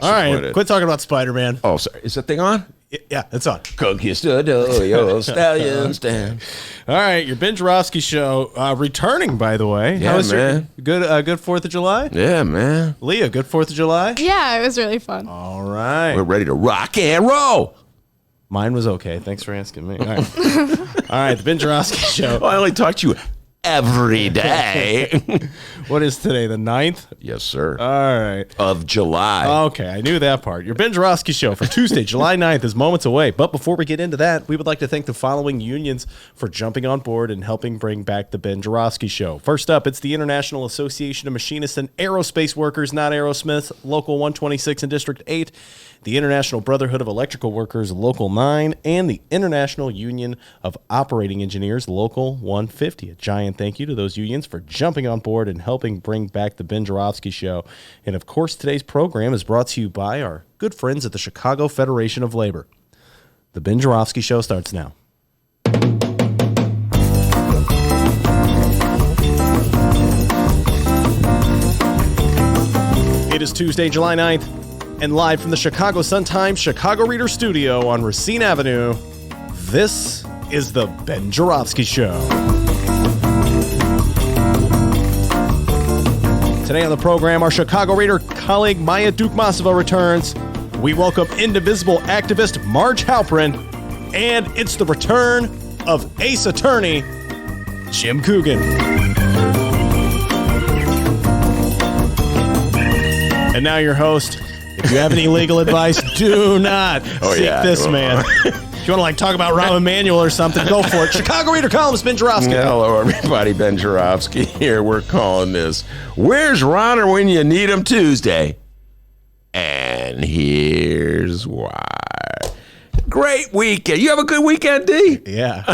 All right, quit talking about Spider-Man. Oh, sorry. Is that thing on? Yeah, it's on. Conquistador, your stallion stand. All right, your Ben Joravsky show returning, by the way. Yeah, How was man. Good 4th of July? Yeah, man. Leah, good 4th of July? Yeah, it was really fun. All right. We're ready to rock and roll. Mine was okay. Thanks for asking me. All right. All right, the Ben Joravsky Show. I only talk to you every day. What is today, the 9th? Yes, sir. All right. Of July. Okay, I knew that part. Your Ben Joravsky Show for Tuesday, July 9th is moments away. But before we get into that, we would like to thank the following unions for jumping on board and helping bring back the Ben Joravsky Show. First up, it's the International Association of Machinists and Aerospace Workers, not Aerosmiths, Local 126 in District 8, the International Brotherhood of Electrical Workers, Local 9, and the International Union of Operating Engineers, Local 150. A giant thank you to those unions for jumping on board and helping bring back the Ben Joravsky Show. And of course, today's program is brought to you by our good friends at the Chicago Federation of Labor. The Ben Joravsky Show starts now. It is Tuesday, July 9th. And live from the Chicago Sun-Times Chicago Reader Studio on Racine Avenue, this is the Ben Joravsky Show. Today on the program, our Chicago Reader colleague Maya Dukmasova returns. We welcome indivisible activist Marge Halperin, and it's the return of Ace Attorney Jim Coogan. And now your host. If you have any legal advice, do not seek this man. If you want to talk about Rahm Emanuel or something, go for it. Chicago Reader columnist Ben Joravsky. Hello, everybody. Ben Joravsky here. We're calling this Where's Ronner When You Need Him Tuesday? And here's why. Great weekend. You have a good weekend, D? Yeah.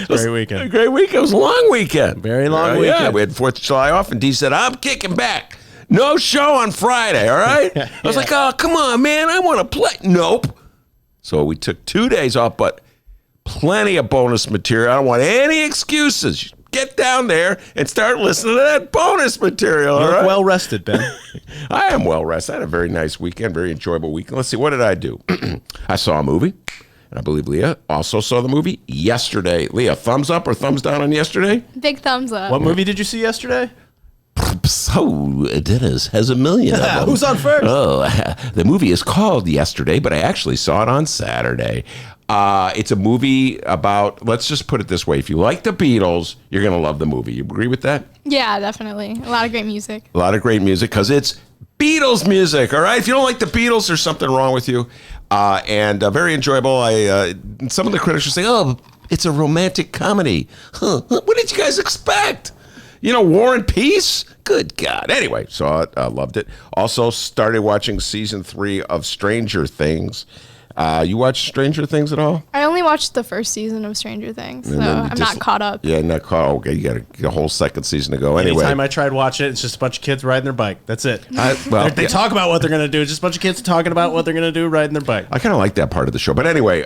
Great weekend. A great weekend. It was a long weekend. Very long weekend. Yeah, we had 4th of July off, and D said, I'm kicking back. No show on Friday, all right? I was like, oh, come on, man. I want to play. Nope. So we took 2 days off, but plenty of bonus material. I don't want any excuses. Get down there and start listening to that bonus material, all right? Well rested, Ben. I am well rested. I had a very nice weekend, very enjoyable weekend. Let's see, what did I do? I saw a movie, and I believe Leah also saw the movie yesterday. Leah, thumbs up or thumbs down on yesterday? Big thumbs up. What movie did you see yesterday? So Dennis has a million of them. Who's on first? Oh, the movie is called Yesterday, but I actually saw it on Saturday. It's a movie about, let's just put it this way. If you like the Beatles, you're going to love the movie. You agree with that? Yeah, definitely. A lot of great music. A lot of great music because it's Beatles music, all right? If you don't like the Beatles, there's something wrong with you. And very enjoyable. Some of the critics are saying, oh, it's a romantic comedy. Huh. What did you guys expect? You know, War and Peace? Good God. Anyway, saw it, loved it. Also started watching season 3 of Stranger Things. You watch Stranger Things at all? I only watched the first season of Stranger Things, so I'm not caught up. Yeah, not caught up. Okay, you got a whole second season to go. Anyway. Anytime I tried watching it, it's just a bunch of kids riding their bike. That's it. They yeah. talk about what they're going to do. It's just a bunch of kids talking about what they're going to do riding their bike. I kind of like that part of the show. But anyway,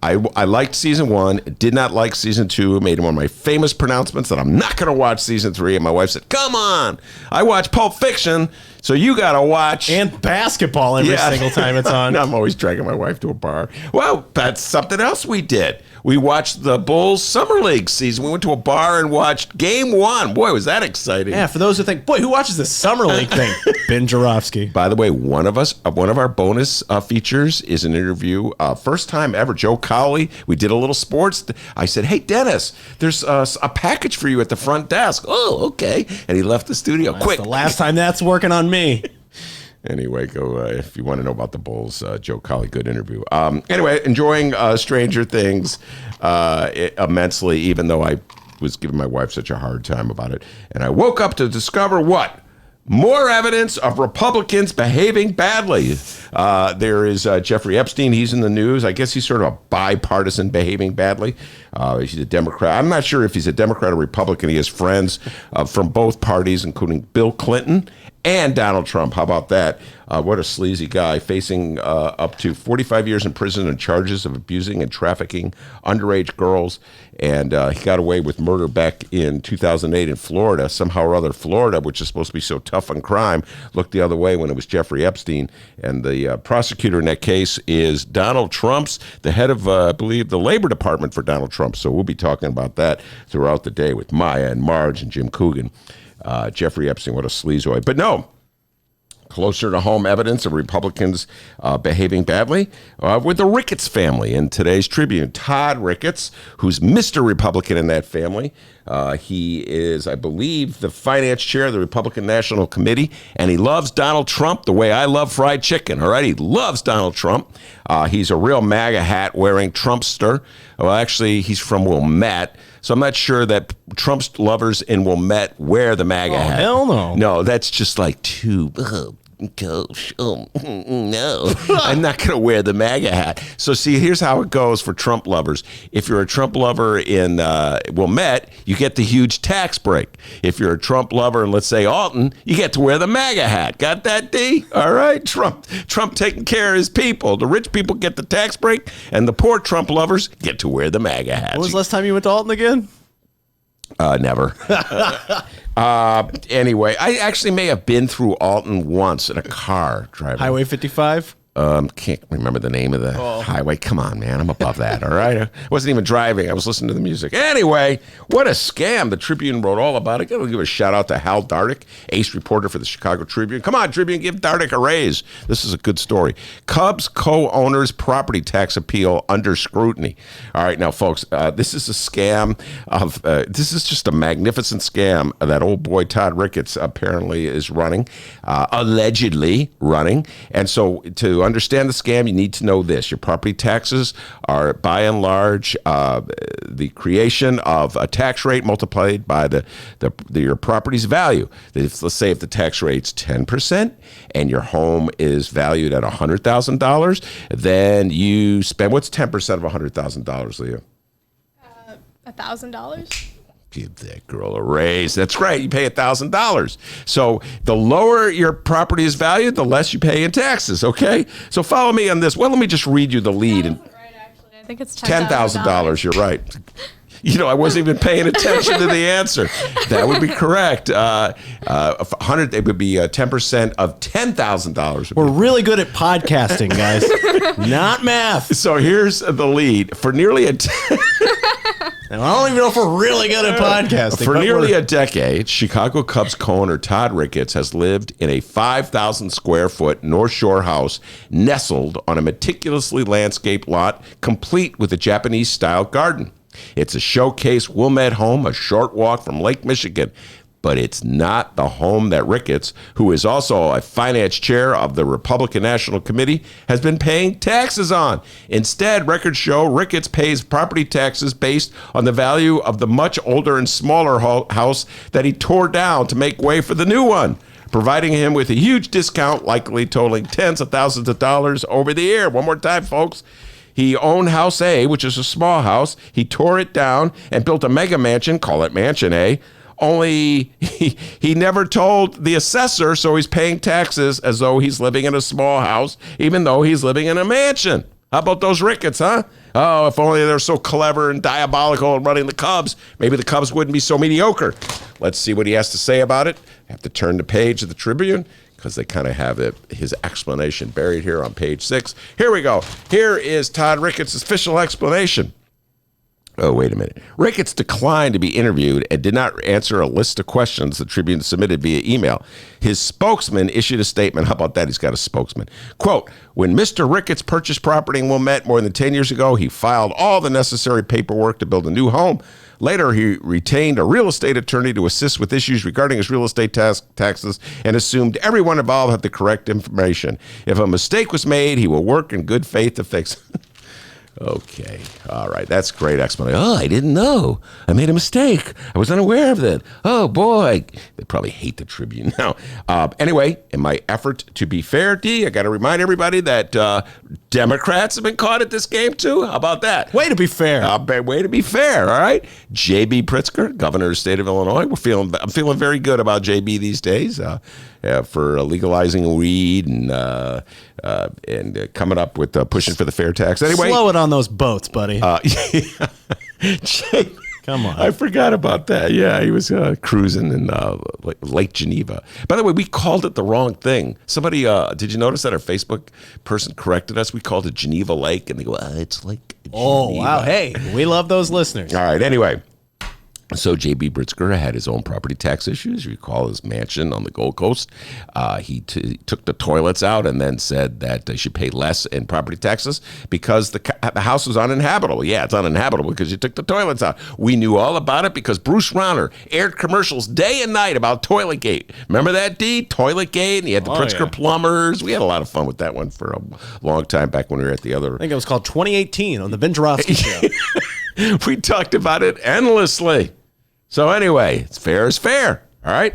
I liked season 1, did not like season 2, made one of my famous pronouncements that I'm not going to watch season 3, and my wife said, come on, I watch Pulp Fiction, so you got to watch. And basketball every single time it's on. I'm always dragging my wife to a bar. Well, that's something else we did. We watched the Bulls Summer League season. We went to a bar and watched Game 1. Boy, was that exciting. Yeah, for those who think, boy, who watches this Summer League thing? Ben Joravsky. By the way, one of our bonus features is an interview. First time ever, Joe Cowley. We did a little sports. I said, hey, Dennis, there's a package for you at the front desk. Oh, okay. And he left the studio. That's quick. The last time that's working on me. Anyway, go if you want to know about the Bulls. Joe Colley, good interview. Anyway, enjoying Stranger Things immensely, even though I was giving my wife such a hard time about it. And I woke up to discover what? More evidence of Republicans behaving badly. There is Jeffrey Epstein. He's in the news. I guess he's sort of a bipartisan behaving badly. He's a Democrat. I'm not sure if he's a Democrat or Republican. He has friends from both parties, including Bill Clinton and Donald Trump. How about that? What a sleazy guy, facing up to 45 years in prison on charges of abusing and trafficking underage girls. And he got away with murder back in 2008 in Florida. Somehow or other, Florida, which is supposed to be so tough on crime, looked the other way when it was Jeffrey Epstein. And the prosecutor in that case is Donald Trump's, the head of, I believe, the Labor Department for Donald Trump. So we'll be talking about that throughout the day with Maya and Marge and Jim Coogan. Jeffrey Epstein, what a sleazoid. But no, Closer to home evidence of Republicans behaving badly with the Ricketts family in today's Tribune. Todd Ricketts, who's Mr. Republican in that family. He is, I believe, the finance chair of the Republican National Committee, and he loves Donald Trump the way I love fried chicken. All right, he loves Donald Trump. He's a real MAGA hat wearing Trumpster. Well, actually, he's from Wilmette, so I'm not sure that Trump's lovers in Wilmette wear the MAGA hat. Hell no. No, that's just like too. Gosh, no, I'm not going to wear the MAGA hat. So see, here's how it goes for Trump lovers. If you're a Trump lover in Wilmette, you get the huge tax break. If you're a Trump lover in, let's say, Alton, you get to wear the MAGA hat. Got that, D? All right, Trump taking care of his people. The rich people get the tax break, and the poor Trump lovers get to wear the MAGA hats. When was the last time you went to Alton again? Never. Anyway, I actually may have been through Alton once in a car driving. Highway 55? Can't remember the name of the highway. Come on, man. I'm above that, all right? I wasn't even driving. I was listening to the music. Anyway, what a scam. The Tribune wrote all about it. Got to give a shout-out to Hal Dardick, ace reporter for the Chicago Tribune. Come on, Tribune, give Dardick a raise. This is a good story. Cubs co-owners' property tax appeal under scrutiny. All right, now, folks, this is a scam of, this is just a magnificent scam that old boy Todd Ricketts apparently is running, allegedly running. And so to understand the scam, you need to know this. Your property taxes are, by and large, the creation of a tax rate multiplied by your property's value. Let's say if the tax rate's 10% and your home is valued at $100,000, then you spend, what's 10% of $100,000, Leah? $1,000. Give that girl a raise. That's right. You pay $1,000. So the lower your property is valued, the less you pay in taxes. Okay. So follow me on this. Well, let me just read you the lead. That wasn't right, actually. I think it's $10,000. You're right. You know, I wasn't even paying attention to the answer. That would be correct. 100. It would be 10% of $10,000. We're really good at podcasting, guys. Not math. So here's the lead. For nearly a And I don't even know if we're really good at podcasting. For nearly a decade, Chicago Cubs co-owner Todd Ricketts has lived in a 5,000 square foot North Shore house nestled on a meticulously landscaped lot, complete with a Japanese-style garden. It's a showcase Wilmette home, a short walk from Lake Michigan. But it's not the home that Ricketts, who is also a finance chair of the Republican National Committee, has been paying taxes on. Instead, records show Ricketts pays property taxes based on the value of the much older and smaller house that he tore down to make way for the new one, providing him with a huge discount, likely totaling tens of thousands of dollars over the year. One more time, folks. He owned House A, which is a small house. He tore it down and built a mega mansion, call it Mansion A. Only he never told the assessor, so he's paying taxes as though he's living in a small house, even though he's living in a mansion. How about those Ricketts, huh? Oh, if only they're so clever and diabolical in running the Cubs, maybe the Cubs wouldn't be so mediocre. Let's see what he has to say about it. I have to turn the page of the Tribune because they kind of have his explanation buried here on page 6. Here we go. Here is Todd Ricketts' official explanation. Oh, wait a minute. Ricketts declined to be interviewed and did not answer a list of questions the Tribune submitted via email. His spokesman issued a statement. How about that? He's got a spokesman. Quote, when Mr. Ricketts purchased property in Wilmette more than 10 years ago, he filed all the necessary paperwork to build a new home. Later, he retained a real estate attorney to assist with issues regarding his real estate taxes and assumed everyone involved had the correct information. If a mistake was made, he will work in good faith to fix it. Okay. All right. That's a great explanation. Oh, I didn't know. I made a mistake. I was unaware of that. Oh, boy. They probably hate the Tribune now. Anyway, in my effort to be fair, D, I got to remind everybody that Democrats have been caught at this game, too. How about that? Way to be fair. Way to be fair. All right. J.B. Pritzker, governor of the state of Illinois. I'm feeling very good about J.B. these days for legalizing weed and coming up with pushing for the fair tax. Anyway, slow it on those boats, buddy. Come on. I forgot about that. Yeah, he was cruising in Lake Geneva. By the way, we called it the wrong thing. Somebody, did you notice that our Facebook person corrected us? We called it Geneva Lake, and they go, it's Lake Geneva. Oh, wow. Hey, we love those listeners. All right, anyway. So J.B. Pritzker had his own property tax issues. You recall his mansion on the Gold Coast. He took the toilets out and then said that they should pay less in property taxes because the house was uninhabitable. Yeah, it's uninhabitable because you took the toilets out. We knew all about it because Bruce Rauner aired commercials day and night about Toiletgate. Remember that, D? Toiletgate, and he had the Pritzker plumbers. We had a lot of fun with that one for a long time back when we were at the other. I think it was called 2018 on the Ben Joravsky Show. We talked about it endlessly. So anyway, it's fair is fair, all right?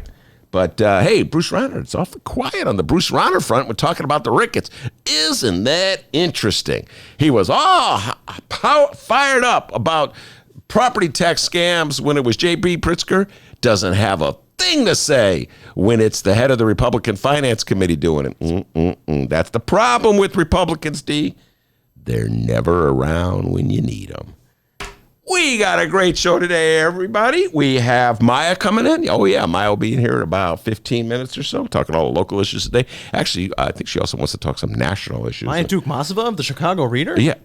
But, hey, Bruce Rauner, it's awfully quiet on the Bruce Rauner front. We're talking about the Ricketts. Isn't that interesting? He was fired up about property tax scams when it was J.B. Pritzker. Doesn't have a thing to say when it's the head of the Republican Finance Committee doing it. That's the problem with Republicans, D. They're never around when you need them. We got a great show today, everybody. We have Maya coming in. Oh, yeah, Maya will be in here in about 15 minutes or so, talking all the local issues today. Actually, I think she also wants to talk some national issues. Maya Dukmasova of the Chicago Reader? Yeah.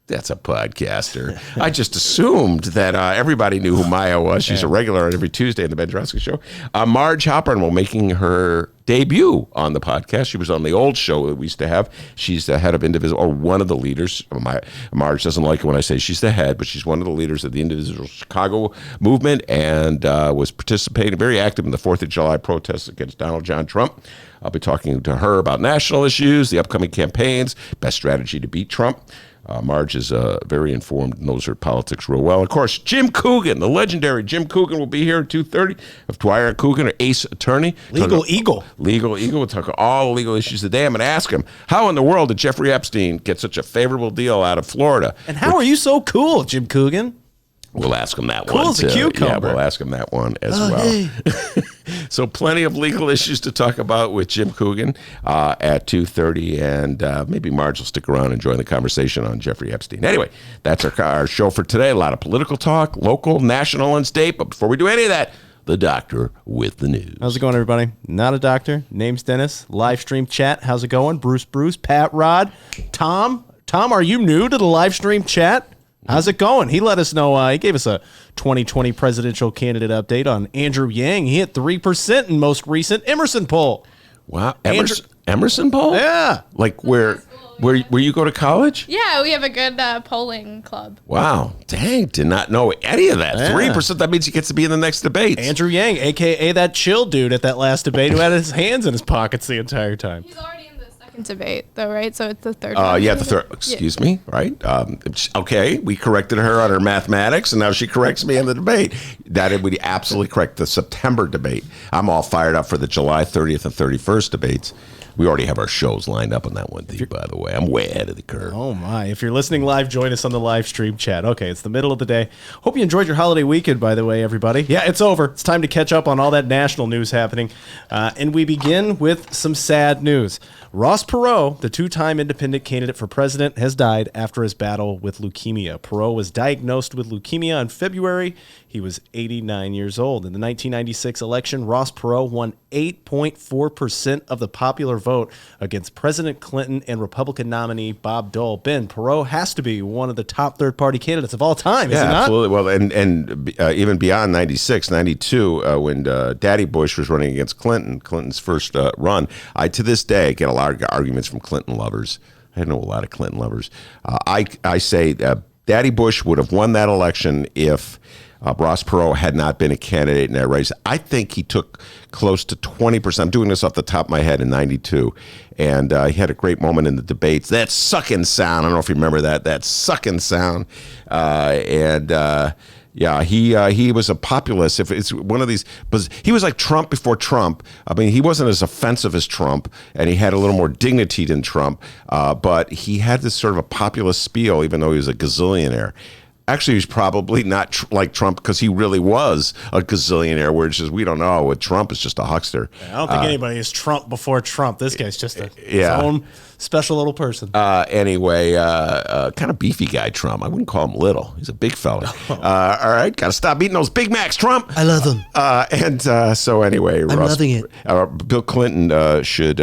That's a podcaster. I just assumed that everybody knew who Maya was. She's a regular on every Tuesday in the Ben Joravsky Show. Marge Halpern will making her debut on the podcast. She was on the old show that we used to have. She's the head of Indivisible, or one of the leaders. Marge doesn't like it when I say she's the head, but she's one of the leaders of the Indivisible Chicago movement and was participating, very active in the 4th of July protests against Donald John Trump. I'll be talking to her about national issues, the upcoming campaigns, best strategy to beat Trump. Marge is very informed and knows her politics real well. Of course, Jim Coogan, the legendary Jim Coogan, will be here at 2:30 of Dwyer and Coogan, an ace attorney. Legal Eagle. We'll talk about all the legal issues today. I'm going to ask him, how in the world did Jeffrey Epstein get such a favorable deal out of Florida? And how are you so cool, Jim Coogan? We'll ask him that cool one. Cool as a cucumber. Yeah, we'll ask him that one as well. Hey. So plenty of legal issues to talk about with Jim Coogan at 2:30, and maybe Marge will stick around and join the conversation on Jeffrey Epstein. Anyway, that's our show for today. A lot of political talk, local, national, and state. But before we do any of that, the doctor with the news. How's it going, everybody? Not a doctor. Name's Dennis. Live stream chat. How's it going? Bruce, Pat, Rod, Tom. Tom, are you new to the live stream chat? How's it going? He let us know. He gave us a 2020 presidential candidate update on Andrew Yang. He hit 3% in most recent Emerson poll. Wow, Emerson poll? Yeah, like where you go to college? Yeah, we have a good polling club. Wow, dang, did not know any of that. 3%. That means he gets to be in the next debate. Andrew Yang, aka that chill dude at that last debate who had his hands in his pockets the entire time. He's already in the second debate, though, right? So it's the third. Yeah, the third. Excuse me, right? Okay, we corrected her on her mathematics, and now she corrects me in the debate. That would be absolutely correct. The September debate. I'm all fired up for the July 30th and 31st debates. We already have our shows lined up on that one, by the way. I'm way ahead of the curve. Oh, my. If you're listening live, join us on the live stream chat. Okay, it's the middle of the day. Hope you enjoyed your holiday weekend, by the way, everybody. Yeah, it's over. It's time to catch up on all that national news happening. And we begin with some sad news. Ross Perot, the two-time independent candidate for president, has died after his battle with leukemia. Perot was diagnosed with leukemia in February. He was 89 years old. In the 1996 election, Ross Perot won 8.4% of the popular vote against President Clinton and Republican nominee Bob Dole. Ben, Perot has to be one of the top third-party candidates of all time, is he not? Absolutely. Well, and even beyond 96, 92, when Daddy Bush was running against Clinton's first run, I, to this day, get a lot of arguments from Clinton lovers. I know a lot of Clinton lovers. I say Daddy Bush would have won that election if Ross Perot had not been a candidate in that race. I think he took close to 20%. I'm doing this off the top of my head in 92. And he had a great moment in the debates. That sucking sound. I don't know if you remember that sucking sound. Yeah, he was a populist. If it's one of these, but he was like Trump before Trump. I mean, he wasn't as offensive as Trump, and he had a little more dignity than Trump. But he had this sort of a populist spiel, even though he was a gazillionaire. Actually, he's probably not like Trump because he really was a gazillionaire, where it's just, we don't know. With Trump, it's just a huckster. I don't think anybody is Trump before Trump. This guy's just his own special little person. Anyway, kind of beefy guy, Trump. I wouldn't call him little. He's a big fella. All right, got to stop eating those Big Macs, Trump. I love them. So anyway, I'm loving it. Bill Clinton should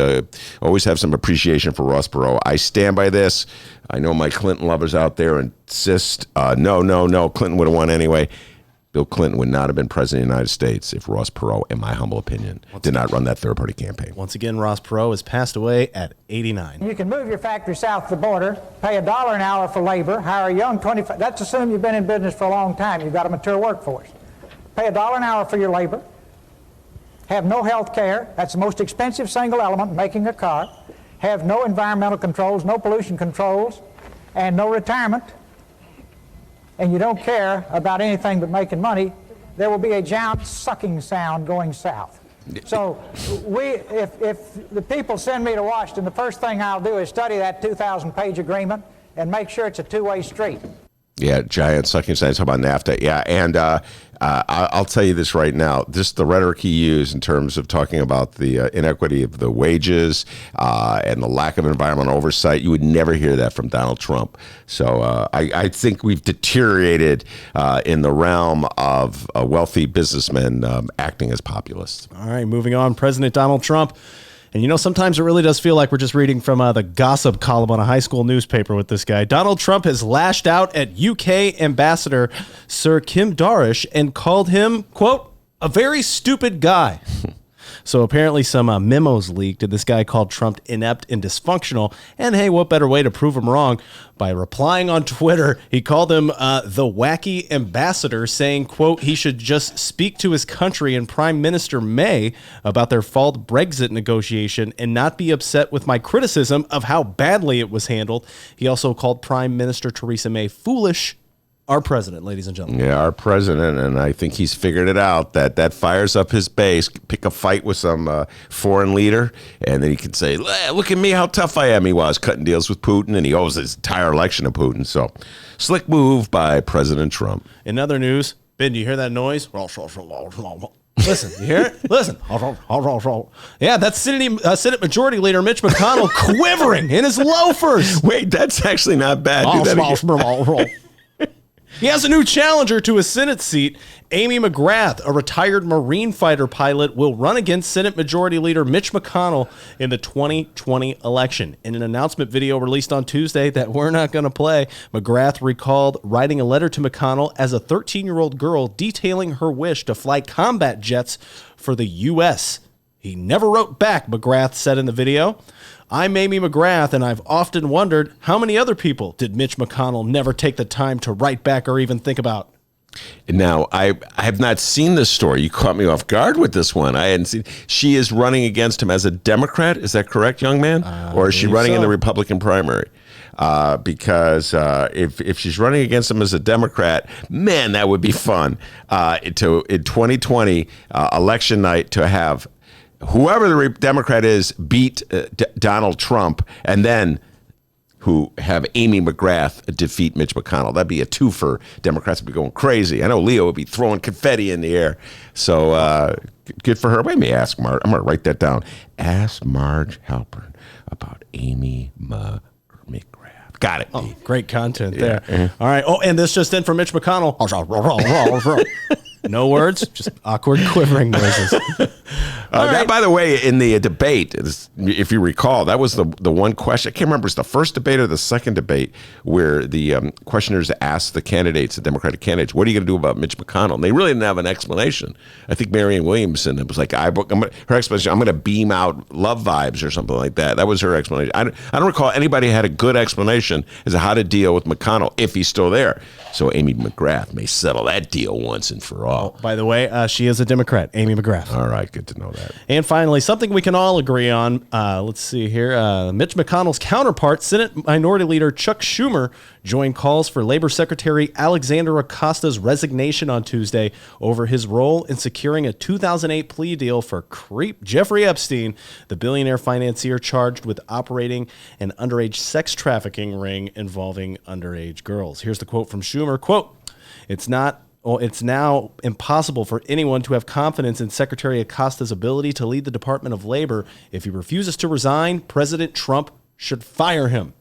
always have some appreciation for Ross Perot. I stand by this. I know my Clinton lovers out there insist, no, Clinton would have won anyway. Bill Clinton would not have been president of the United States if Ross Perot, in my humble opinion, did not run that third-party campaign. Once again, Ross Perot has passed away at 89. You can move your factory south of the border, pay $1 an hour for labor, hire a young 25. Let's assume you've been in business for a long time. You've got a mature workforce. Pay $1 an hour for your labor. Have no health care. That's the most expensive single element in making a car. Have no environmental controls, no pollution controls, and no retirement. And you don't care about anything but making money, there will be a giant sucking sound going south. So if the people send me to Washington, the first thing I'll do is study that 2,000-page agreement and make sure it's a two-way street. Yeah, giant sucking sounds. How about NAFTA? Yeah, and I'll tell you this right now. This the rhetoric he used in terms of talking about the inequity of the wages and the lack of environmental oversight. You would never hear that from Donald Trump. So I think we've deteriorated in the realm of wealthy businessmen acting as populists. All right, moving on. President Donald Trump. And, you know, sometimes it really does feel like we're just reading from the gossip column on a high school newspaper with this guy. Donald Trump has lashed out at UK Ambassador Sir Kim Darish and called him, quote, a very stupid guy. So apparently some memos leaked, and this guy called Trump inept and dysfunctional. And hey, what better way to prove him wrong? By replying on Twitter, he called him the wacky ambassador, saying, quote, he should just speak to his country and Prime Minister May about their failed Brexit negotiation and not be upset with my criticism of how badly it was handled. He also called Prime Minister Theresa May foolish. Our president, ladies and gentlemen. Yeah, our president, and I think he's figured it out, that fires up his base, pick a fight with some foreign leader, and then he can say, look at me, how tough I am. He was cutting deals with Putin, and he owes his entire election to Putin. So, slick move by President Trump. In other news, Ben, do you hear that noise? Listen, you hear it? Listen. Yeah, that's Senate Majority Leader Mitch McConnell quivering in his loafers. Wait, that's actually not bad. Do that again. He has a new challenger to his Senate seat. Amy McGrath, a retired Marine fighter pilot, will run against Senate Majority Leader Mitch McConnell in the 2020 election. In an announcement video released on Tuesday that we're not going to play, McGrath recalled writing a letter to McConnell as a 13-year-old girl detailing her wish to fly combat jets for the U.S. He never wrote back, McGrath said in the video. I'm Amy McGrath, and I've often wondered how many other people did Mitch McConnell never take the time to write back or even think about. Now, I have not seen this story. You caught me off guard with this one. I hadn't seen. She is running against him as a Democrat. Is that correct, young man? Or is she running in the Republican primary? Because if she's running against him as a Democrat, man, that would be fun. In 2020 election night to have whoever the Democrat is beat Donald Trump, and then who have Amy McGrath defeat Mitch McConnell. That'd be a twofer. Democrats would be going crazy. I know Leo would be throwing confetti in the air. So good for her. Wait, let me ask Marge. I'm going to write that down. Ask Marge Halpern about Amy McGrath. Got it. Oh, great content there. All right. Oh, and this just in from Mitch McConnell. No words, just awkward quivering noises. That, by the way, in the debate, if you recall, that was the one question. I can't remember if it's the first debate or the second debate where the questioners asked the candidates, the Democratic candidates, what are you going to do about Mitch McConnell? And they really didn't have an explanation. I think Marianne Williamson, it was like, her explanation, I'm going to beam out love vibes or something like that. That was her explanation. I don't recall anybody had a good explanation as to how to deal with McConnell if he's still there. So Amy McGrath may settle that deal once and for all. By the way, she is a Democrat, Amy McGrath. All right, good to know that. And finally, something we can all agree on. Let's see here. Mitch McConnell's counterpart, Senate Minority Leader Chuck Schumer, joined calls for Labor Secretary Alexander Acosta's resignation on Tuesday over his role in securing a 2008 plea deal for creep Jeffrey Epstein, the billionaire financier charged with operating an underage sex trafficking ring involving underage girls. Here's the quote from Schumer, quote, it's now impossible for anyone to have confidence in Secretary Acosta's ability to lead the Department of Labor. If he refuses to resign, President Trump should fire him.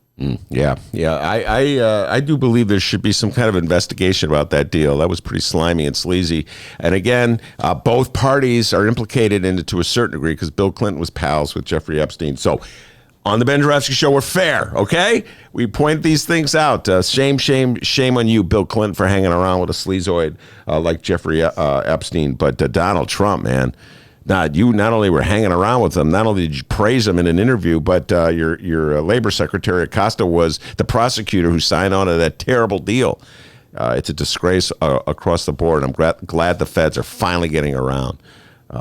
Yeah. I do believe there should be some kind of investigation about that deal. That was pretty slimy and sleazy. And again, both parties are implicated in it to a certain degree because Bill Clinton was pals with Jeffrey Epstein. So on the Ben Joravsky Show, we're fair, okay? We point these things out. Shame on you, Bill Clinton, for hanging around with a sleazoid like Jeffrey Epstein. But Donald Trump, man, you not only were hanging around with him, not only did you praise him in an interview, but your labor secretary Acosta was the prosecutor who signed on to that terrible deal. It's a disgrace across the board. I'm glad the feds are finally getting around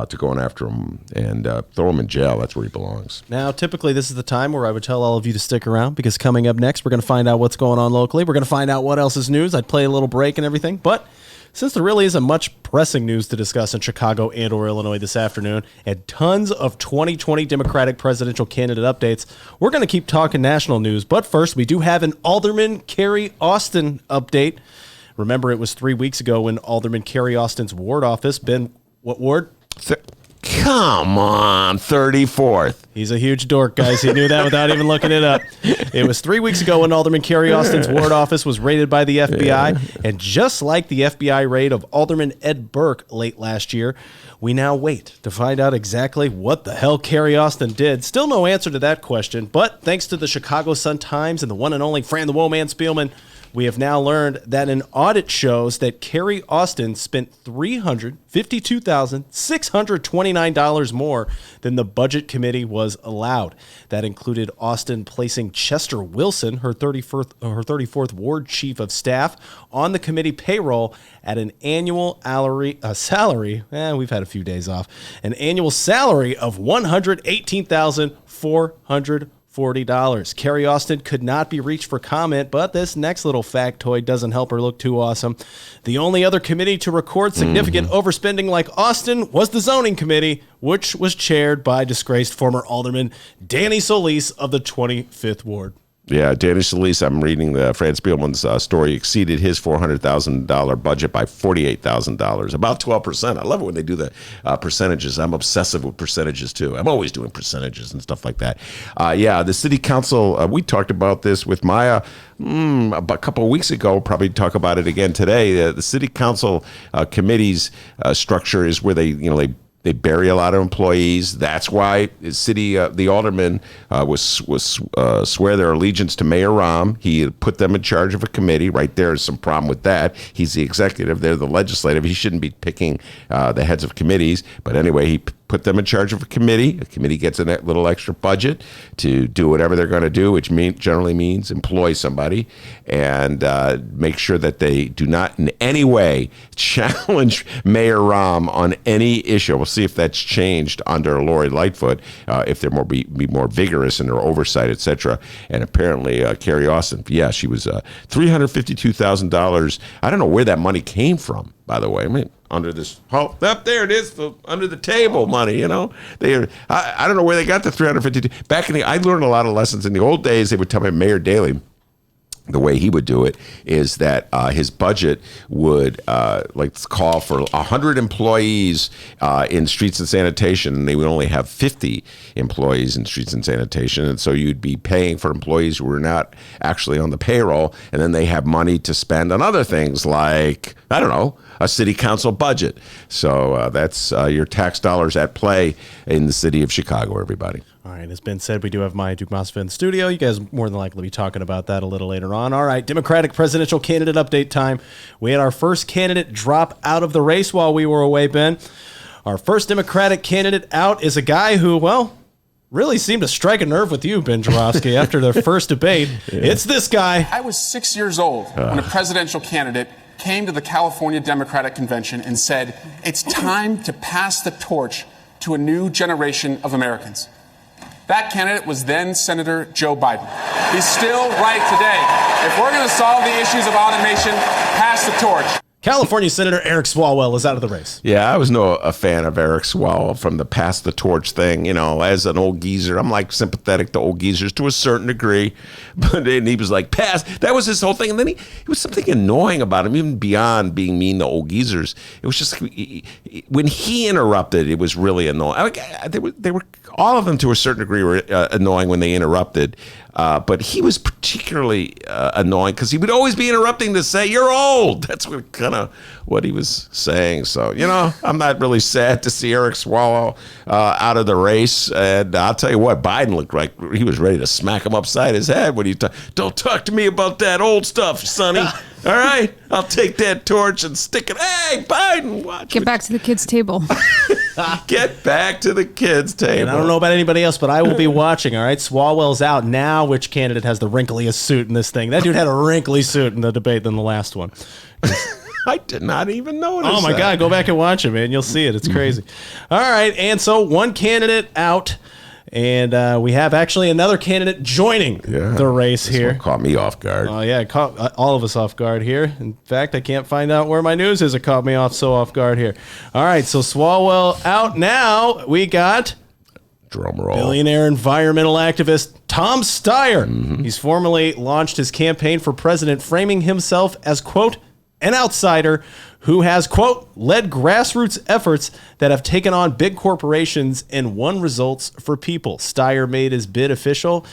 to going after him and throw him in jail. That's where he belongs. Now, typically, this is the time where I would tell all of you to stick around, because coming up next, we're going to find out what's going on locally. We're going to find out what else is news. I'd play a little break and everything. But since there really isn't much pressing news to discuss in Chicago and or Illinois this afternoon, and tons of 2020 Democratic presidential candidate updates, we're going to keep talking national news. But first, we do have an Alderman Kerry Austin update. Remember, it was 3 weeks ago when Alderman Kerry Austin's ward office, what ward? Come on, 34th. He's a huge dork, guys. He knew that without even looking it up. It was 3 weeks ago when Alderman Kerry Austin's ward office was raided by the FBI. And just like the FBI raid of Alderman Ed Burke late last year, we now wait to find out exactly what the hell Kerry Austin did. Still no answer to that question, but thanks to the Chicago Sun-Times and the one and only Fran the Woe Man Spielman, we have now learned that an audit shows that Kerry Austin spent $352,629 more than the budget committee was allowed. That included Austin placing Chester Wilson, her 34th ward chief of staff, on the committee payroll at an annual salary. We've had a few days off. An annual salary of $118,440. Kerry Austin could not be reached for comment, but this next little factoid doesn't help her look too awesome. The only other committee to record significant overspending like Austin was the zoning committee, which was chaired by disgraced former alderman Danny Solis of the 25th Ward. Yeah, Danny Solis, I'm reading the Fran Spielman's story, exceeded his $400,000 budget by $48,000, about 12%. I love it when they do the percentages. I'm obsessive with percentages, too. I'm always doing percentages and stuff like that. The city council, we talked about this with Maya about a couple of weeks ago. We'll probably talk about it again today. The city council committee's structure is where they bury a lot of employees. That's why the aldermen swear their allegiance to Mayor Rahm. He put them in charge of a committee. Right there is some problem with that. He's the executive. They're the legislative. He shouldn't be picking the heads of committees. But anyway, he put them in charge of a committee. A committee gets a little extra budget to do whatever they're going to do, which generally means employ somebody and make sure that they do not in any way challenge Mayor Rahm on any issue. We'll see if that's changed under Lori Lightfoot, if they're be more vigorous in their oversight, etc. And apparently, Kerry Austin, she was $352,000. I don't know where that money came from, by the way. I mean, under this, up there it is, under the table money, I don't know where they got the 352. I learned a lot of lessons in the old days. They would tell me Mayor Daley, the way he would do it is that his budget would call for 100 employees in streets and sanitation, and they would only have 50 employees in streets and sanitation. And so you'd be paying for employees who were not actually on the payroll, and then they have money to spend on other things like, I don't know, a city council budget. So that's your tax dollars at play in the city of Chicago, everybody. All right, as Ben said, we do have Maya Dukmasova in the studio. You guys more than likely be talking about that a little later on. All right, Democratic presidential candidate update time. We had our first candidate drop out of the race while we were away, Ben. Our first Democratic candidate out is a guy who, really seemed to strike a nerve with you, Ben Joravsky, after their first debate. Yeah. It's this guy. I was 6 years old when a presidential candidate came to the California Democratic Convention and said, it's time to pass the torch to a new generation of Americans. That candidate was then Senator Joe Biden. He's still right today. If we're going to solve the issues of automation, pass the torch. California Senator Eric Swalwell is out of the race. Yeah, I was a fan of Eric Swalwell from the pass the torch thing. As an old geezer, I'm sympathetic to old geezers to a certain degree. But then he was like, pass. That was his whole thing. And then it was something annoying about him, even beyond being mean to old geezers. It was just when he interrupted, it was really annoying. They were all of them to a certain degree were annoying when they interrupted. But he was particularly annoying because he would always be interrupting to say, "You're old." That's what he was saying. So, I'm not really sad to see Eric Swalwell out of the race. And I'll tell you what, Biden looked like he was ready to smack him upside his head when he don't talk to me about that old stuff, Sonny. All right, I'll take that torch and stick it. Hey, Biden, watch. Get back to the kids' table. Get back to the kids' table. And I don't know about anybody else, but I will be watching, all right? Swalwell's out now. Which candidate has the wrinkliest suit in this thing? That dude had a wrinkly suit in the debate than the last one. I did not even notice. Oh, my God. Go back and watch it, man. You'll see it. It's crazy. All right, and so one candidate out. And we have actually another candidate joining the race here. One caught me off guard. Oh, yeah, it caught all of us off guard here. In fact, I can't find out where my news is. It caught me off guard here. All right, so Swalwell out now. We got drum roll. Billionaire environmental activist Tom Styer. He's formally launched his campaign for president, framing himself as, quote, an outsider who has, quote, led grassroots efforts that have taken on big corporations and won results for people. Styer made his bid official,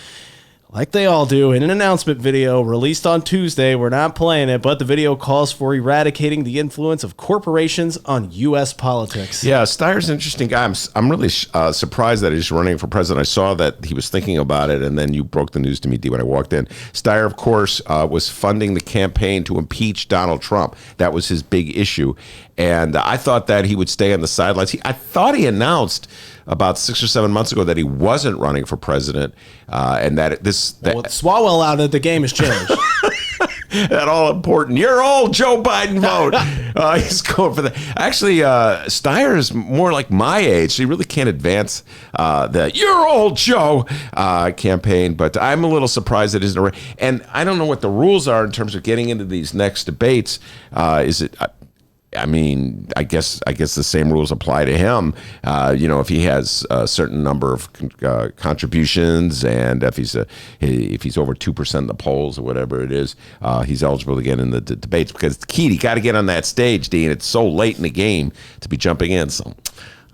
like they all do, in an announcement video released on Tuesday. We're not playing it, but the video calls for eradicating the influence of corporations on U.S. politics. Yeah, Steyer's an interesting guy. I'm really surprised that he's running for president. I saw that he was thinking about it, and then you broke the news to me, D, when I walked in. Styer, of course, was funding the campaign to impeach Donald Trump. That was his big issue. And I thought that he would stay on the sidelines. I thought he announced about 6 or 7 months ago that he wasn't running for president, and that with Swalwell out, the game has changed. That all important. You're old, Joe Biden vote. He's going for that. Actually, Styer is more like my age, so he really can't advance the "You're old, Joe" campaign. But I'm a little surprised it isn't. And I don't know what the rules are in terms of getting into these next debates. Is it? I mean, I guess the same rules apply to him. If he has a certain number of contributions, and if he's over 2% in the polls or whatever it is, he's eligible to get in the debates. Because it's key, you got to get on that stage, Dean. It's so late in the game to be jumping in. So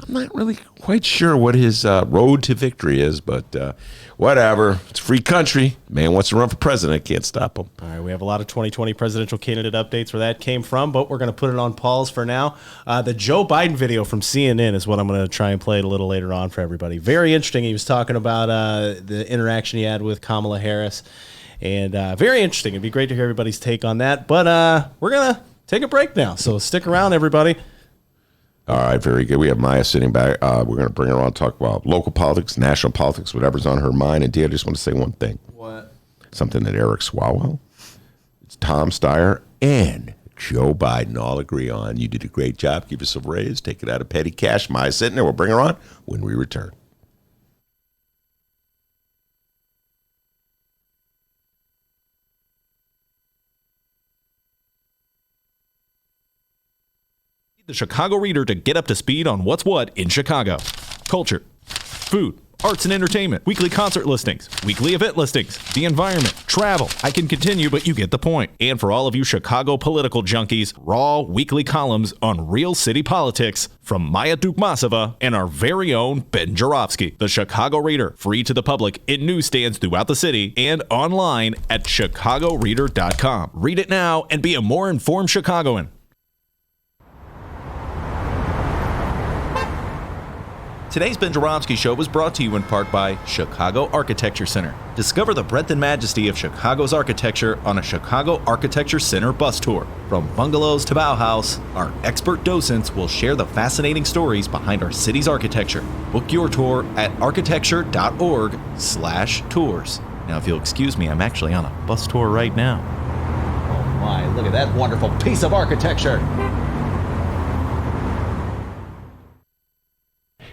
I'm not really quite sure what his road to victory is, but whatever. It's a free country. Man wants to run for president. Can't stop him. All right, we have a lot of 2020 presidential candidate updates where that came from, but we're going to put it on pause for now. The Joe Biden video from CNN is what I'm going to try and play it a little later on for everybody. Very interesting. He was talking about the interaction he had with Kamala Harris, and very interesting. It'd be great to hear everybody's take on that, but we're going to take a break now, so stick around, everybody. All right, very good. We have Maya sitting back. We're going to bring her on to talk about local politics, national politics, whatever's on her mind. And Dee, I just want to say one thing. What? Something that Eric Swalwell, it's Tom Styer, and Joe Biden all agree on. You did a great job. Give us a raise. Take it out of petty cash. Maya's sitting there. We'll bring her on when we return. The Chicago Reader to get up to speed on what's what in Chicago. Culture, food, arts and entertainment, weekly concert listings, weekly event listings, the environment, travel. I can continue, but you get the point. And for all of you Chicago political junkies, raw weekly columns on real city politics from Maya Dukmasova and our very own Ben Joravsky. The Chicago Reader, free to the public in newsstands throughout the city and online at chicagoreader.com. Read it now and be a more informed Chicagoan. Today's Ben Joravsky Show was brought to you in part by Chicago Architecture Center. Discover the breadth and majesty of Chicago's architecture on a Chicago Architecture Center bus tour. From bungalows to Bauhaus, our expert docents will share the fascinating stories behind our city's architecture. Book your tour at architecture.org/tours. Now, if you'll excuse me, I'm actually on a bus tour right now. Oh my, look at that wonderful piece of architecture.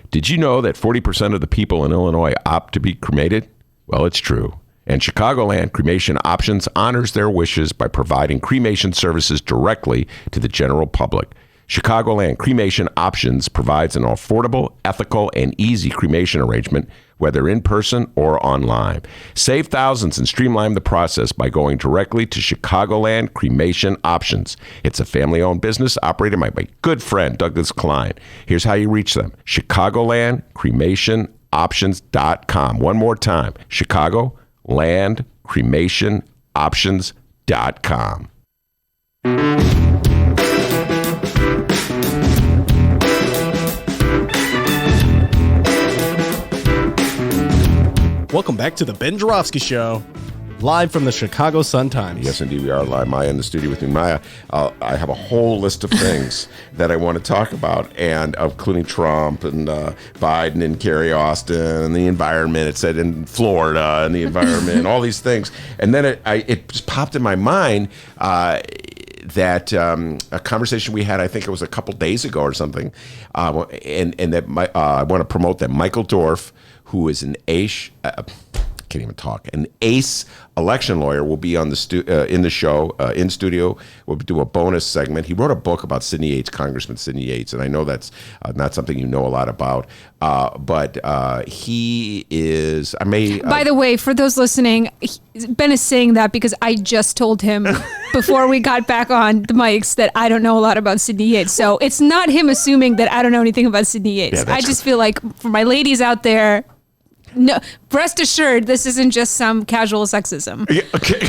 Did you know that 40% of the people in Illinois opt to be cremated? Well, it's true. And Chicagoland Cremation Options honors their wishes by providing cremation services directly to the general public. Chicagoland Cremation Options provides an affordable, ethical, and easy cremation arrangement, whether in person or online. Save thousands and streamline the process by going directly to Chicagoland Cremation Options. It's a family-owned business operated by my good friend, Douglas Klein. Here's how you reach them. Chicagoland Cremation Options.com. One more time, Chicagoland landcremationoptions.com. Welcome back to the Ben Joravsky Show, live from the Chicago Sun-Times. Yes, indeed, we are live. Maya in the studio with me. Maya, I have a whole list of things that I want to talk about, and including Trump and Biden and Kerry Austin and the environment. It said in Florida and the environment, all these things. And then it just popped in my mind that a conversation we had, I think it was a couple days ago or something, and that I want to promote that Michael Dorff, who is an ace election lawyer, will be on the in the show, in studio. We'll do a bonus segment. He wrote a book about Sidney Yates, Congressman Sidney Yates, and I know that's not something you know a lot about, but he is, By the way, for those listening, Ben is saying that because I just told him before we got back on the mics that I don't know a lot about Sidney Yates. So it's not him assuming that I don't know anything about Sidney Yates. Yeah, I just feel like for my ladies out there, no, rest assured, this isn't just some casual sexism. Yeah, okay.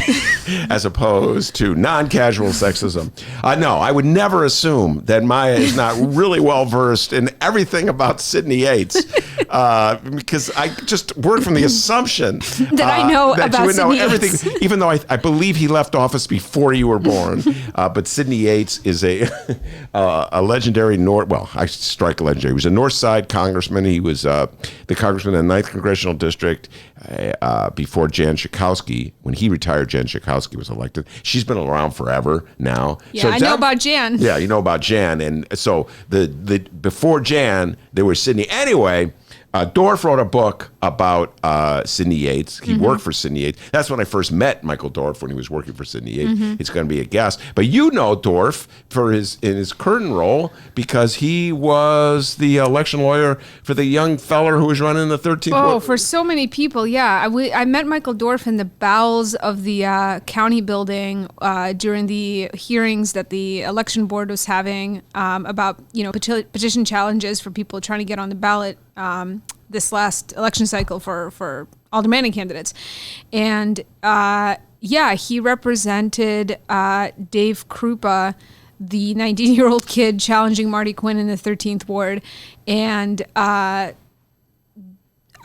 As opposed to non-casual sexism. No, I would never assume that Maya is not really well versed in everything about Sidney Yates, because I just work from the assumption that I know that about you would know Sidney everything, Yates. even though I believe he left office before you were born. But Sidney Yates is a legendary I strike a legendary. He was a North Side congressman. He was the congressman in the 9th Congressional District before Jan Schakowsky. When he retired, Jan Schakowsky was elected. She's been around forever now. Yeah, so I know about Jan. Yeah, you know about Jan. And so the before Jan, there was Sidney. Anyway, Dorff wrote a book about Sidney Yates. He worked for Sidney Yates. That's when I first met Michael Dorff, when he was working for Sidney Yates. He's going to be a guest. But you know Dorff in his current role because he was the election lawyer for the young feller who was running the 13th. Oh, for so many people, yeah. I met Michael Dorff in the bowels of the county building during the hearings that the election board was having about petition challenges for people trying to get on the ballot this last election cycle for alderman candidates. And he represented Dave Krupa, the 19-year-old kid challenging Marty Quinn in the 13th ward. And I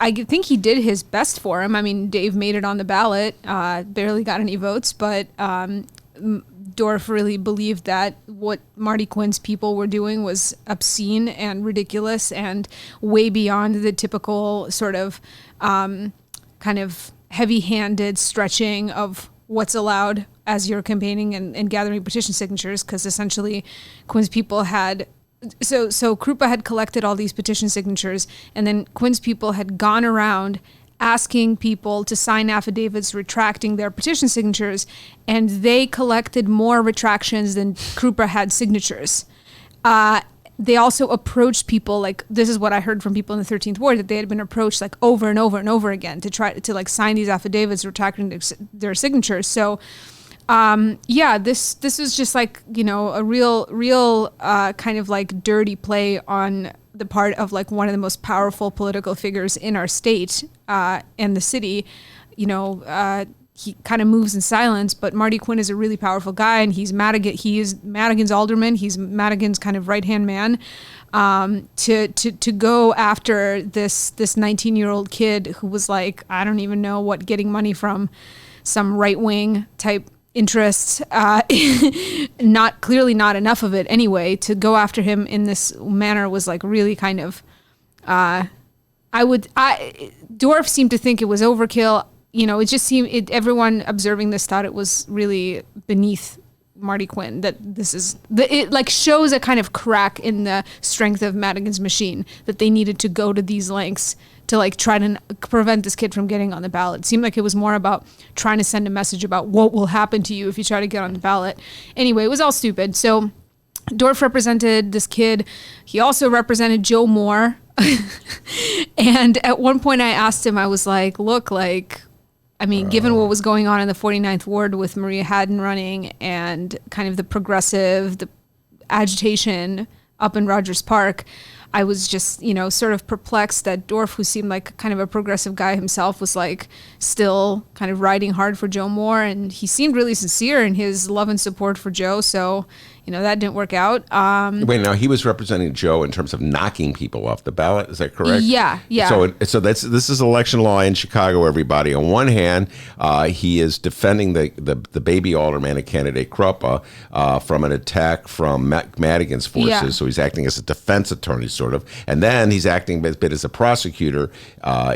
think he did his best for him. I mean, Dave made it on the ballot, barely got any votes, but Dorff really believed that what Marty Quinn's people were doing was obscene and ridiculous and way beyond the typical sort of kind of heavy-handed stretching of what's allowed as you're campaigning and gathering petition signatures, because essentially Quinn's people had... So Krupa had collected all these petition signatures, and then Quinn's people had gone around asking people to sign affidavits retracting their petition signatures, and they collected more retractions than Krupa had signatures. They also approached people, like, this is what I heard from people in the 13th ward, that they had been approached like over and over and over again to try to like sign these affidavits retracting their signatures. So this is just like, a real kind of like dirty play on the part of like one of the most powerful political figures in our state and the city. He kind of moves in silence, but Marty Quinn is a really powerful guy, and he is Madigan's alderman. He's Madigan's kind of right-hand man. To go after this 19-year-old kid who was like, I don't even know what, getting money from some right-wing type interests, clearly not enough of it anyway, to go after him in this manner was like really kind of, Dorff seemed to think it was overkill. It just seemed, everyone observing this thought it was really beneath Marty Quinn, that it like shows a kind of crack in the strength of Madigan's machine, that they needed to go to these lengths to like try to prevent this kid from getting on the ballot. It seemed like it was more about trying to send a message about what will happen to you if you try to get on the ballot. Anyway, it was all stupid. So Dorff represented this kid. He also represented Joe Moore. And at one point I asked him, I was like, look, like, I mean, given what was going on in the 49th ward with Maria Hadden running and kind of the progressive, the agitation up in Rogers Park, I was just, sort of perplexed that Dorff, who seemed like kind of a progressive guy himself, was like still kind of riding hard for Joe Moore. And he seemed really sincere in his love and support for Joe. So, that didn't work out. Wait, now he was representing Joe in terms of knocking people off the ballot. Is that correct? Yeah. So this is election law in Chicago, everybody. On one hand, he is defending the baby alderman and candidate Kruppa from an attack from Madigan's forces. Yeah. So he's acting as a defense attorney, sort of. And then he's acting a bit as a prosecutor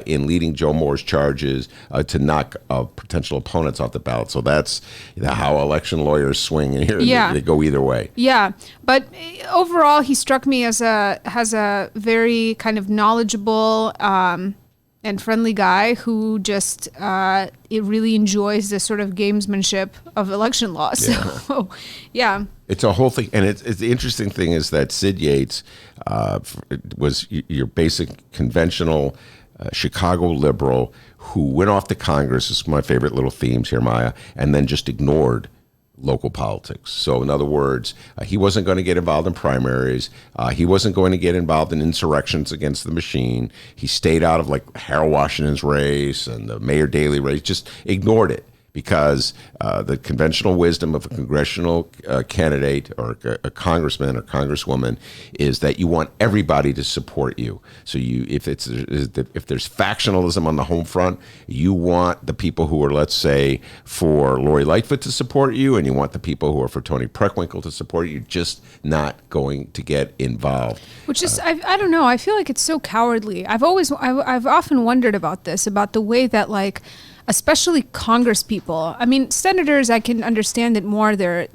in leading Joe Moore's charges to knock potential opponents off the ballot. So that's how election lawyers swing in here. Yeah. They go either way. Yeah, but overall, he struck me as a very kind of knowledgeable and friendly guy who just it really enjoys the sort of gamesmanship of election law. So, yeah. It's a whole thing, and it's the interesting thing is that Sid Yates was your basic conventional Chicago liberal who went off to Congress. This is my favorite little themes here, Maya, and then just ignored local politics. So in other words, he wasn't going to get involved in primaries. He wasn't going to get involved in insurrections against the machine. He stayed out of like Harold Washington's race and the Mayor Daley race, just ignored it because the conventional wisdom of a congressional candidate or a congressman or congresswoman is that you want everybody to support you. So if there's factionalism on the home front, you want the people who are, let's say, for Lori Lightfoot to support you, and you want the people who are for Tony Preckwinkle to support you. You're just not going to get involved. Which is, I don't know. I feel like it's so cowardly. I've often wondered about this, about the way that like, especially Congress people. I mean, senators, I can understand it more. They're,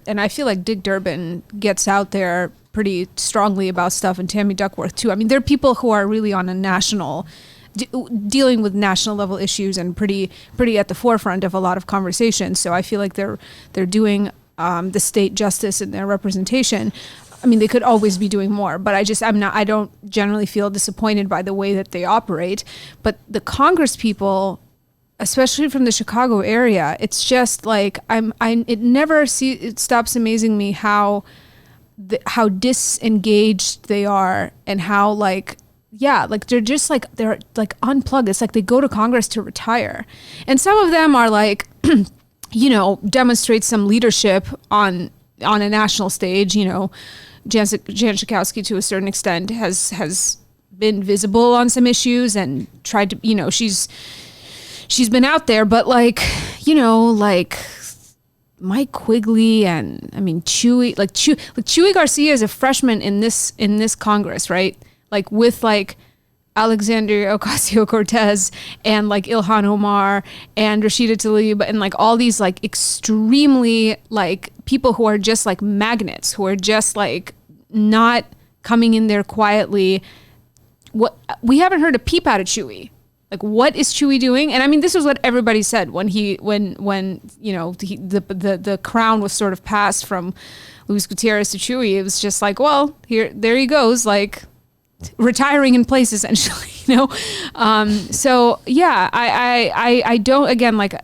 and I feel like Dick Durbin gets out there pretty strongly about stuff, and Tammy Duckworth too. I mean, they're people who are really on a national, dealing with national level issues and pretty at the forefront of a lot of conversations. So I feel like they're doing the state justice in their representation. I mean, they could always be doing more, but I don't generally feel disappointed by the way that they operate. But the Congress people, especially from the Chicago area, it's just like it stops amazing me how disengaged they are, and how they're just like, they're like unplugged. It's like they go to Congress to retire, and some of them are like, demonstrate some leadership on a national stage. Jan Schakowsky, to a certain extent, has been visible on some issues and tried to, she's been out there, but like Mike Quigley and Chewy Garcia is a freshman in this Congress, right? Like with like Alexandria Ocasio-Cortez and like Ilhan Omar and Rashida Tlaib and like all these like extremely like people who are just like magnets, who are just like not coming in there quietly. What we haven't heard a peep out of Chewy. Like, what is Chewy doing? And I mean, this is what everybody said when the crown was sort of passed from Luis Gutierrez to Chewy. It was just like, well, there he goes, like retiring in place, essentially, So yeah, I don't, again, like,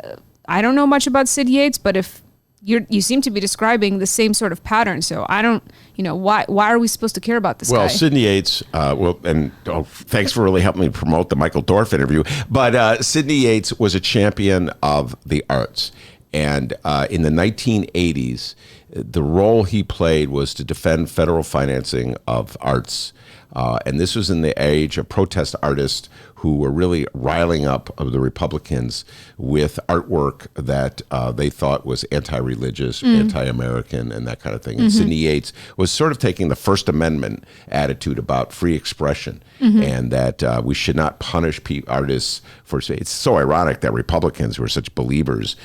I don't know much about Sid Yates, but if you seem to be describing the same sort of pattern. So I don't, why are we supposed to care about this guy? Well, Sid Yates, thanks for really helping me promote the Michael Dorff interview. But Sidney Yates was a champion of the arts. And in the 1980s, the role he played was to defend federal financing of arts. And this was in the age of protest artists who were really riling up the Republicans with artwork that they thought was anti-religious, anti-American, and that kind of thing. And Sidney Yates was sort of taking the First Amendment attitude about free expression, and that we should not punish artists for. It's so ironic that Republicans, who are such believers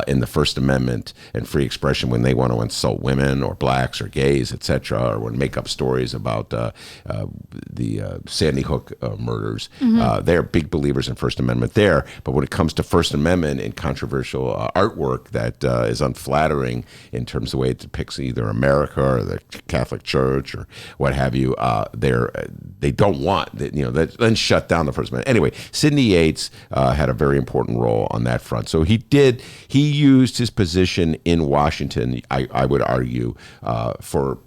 in the First Amendment and free expression, when they want to insult women or blacks or gays, etc., or want to make up stories about the Sandy Hook murders, they're big believers in First Amendment there. But when it comes to First Amendment and controversial artwork that is unflattering in terms of the way it depicts either America or the Catholic Church or what have you, they don't want that, then shut down the First Amendment. Anyway, Sidney Yates had a very important role on that front. So he used his position in Washington, I would argue, for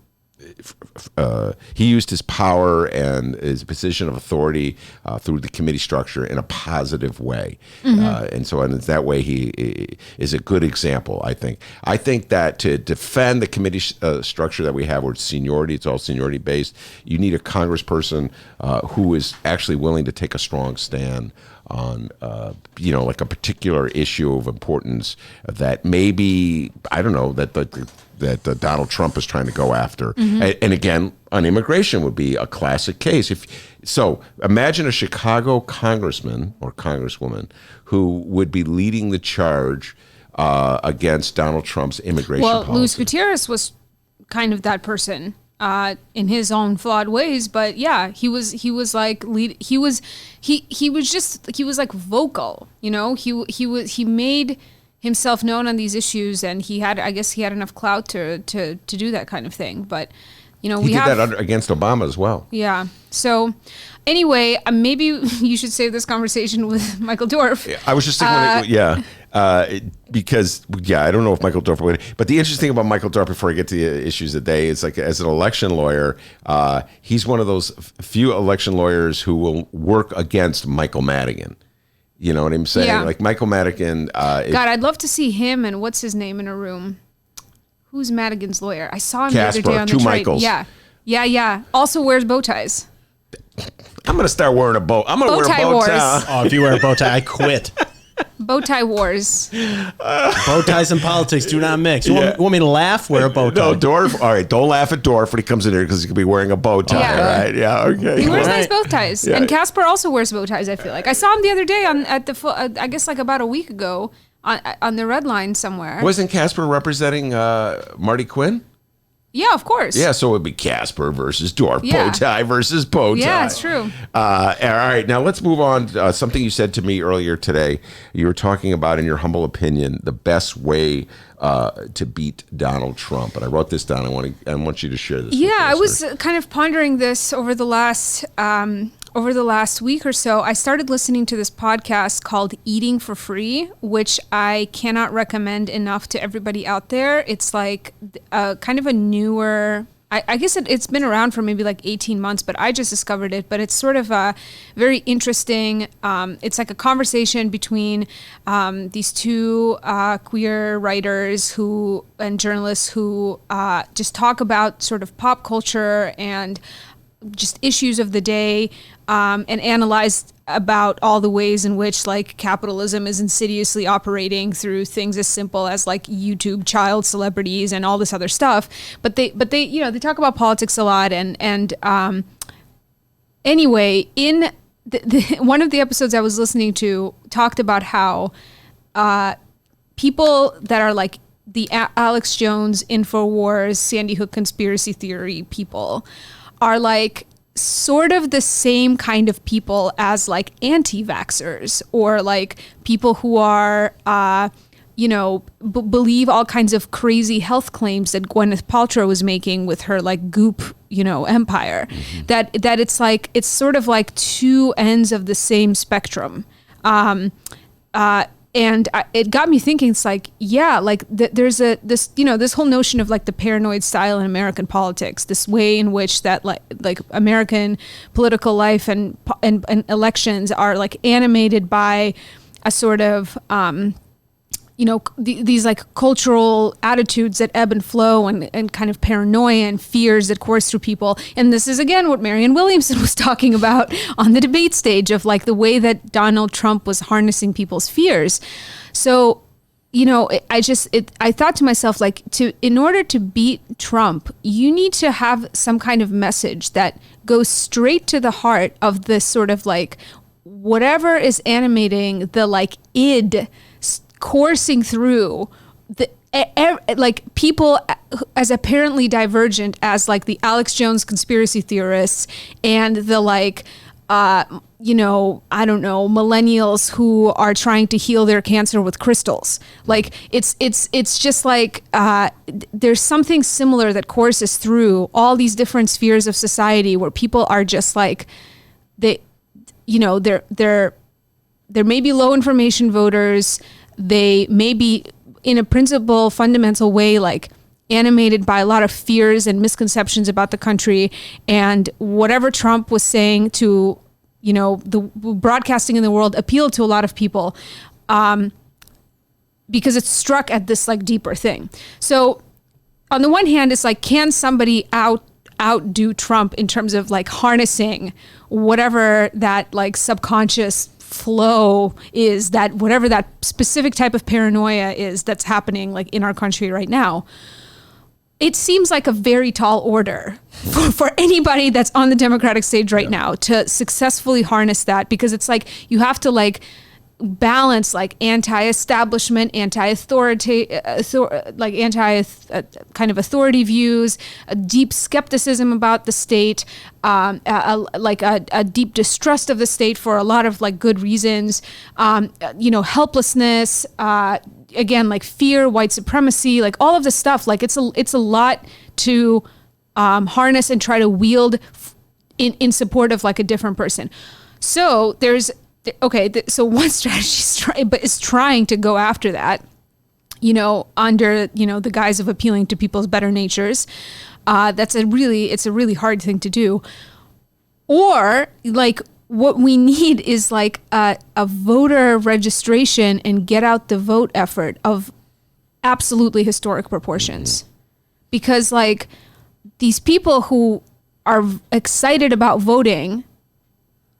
he used his power and his position of authority through the committee structure in a positive way. And so in that way, he is a good example, I think. I think that to defend the committee structure that we have, where it's seniority, it's all seniority based, you need a congressperson who is actually willing to take a strong stand on, like a particular issue of importance that maybe, I don't know, that Donald Trump is trying to go after. And again, on immigration would be a classic case. So imagine a Chicago congressman or congresswoman who would be leading the charge against Donald Trump's immigration policy. Well, Luis Gutierrez was kind of that person. In his own flawed ways, but yeah, he was like vocal, he made himself known on these issues, and I guess he had enough clout to do that kind of thing. But he did that against Obama as well. Yeah. So anyway, maybe you should save this conversation with Michael Dorf. I was just thinking, because I don't know if Michael Dorf would. But the interesting thing about Michael Dorf, before I get to the issues of the day, is like as an election lawyer, he's one of those few election lawyers who will work against Michael Madigan. You know what I'm saying? Yeah. Like Michael Madigan. God, I'd love to see him and what's his name in a room. Who's Madigan's lawyer? I saw him Casper, the other day on the two train. Michaels. Yeah. Also wears bow ties. I'm gonna start wearing a bow. I'm gonna wear a bow tie. Oh, if you wear a bow tie, I quit. Bow tie wars. Bow ties and politics do not mix. You want me to laugh? Wear a bow tie. No, Dorf. All right, don't laugh at Dorf when he comes in here because he could be wearing a bow tie. Yeah. Right? Yeah. Okay. He wears nice bow ties, and Casper also wears bow ties. I feel like I saw him the other day I guess like about a week ago on the Red Line somewhere. Wasn't Casper representing Marty Quinn? Yeah, of course. Yeah, so it would be Casper versus Dorf, Yeah. bow tie versus bow tie. Yeah, it's true. All right, now let's move on. Something you said to me earlier today. You were talking about, in your humble opinion, the best way to beat Donald Trump. And I wrote this down. I want you to share this. Yeah, I was kind of pondering this over the last week or so. I started listening to this podcast called Eating for Free, which I cannot recommend enough to everybody out there. It's like kind of a newer, I guess it's been around for maybe like 18 months, but I just discovered it. But it's sort of very interesting. It's like a conversation between these two queer writers and journalists who just talk about sort of pop culture and just issues of the day, and analyze about all the ways in which like capitalism is insidiously operating through things as simple as like YouTube child celebrities and all this other stuff. But they they talk about politics a lot, and anyway, in one of the episodes I was listening to talked about how people that are like the Alex Jones, InfoWars, Sandy Hook conspiracy theory people are like sort of the same kind of people as like anti-vaxxers or like people who are, believe all kinds of crazy health claims that Gwyneth Paltrow was making with her like Goop, empire. Mm-hmm. That it's like, it's sort of like two ends of the same spectrum. And it got me thinking. It's like, there's this whole notion of like the paranoid style in American politics, this way in which that like American political life and elections are like animated by a sort of these like cultural attitudes that ebb and flow and kind of paranoia and fears that course through people. And this is again what Marianne Williamson was talking about on the debate stage of like the way that Donald Trump was harnessing people's fears. So, I thought to myself, like, in order to beat Trump, you need to have some kind of message that goes straight to the heart of this sort of like whatever is animating the like id coursing through like people as apparently divergent as like the Alex Jones conspiracy theorists and the like I don't know, millennials who are trying to heal their cancer with crystals. Like it's just like there's something similar that courses through all these different spheres of society where people are just like they're maybe low information voters. They may be in a principle fundamental way like animated by a lot of fears and misconceptions about the country. And whatever Trump was saying to, the broadcasting in the world appealed to a lot of people because it struck at this like deeper thing. So on the one hand, it's like, can somebody outdo Trump in terms of like harnessing whatever that like subconscious flow is, that whatever that specific type of paranoia is that's happening like in our country right now? It seems like a very tall order for anybody that's on the Democratic stage right now to successfully harness that, because it's like you have to like balance like anti-establishment, anti-authority, kind of authority views, a deep skepticism about the state, a deep distrust of the state for a lot of like good reasons, helplessness, again, like fear, white supremacy, like all of this stuff. Like it's a lot to harness and try to wield in support of like a different person. So there's so one strategy is trying to go after that, under, the guise of appealing to people's better natures. It's a really hard thing to do. Or like what we need is like a voter registration and get out the vote effort of absolutely historic proportions. Because like these people who are excited about voting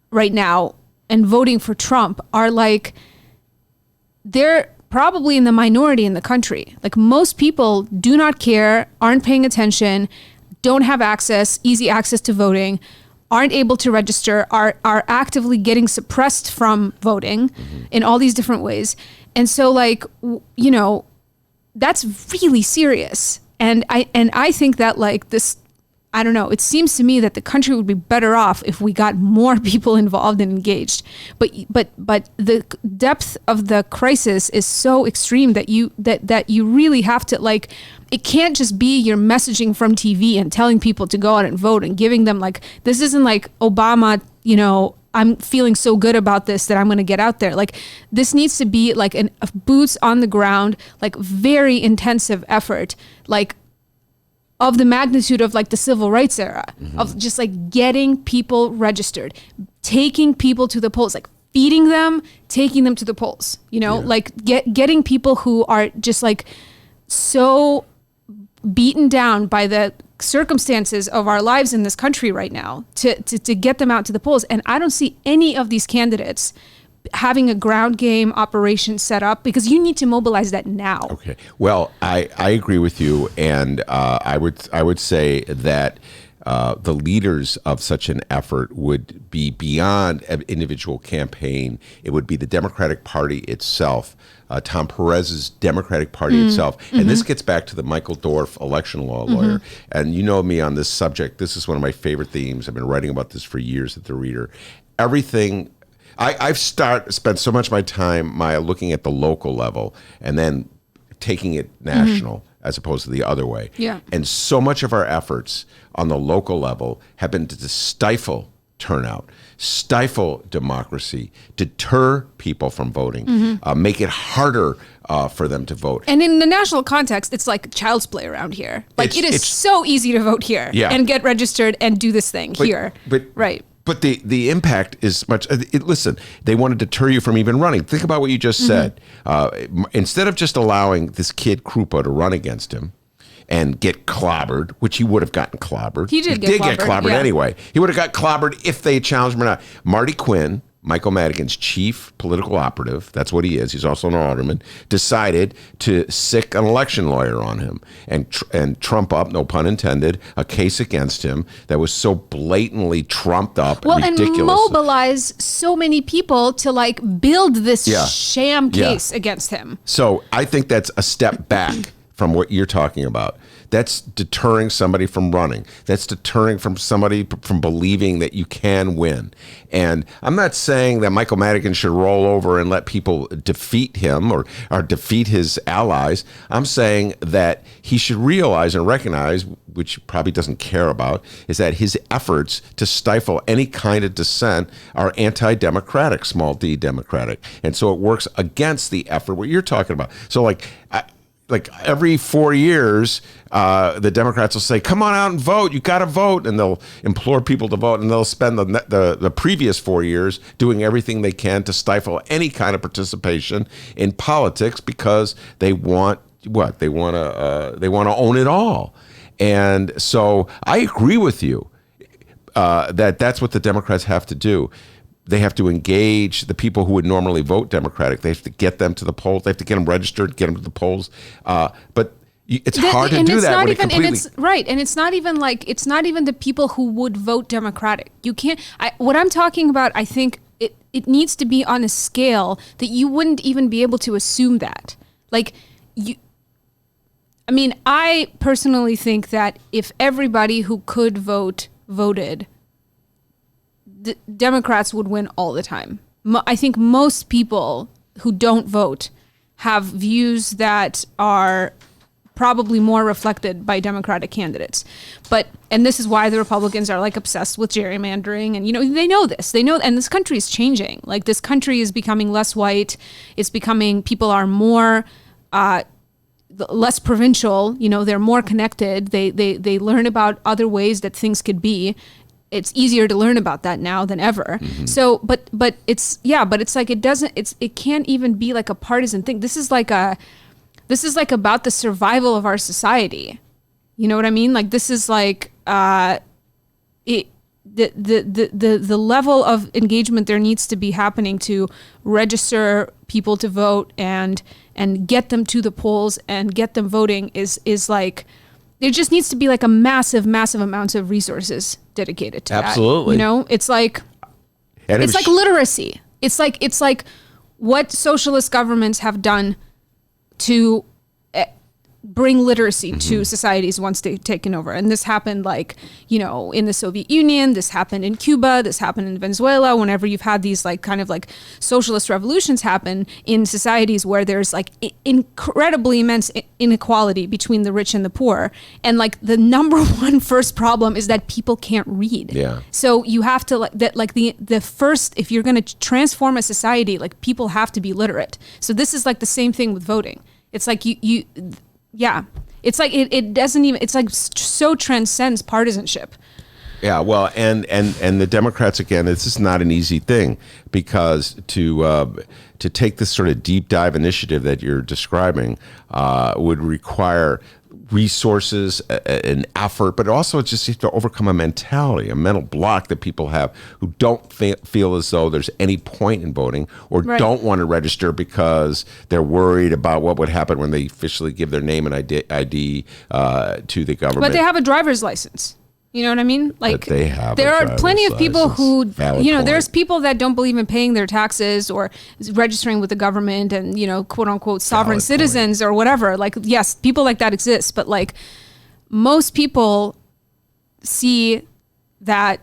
right now and voting for Trump are like, they're probably in the minority in the country. Like most people do not care, aren't paying attention, don't have easy access to voting, aren't able to register, are actively getting suppressed from voting in all these different ways. And so like, that's really serious. And I think that like this, I don't know, it seems to me that the country would be better off if we got more people involved and engaged. But the depth of the crisis is so extreme that you really have to like, it can't just be your messaging from TV and telling people to go out and vote and giving them like, this isn't like Obama, I'm feeling so good about this that I'm going to get out there. Like this needs to be like a boots on the ground, like very intensive effort, like of the magnitude of like the civil rights era, of just like getting people registered, taking people to the polls, like feeding them, taking them to the polls, like getting people who are just like so beaten down by the circumstances of our lives in this country right now to get them out to the polls. And I don't see any of these candidates having a ground game operation set up, because you need to mobilize that now. Okay. Well, I agree with you. And I would say that the leaders of such an effort would be beyond an individual campaign. It would be the Democratic Party itself, Tom Perez's Democratic Party itself. And this gets back to the Michael Dorf election law lawyer. And you know me on this subject. This is one of my favorite themes. I've been writing about this for years at The Reader. Everything... I've spent so much of my time looking at the local level and then taking it national as opposed to the other way. Yeah. And so much of our efforts on the local level have been to stifle turnout, stifle democracy, deter people from voting, make it harder for them to vote. And in the national context, it's like child's play around here. Like it's so easy to vote here and get registered and do this thing here. Right. But the impact is much. Listen, they want to deter you from even running. Think about what you just said. Instead of just allowing this kid Krupa to run against him and get clobbered, which he would have gotten clobbered. He did get clobbered anyway. He would have got clobbered if they challenged him or not. Marty Quinn, Michael Madigan's chief political operative, that's what he is, he's also an alderman, decided to sick an election lawyer on him and trump up, no pun intended, a case against him that was so blatantly trumped up and ridiculous. And mobilize so many people to like build this sham case against him. So I think that's a step back from what you're talking about. That's deterring somebody from running. That's deterring from somebody from believing that you can win. And I'm not saying that Michael Madigan should roll over and let people defeat him or defeat his allies. I'm saying that he should realize and recognize, which he probably doesn't care about, is that his efforts to stifle any kind of dissent are anti-democratic, small d democratic. And so it works against the effort, what you're talking about. So like every 4 years, the Democrats will say, "Come on out and vote. You got to vote," and they'll implore people to vote, and they'll spend the previous 4 years doing everything they can to stifle any kind of participation in politics because they want what they want to own it all. And so I agree with you that's what the Democrats have to do. They have to engage the people who would normally vote Democratic. They have to get them to the polls. They have to get them registered, get them to the polls. But it's hard to do that when it completely... And it's right. And it's not even the people who would vote Democratic. You can't... what I'm talking about, I think it needs to be on a scale that you wouldn't even be able to assume that. Like, I personally think that if everybody who could vote voted, the Democrats would win all the time. I think most people who don't vote have views that are probably more reflected by Democratic candidates. And this is why the Republicans are like obsessed with gerrymandering. And, they know this. They know, and this country is changing. Like, this country is becoming less white. It's becoming, people are more, less provincial, they're more connected. They learn about other ways that things could be. It's easier to learn about that now than ever. Mm-hmm. So, but it's like, it can't even be like a partisan thing. This is like about the survival of our society. You know what I mean? Like, this is like, the level of engagement there needs to be happening to register people to vote and get them to the polls and get them voting is like, there just needs to be like a massive amounts of resources dedicated to Absolutely. that. It's like, it's like literacy. It's like what socialist governments have done to bring literacy to societies once they've taken over. And this happened in the Soviet Union, this happened in Cuba, this happened in Venezuela. Whenever you've had these kind of socialist revolutions happen in societies where there's incredibly immense inequality between the rich and the poor. And the number one first problem is that people can't read. Yeah. So you have to the first, if you're going to transform a society, people have to be literate. So this is the same thing with voting. It's like yeah, it's like it doesn't even. It's like so transcends partisanship. Yeah, well, and the Democrats, again, this is not an easy thing because to take this sort of deep dive initiative that you're describing would require resources, an effort, but also just you have to overcome a mentality, a mental block that people have who don't feel as though there's any point in voting or don't want to register because they're worried about what would happen when they officially give their name and ID to the government. But they have a driver's license. You know what I mean? But they have there are plenty of people who, there's point. people that don't believe in paying their taxes or registering with the government and, quote unquote, sovereign citizens or whatever. Yes, people like that exist. But most people see that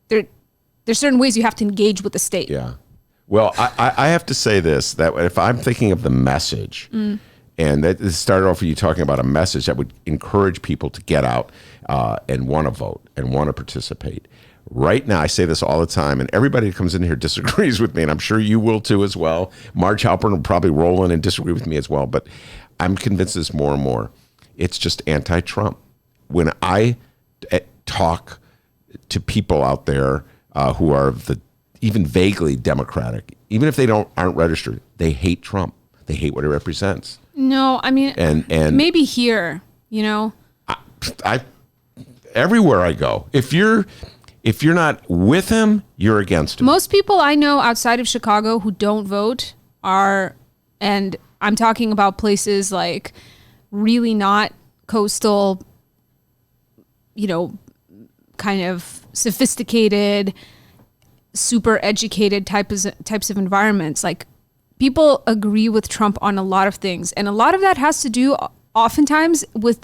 there's certain ways you have to engage with the state. Yeah. Well, I have to say this, that if I'm thinking of the message, and that started off with you talking about a message that would encourage people to get out and want to vote and want to participate. Right now, I say this all the time, and everybody who comes in here disagrees with me, and I'm sure you will too as well. Marge Halpern will probably roll in and disagree with me as well, but I'm convinced this more and more. It's just anti-Trump. When I talk to people out there who are even vaguely Democratic, even if they aren't registered, they hate Trump. They hate what it represents. No, I mean, and maybe here, I everywhere I go, if you're not with him, you're against him. Most people I know outside of Chicago who don't vote are, and I'm talking about places like really not coastal, kind of sophisticated, super educated types of environments. People agree with Trump on a lot of things. And a lot of that has to do oftentimes with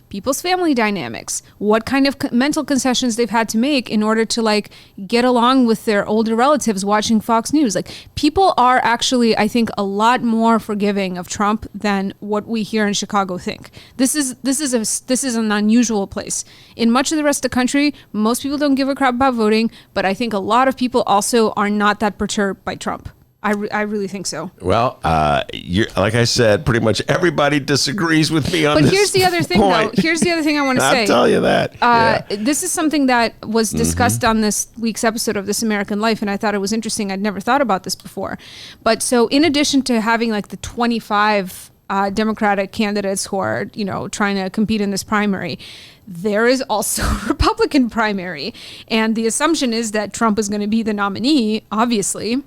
people's family dynamics, what kind of mental concessions they've had to make in order to get along with their older relatives watching Fox News. People are actually, I think, a lot more forgiving of Trump than what we here in Chicago think. This is an unusual place. In much of the rest of the country, most people don't give a crap about voting, but I think a lot of people also are not that perturbed by Trump. I really think so. Well, like I said, pretty much everybody disagrees with me on this. But here's the other thing, though. Here's the other thing I want to say. I'll tell you that. This is something that was discussed on this week's episode of This American Life, and I thought it was interesting. I'd never thought about this before. But so in addition to having like the 25 Democratic candidates who are, trying to compete in this primary, there is also a Republican primary. And the assumption is that Trump is going to be the nominee, obviously.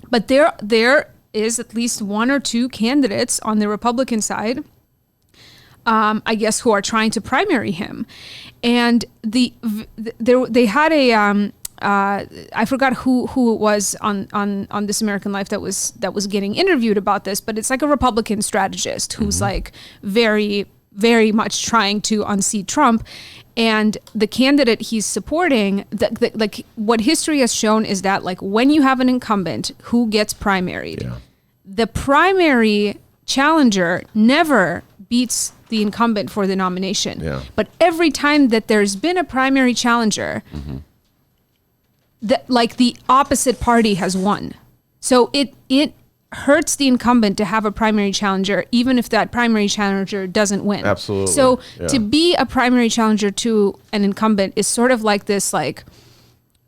But there is at least one or two candidates on the Republican side, I guess, who are trying to primary him. And they had a I forgot who it was on This American Life that was getting interviewed about this, but it's like a Republican strategist who's like very, very much trying to unseat Trump. And the candidate he's supporting, like what history has shown is that like when you have an incumbent who gets primaried, the primary challenger never beats the incumbent for the nomination. Yeah. But every time that there's been a primary challenger, the opposite party has won. So it hurts the incumbent to have a primary challenger, even if that primary challenger doesn't win. Absolutely. So to be a primary challenger to an incumbent is sort of like this like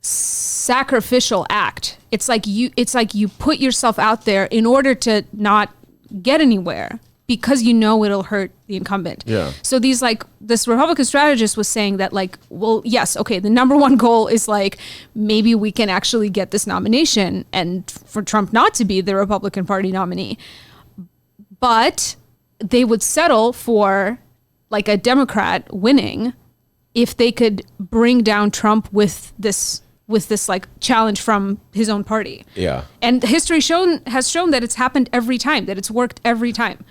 sacrificial act. It's like you put yourself out there in order to not get anywhere, because it'll hurt the incumbent. Yeah. So this Republican strategist was saying that like, well, yes, okay, the number one goal is like, maybe we can actually get this nomination and for Trump not to be the Republican Party nominee. But they would settle for like a Democrat winning if they could bring down Trump with this like challenge from his own party. Yeah. And history has shown that it's happened every time, that it's worked every time.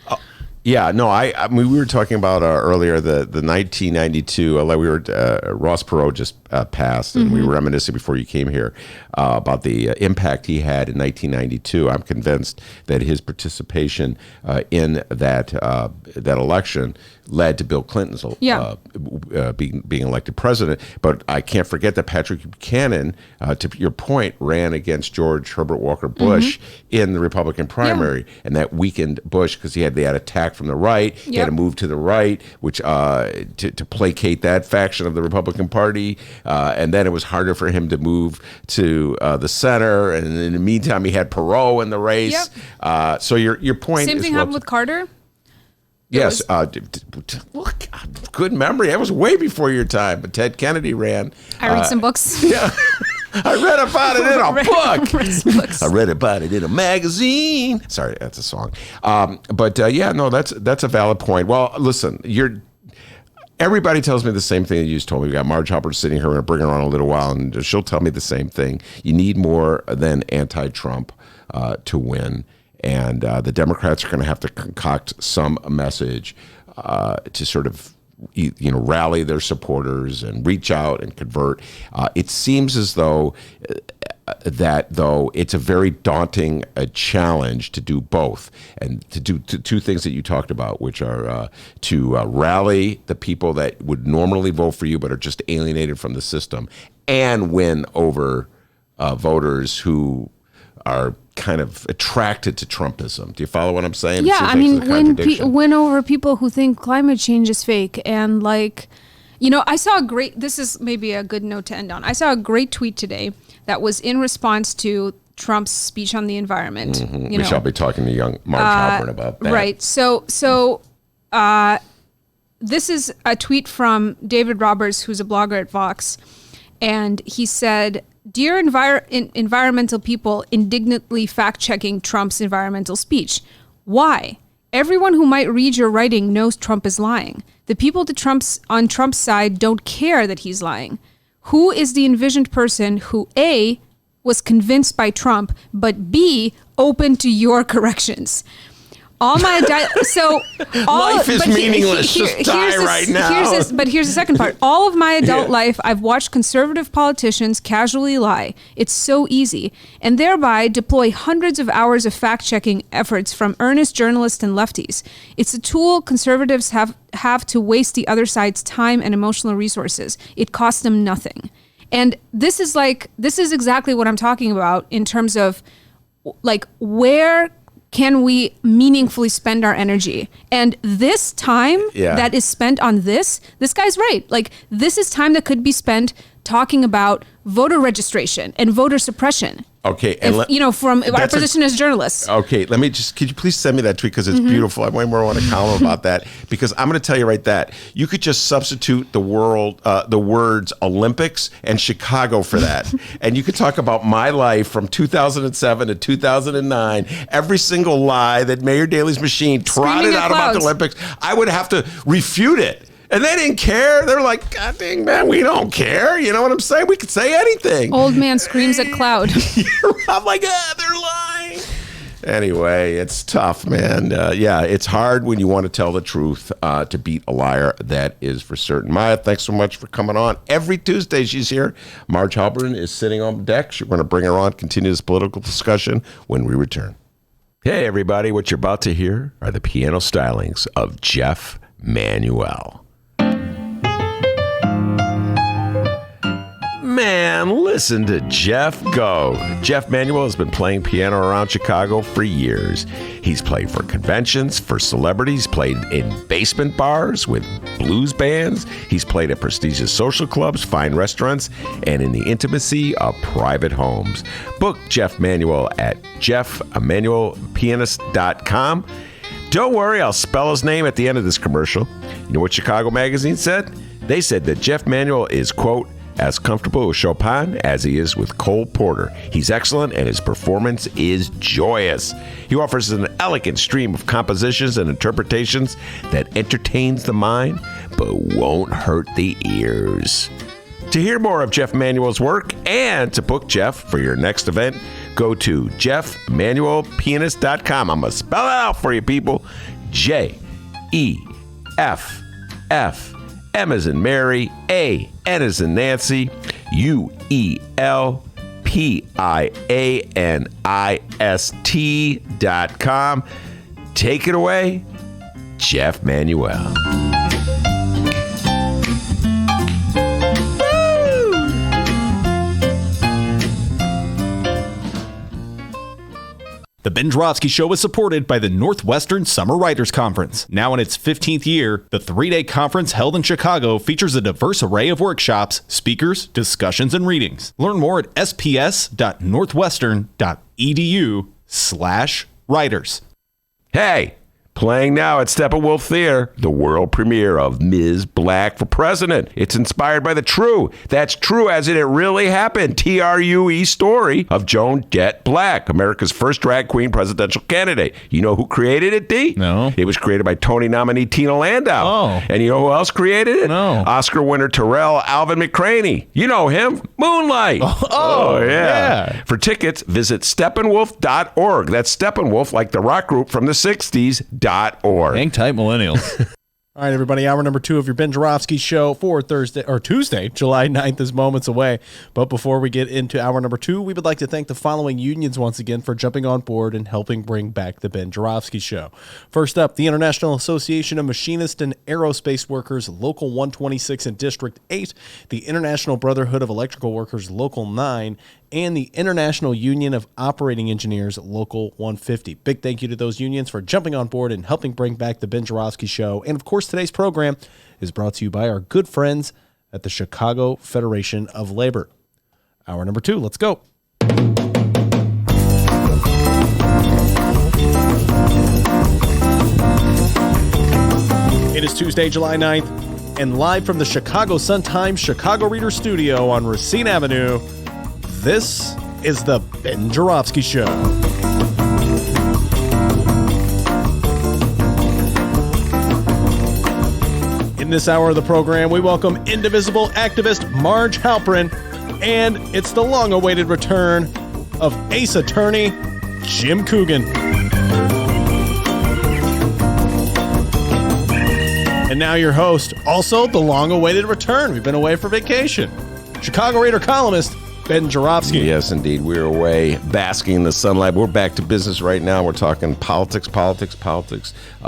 Yeah, no, I mean, we were talking about earlier the 1992. Ross Perot just passed, and we were reminiscing before you came here about the impact he had in 1992. I'm convinced that his participation in that election led to Bill Clinton's being elected president. But I can't forget that Patrick Buchanan, to your point, ran against George Herbert Walker Bush in the Republican primary, and that weakened Bush because they had attack from the right. He had to move to the right, which to placate that faction of the Republican Party, and then it was harder for him to move to the center. And in the meantime, he had Perot in the race. Yep. So your point. Same thing happened with Carter. Yes, look, good memory. That was way before your time. But Ted Kennedy ran. I read some books. Yeah, I read about it in a book. I read about it in a magazine. Sorry, that's a song. That's a valid point. Well, listen, everybody tells me the same thing that you just told me. We got Marge Hubbard sitting here. We're going to bring her on a little while, and she'll tell me the same thing. You need more than anti-Trump to win. And the Democrats are going to have to concoct some message to sort of, rally their supporters and reach out and convert. It seems as though it's a very daunting challenge to do both, and to do two things that you talked about, which are to rally the people that would normally vote for you but are just alienated from the system, and win over voters who are kind of attracted to Trumpism. Do you follow what I'm saying? Yeah, I mean, win over people who think climate change is fake. And I saw this is maybe a good note to end on. I saw a great tweet today that was in response to Trump's speech on the environment. We shall be talking to young Marge Hubbard about that. Right. So this is a tweet from David Roberts, who's a blogger at Vox. And he said, "Dear environmental people indignantly fact-checking Trump's environmental speech. Why? Everyone who might read your writing knows Trump is lying. The people on Trump's side don't care that he's lying. Who is the envisioned person who A, was convinced by Trump, but B, open to your corrections?" All my life is meaningless. Just die right now. Here's the second part. All of my adult life, I've watched conservative politicians casually lie. It's so easy, and thereby deploy hundreds of hours of fact-checking efforts from earnest journalists and lefties. It's a tool conservatives have to waste the other side's time and emotional resources. It costs them nothing. And this is exactly what I'm talking about in terms of like, where can we meaningfully spend our energy? And this time that is spent on this guy's right. Like, this is time that could be spent talking about voter registration and voter suppression. Okay. And from our position as journalists. Okay. Could you please send me that tweet? Because it's beautiful. I way more want to column about that, because I'm going to tell you right that you could just substitute the words Olympics and Chicago for that. And you could talk about my life from 2007 to 2009, every single lie that Mayor Daley's machine trotted out about the Olympics. I would have to refute it. And they didn't care. They're like, God dang, man, we don't care. You know what I'm saying? We could say anything. Old man screams at cloud. I'm like, they're lying. Anyway, it's tough, man. It's hard when you want to tell the truth to beat a liar. That is for certain. Maya, thanks so much for coming on. Every Tuesday she's here. Marge Halpern is sitting on deck. We're going to bring her on, continue this political discussion when we return. Hey, everybody. What you're about to hear are the piano stylings of Jeff Manuel. Man, listen to Jeff go. Jeff Manuel has been playing piano around Chicago for years. He's played for conventions, for celebrities, played in basement bars with blues bands. He's played at prestigious social clubs, fine restaurants, and in the intimacy of private homes. Book Jeff Manuel at jeffemanuelpianist.com. Don't worry, I'll spell his name at the end of this commercial. You know what Chicago Magazine said? They said that Jeff Manuel is, quote, as comfortable with Chopin as he is with Cole Porter. He's excellent and his performance is joyous. He offers an elegant stream of compositions and interpretations that entertains the mind but won't hurt the ears. To hear more of Jeff Manuel's work and to book Jeff for your next event, go to jeffemanuelpianist.com. I'm going to spell it out for you, people. Jeff. M as in Mary, A, N as in Nancy, UELPIANIST.com. Take it away, Jeff Manuel. The Ben Joravsky Show is supported by the Northwestern Summer Writers Conference. Now in its 15th year, the 3-day conference held in Chicago features a diverse array of workshops, speakers, discussions, and readings. Learn more at sps.northwestern.edu/writers. Hey! Playing now at Steppenwolf Theater, the world premiere of Ms. Black for President. It's inspired by the true, that's true as in it really happened, TRUE story of Joan Jett Black, America's first drag queen presidential candidate. You know who created it, D? No. It was created by Tony nominee Tina Landau. Oh. And you know who else created it? No. Oscar winner Terrell Alvin McCraney. You know him, Moonlight. Oh, yeah. For tickets, visit steppenwolf.org. That's Steppenwolf, like the rock group from the 60s. Hang tight, millennials. All right, everybody, hour number 2 of your Ben Joravsky Show for Tuesday, July 9th is moments away. But before we get into hour number 2, we would like to thank the following unions once again for jumping on board and helping bring back the Ben Joravsky Show. First up, the International Association of Machinists and Aerospace Workers, Local 126 and District 8, the International Brotherhood of Electrical Workers, Local 9, and the International Union of Operating Engineers, Local 150. Big thank you to those unions for jumping on board and helping bring back the Ben Joravsky Show. And of course, today's program is brought to you by our good friends at the Chicago Federation of Labor. Hour number 2, let's go. It is Tuesday, July 9th, and live from the Chicago Sun-Times Chicago Reader Studio on Racine Avenue, this is the Ben Joravsky Show. In this hour of the program, we welcome indivisible activist Marge Halpern, and it's the long-awaited return of ace attorney Jim Coogan. And now your host, also the long-awaited return. We've been away for vacation. Chicago Reader columnist Ben Joravsky. Yes, indeed. We're away basking in the sunlight. We're back to business right now. We're talking politics.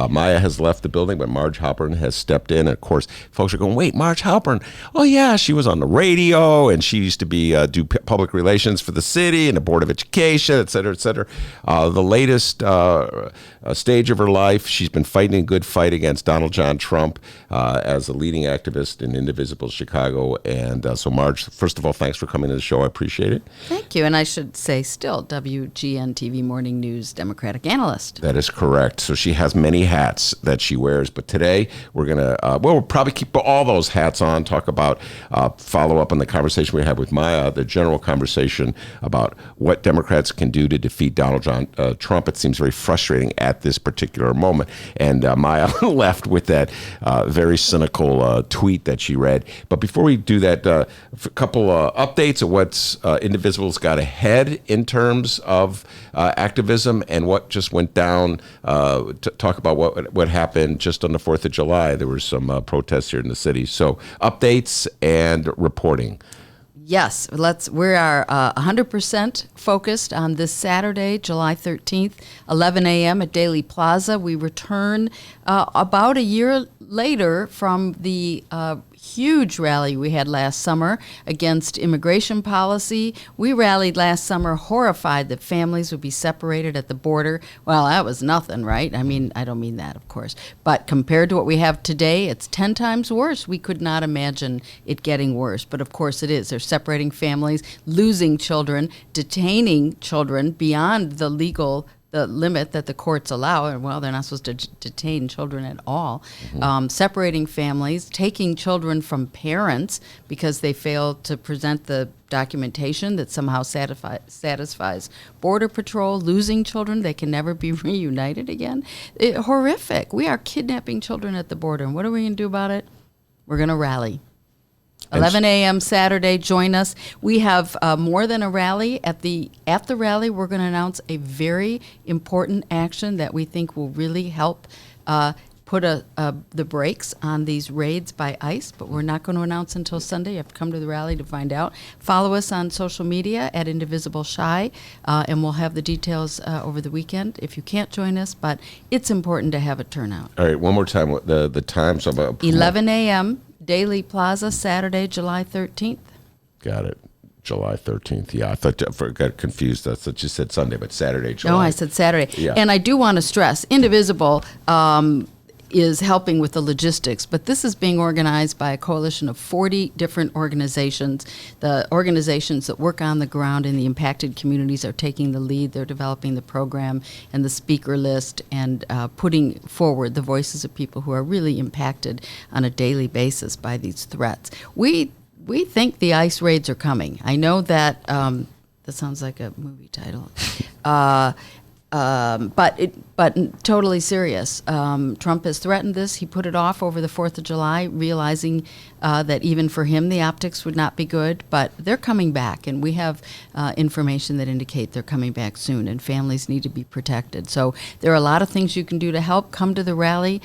Maya has left the building, but Marge Halpern has stepped in. And of course, folks are going, wait, Marge Halpern? Oh, yeah, she was on the radio, and she used to be do public relations for the city and the Board of Education, et cetera, et cetera. The latest stage of her life, she's been fighting a good fight against Donald John Trump as a leading activist in Indivisible Chicago. And so, Marge, first of all, thanks for coming to the show. I appreciate it. Thank you. And I should say still WGN TV Morning News Democratic Analyst. That is correct. So she has many hats that she wears. But today we're going to, we'll probably keep all those hats on, talk about, follow up on the conversation we had with Maya, the general conversation about what Democrats can do to defeat Donald John Trump. It seems very frustrating at this particular moment. And Maya left with that very cynical tweet that she read. But before we do that, a couple updates of what's Indivisible's got ahead in terms of activism and what just went down. Talk about what happened just on the 4th of July. There were some protests here in the city. So updates and reporting. Yes, we are 100% focused on this Saturday, July 13th, 11 a.m. at Daley Plaza. We return about a year later from the huge rally we had last summer against immigration policy. We rallied last summer horrified that families would be separated at the border. Well, that was nothing, right? I mean, I don't mean that, of course. But compared to what we have today, it's 10 times worse. We could not imagine it getting worse. But of course it is. They're separating families, losing children, detaining children beyond the limit that the courts allow, and well, they're not supposed to detain children at all. Separating families, taking children from parents because they fail to present the documentation that somehow satisfies Border Patrol, losing children, they can never be reunited again. Horrific. We are kidnapping children at the border, and what are we going to do about it? We're going to rally. 11 a.m. Saturday, join us. We have more than a rally. At the rally, we're going to announce a very important action that we think will really help put the brakes on these raids by ICE, but we're not going to announce until Sunday. You have to come to the rally to find out. Follow us on social media at Indivisible Shy, and we'll have the details over the weekend if you can't join us, but it's important to have a turnout. All right, one more time, the times. 11 a.m., Daley Plaza, Saturday, July 13th. Got it. July 13th. Yeah, I got confused. That's what you said Sunday, but Saturday, July. No, I said Saturday. Yeah. And I do want to stress, Indivisible is helping with the logistics, but this is being organized by a coalition of 40 different organizations. The organizations that work on the ground in the impacted communities are taking the lead. They're developing the program and the speaker list and putting forward the voices of people who are really impacted on a daily basis by these threats. We think the ICE raids are coming. I know that that sounds like a movie title. But totally serious. Trump has threatened this. He put it off over the 4th of July, realizing that even for him the optics would not be good. But they're coming back, and we have information that indicate they're coming back soon, and families need to be protected. So there are a lot of things you can do to help. Come to the rally.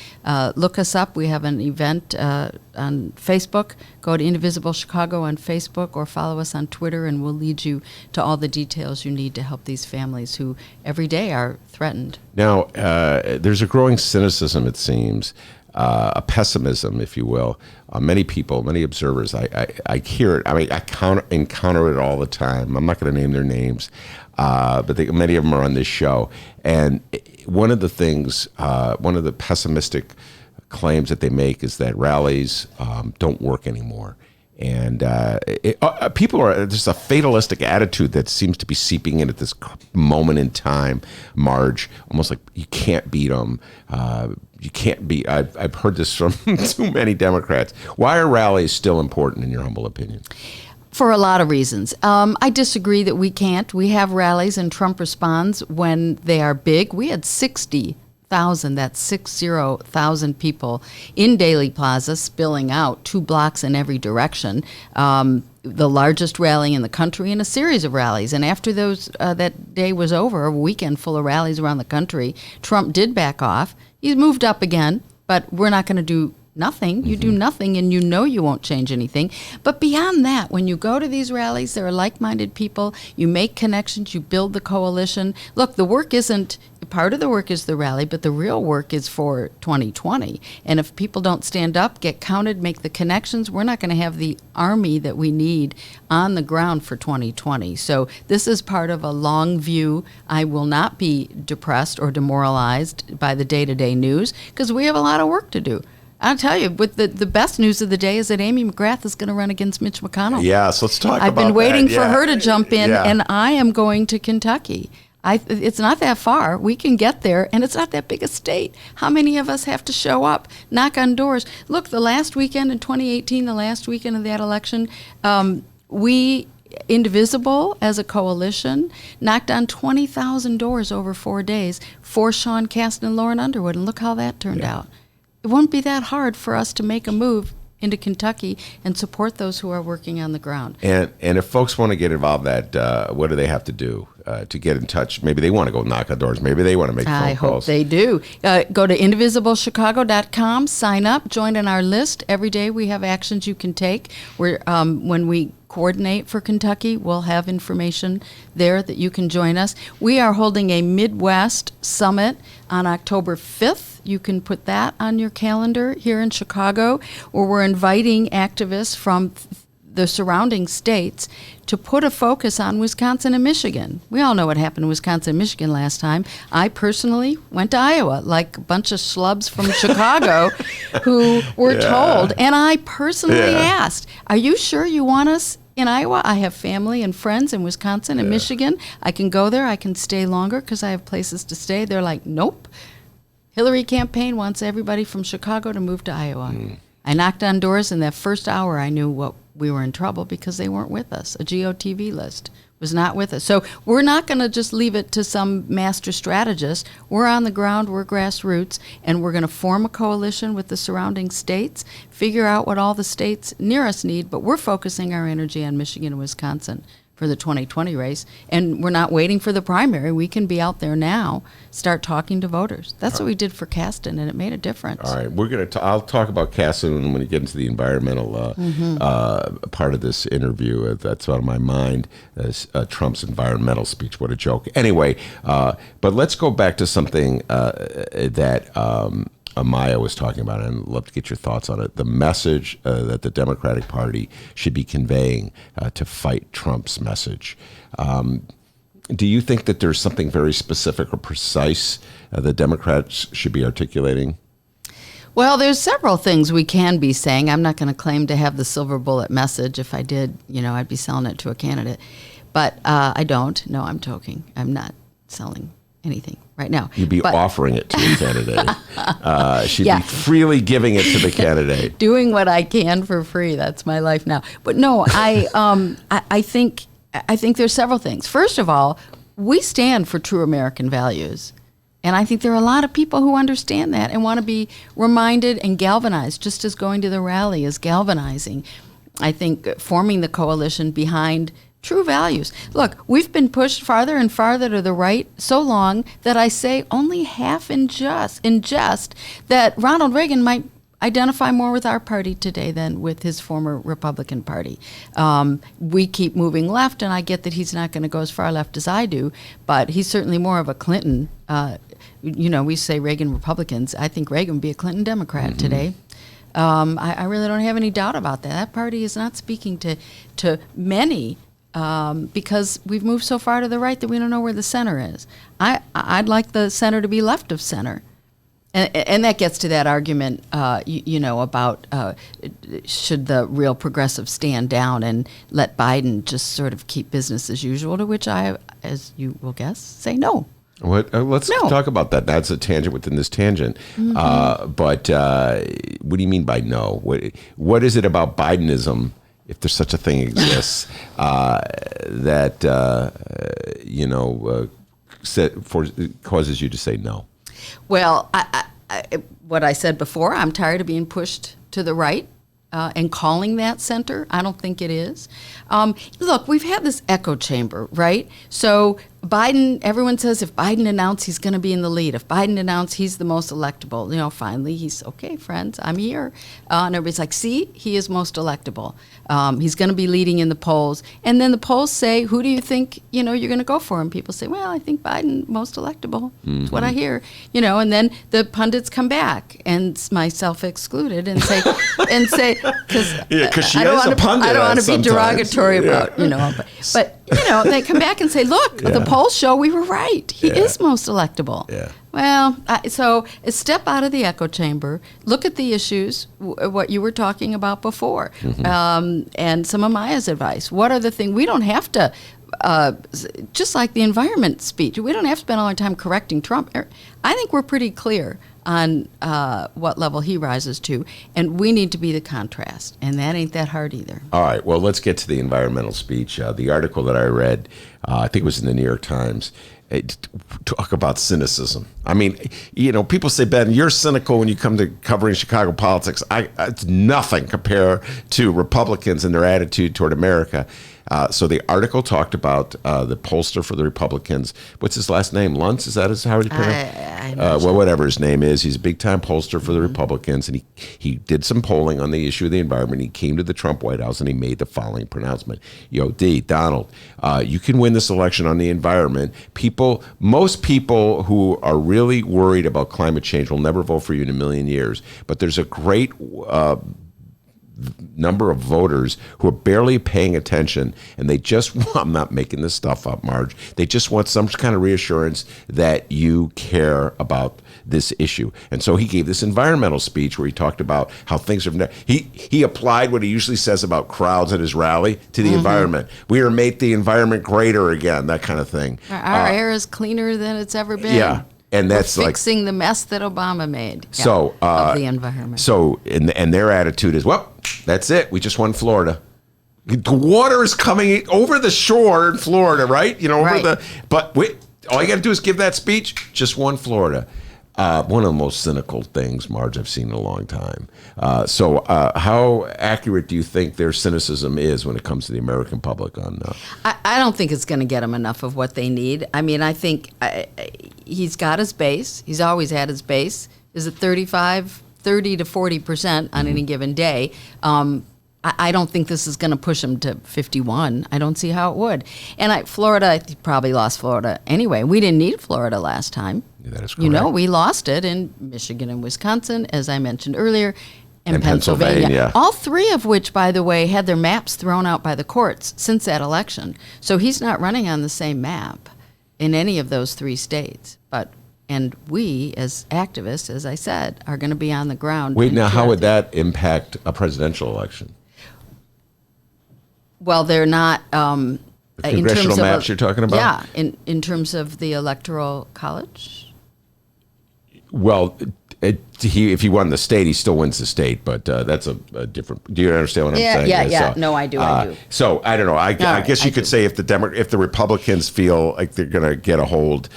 Look us up. We have an event on Facebook. Go to Indivisible Chicago on Facebook or follow us on Twitter, and we'll lead you to all the details you need to help these families who every day are threatened. Now, there's a growing cynicism, it seems, a pessimism, if you will. Many people, many observers, I hear it. I mean, I encounter it all the time. I'm not going to name their names, but many of them are on this show. And one of the things, one of the pessimistic claims that they make is that rallies don't work anymore. And people are just a fatalistic attitude that seems to be seeping in at this moment in time, Marge, almost like you can't beat them. You can't beat. I've heard this from too many Democrats. Why are rallies still important in your humble opinion? For a lot of reasons. I disagree that we can't. We have rallies, and Trump responds when they are big. We had 60,000, that's 60,000 people in Daley Plaza spilling out 2 blocks in every direction. The largest rally in the country and a series of rallies. And after those that day was over, a weekend full of rallies around the country, Trump did back off. He's moved up again, but we're not going to do nothing. You do nothing, and you know you won't change anything. But beyond that, when you go to these rallies, there are like-minded people. You make connections. You build the coalition. Look, the work isn't, part of the work is the rally, but the real work is for 2020. And if people don't stand up, get counted, make the connections, we're not going to have the army that we need on the ground for 2020. So this is part of a long view. I will not be depressed or demoralized by the day-to-day news because we have a lot of work to do. I'll tell you, with the best news of the day is that Amy McGrath is going to run against Mitch McConnell. Yes, let's talk about that. I've been waiting for Yeah. her to jump in, Yeah. and I am going to Kentucky. It's not that far. We can get there, and it's not that big a state. How many of us have to show up, knock on doors? Look, the last weekend in 2018, the last weekend of that election, we, Indivisible, as a coalition, knocked on 20,000 doors over 4 days for Sean Casten and Lauren Underwood, and look how that turned out. It won't be that hard for us to make a move into Kentucky and support those who are working on the ground. And if folks want to get involved, what do they have to do to get in touch? Maybe they want to go knock on doors. Maybe they want to make phone calls. I hope they do. Go to indivisiblechicago.com, sign up, join in our list. Every day we have actions you can take. When we coordinate for Kentucky, we'll have information there that you can join us. We are holding a Midwest Summit on October 5th. You can put that on your calendar here in Chicago, where we're inviting activists from the surrounding states to put a focus on Wisconsin and Michigan. We all know what happened in Wisconsin and Michigan last time. I personally went to Iowa, like a bunch of schlubs from Chicago who were told. And I personally asked, are you sure you want us in Iowa? I have family and friends in Wisconsin and Michigan. I can go there. I can stay longer because I have places to stay. They're like, nope. Hillary campaign wants everybody from Chicago to move to Iowa. I knocked on doors. In that first hour, I knew we were in trouble because they weren't with us. A GOTV list was not with us. So we're not going to just leave it to some master strategist. We're on the ground, we're grassroots, and we're going to form a coalition with the surrounding states, figure out what all the states near us need, but we're focusing our energy on Michigan and Wisconsin for the 2020 race, and we're not waiting for the primary. We can be out there now, start talking to voters. That's what we did for Casten, and it made a difference. All right, I'll talk about Casten when we get into the environmental part of this interview. That's on my mind. Trump's environmental speech. What a joke. Anyway, but let's go back to something that Amaya was talking about, and I'd love to get your thoughts on it. The message that the Democratic Party should be conveying to fight Trump's message. Do you think that there's something very specific or precise the Democrats should be articulating? Well, there's several things we can be saying. I'm not going to claim to have the silver bullet message. If I did, I'd be selling it to a candidate. But I don't. No, I'm joking. I'm not selling anything right now. You'd be offering it to the candidate. She'd be freely giving it to the candidate. Doing what I can for free. That's my life now. But no, I think there's several things. First of all, we stand for true American values. And I think there are a lot of people who understand that and want to be reminded and galvanized, just as going to the rally is galvanizing. I think forming the coalition behind true values. Look, we've been pushed farther and farther to the right so long that I say only half in jest that Ronald Reagan might identify more with our party today than with his former Republican Party. We keep moving left, and I get that he's not going to go as far left as I do, but he's certainly more of a Clinton. We say Reagan Republicans. I think Reagan would be a Clinton Democrat today. I really don't have any doubt about that. That party is not speaking to many because we've moved so far to the right that we don't know where the center is. I'd like the center to be left of center. And that gets to that argument, about should the real progressives stand down and let Biden just sort of keep business as usual, to which I, as you will guess, say no. Let's talk about that. That's a tangent within this tangent. But what do you mean by no? What is it about Bidenism, if there's such a thing exists, that causes you to say no? Well, what I said before, I'm tired of being pushed to the right and calling that center. I don't think it is. Look, we've had this echo chamber, right? So Biden, everyone says if Biden announced he's going to be in the lead, if Biden announced he's the most electable, finally he's, okay, friends, I'm here. And everybody's like, see, he is most electable. He's going to be leading in the polls. And then the polls say, who do you think, you're going to go for? And people say, well, I think Biden most electable. That's what I hear. And then the pundits come back, and myself excluded, and say, because she is a pundit. I don't want to be sometimes. derogatory about, but they come back and say, look, the polls show we were right. He is most electable. Yeah. Well, so step out of the echo chamber, look at the issues, what you were talking about before, and some of Maya's advice. What are the things we don't have to, just like the environment speech, we don't have to spend all our time correcting Trump. I think we're pretty clear on what level he rises to, and we need to be the contrast, and that ain't that hard either. All right, well, let's get to the environmental speech. The article that I read, I think it was in the New York Times, talk about cynicism. I mean, people say, Ben, you're cynical when you come to covering Chicago politics. It's nothing compared to Republicans and their attitude toward America. So the article talked about the pollster for the Republicans. What's his last name? Luntz? Is that how he pronounced it? Well, whatever his name is. He's a big-time pollster for the Republicans, and he did some polling on the issue of the environment. He came to the Trump White House, and he made the following pronouncement. Donald, you can win this election on the environment. Most people who are really worried about climate change will never vote for you in a million years, but there's a great number of voters who are barely paying attention, and they just want, I'm not making this stuff up, Marge, they just want some kind of reassurance that you care about this issue. And so he gave this environmental speech where he talked about how things have he applied what he usually says about crowds at his rally to the environment. We are make the environment greater again, that kind of thing. Our air is cleaner than it's ever been. Yeah. And that's We're fixing the mess that Obama made of the environment. So, and their attitude is, well, that's it. We just won Florida. The water is coming over the shore in Florida, right? But all you got to do is give that speech. Just won Florida. One of the most cynical things, Marge, I've seen in a long time. So how accurate do you think their cynicism is when it comes to the American public on I don't think it's going to get them enough of what they need. I mean, I think he's got his base. He's always had his base. Is it 30 to 40% on any given day? I don't think this is going to push him to 51. I don't see how it would. And Florida, he probably lost Florida anyway. We didn't need Florida last time. Yeah, that is correct. We lost it in Michigan and Wisconsin, as I mentioned earlier, and Pennsylvania. All three of which, by the way, had their maps thrown out by the courts since that election. So he's not running on the same map in any of those three states. And we, as activists, as I said, are going to be on the ground. Wait, now how would that impact a presidential election? Well, they're not. The congressional maps you're talking about? Yeah, in terms of the Electoral College. Well, if he won the state, he still wins the state, but that's a different. Do you understand what I'm saying? Yeah. No, I do. So I don't know. I guess you could say if the Republicans feel like they're going to get a hold,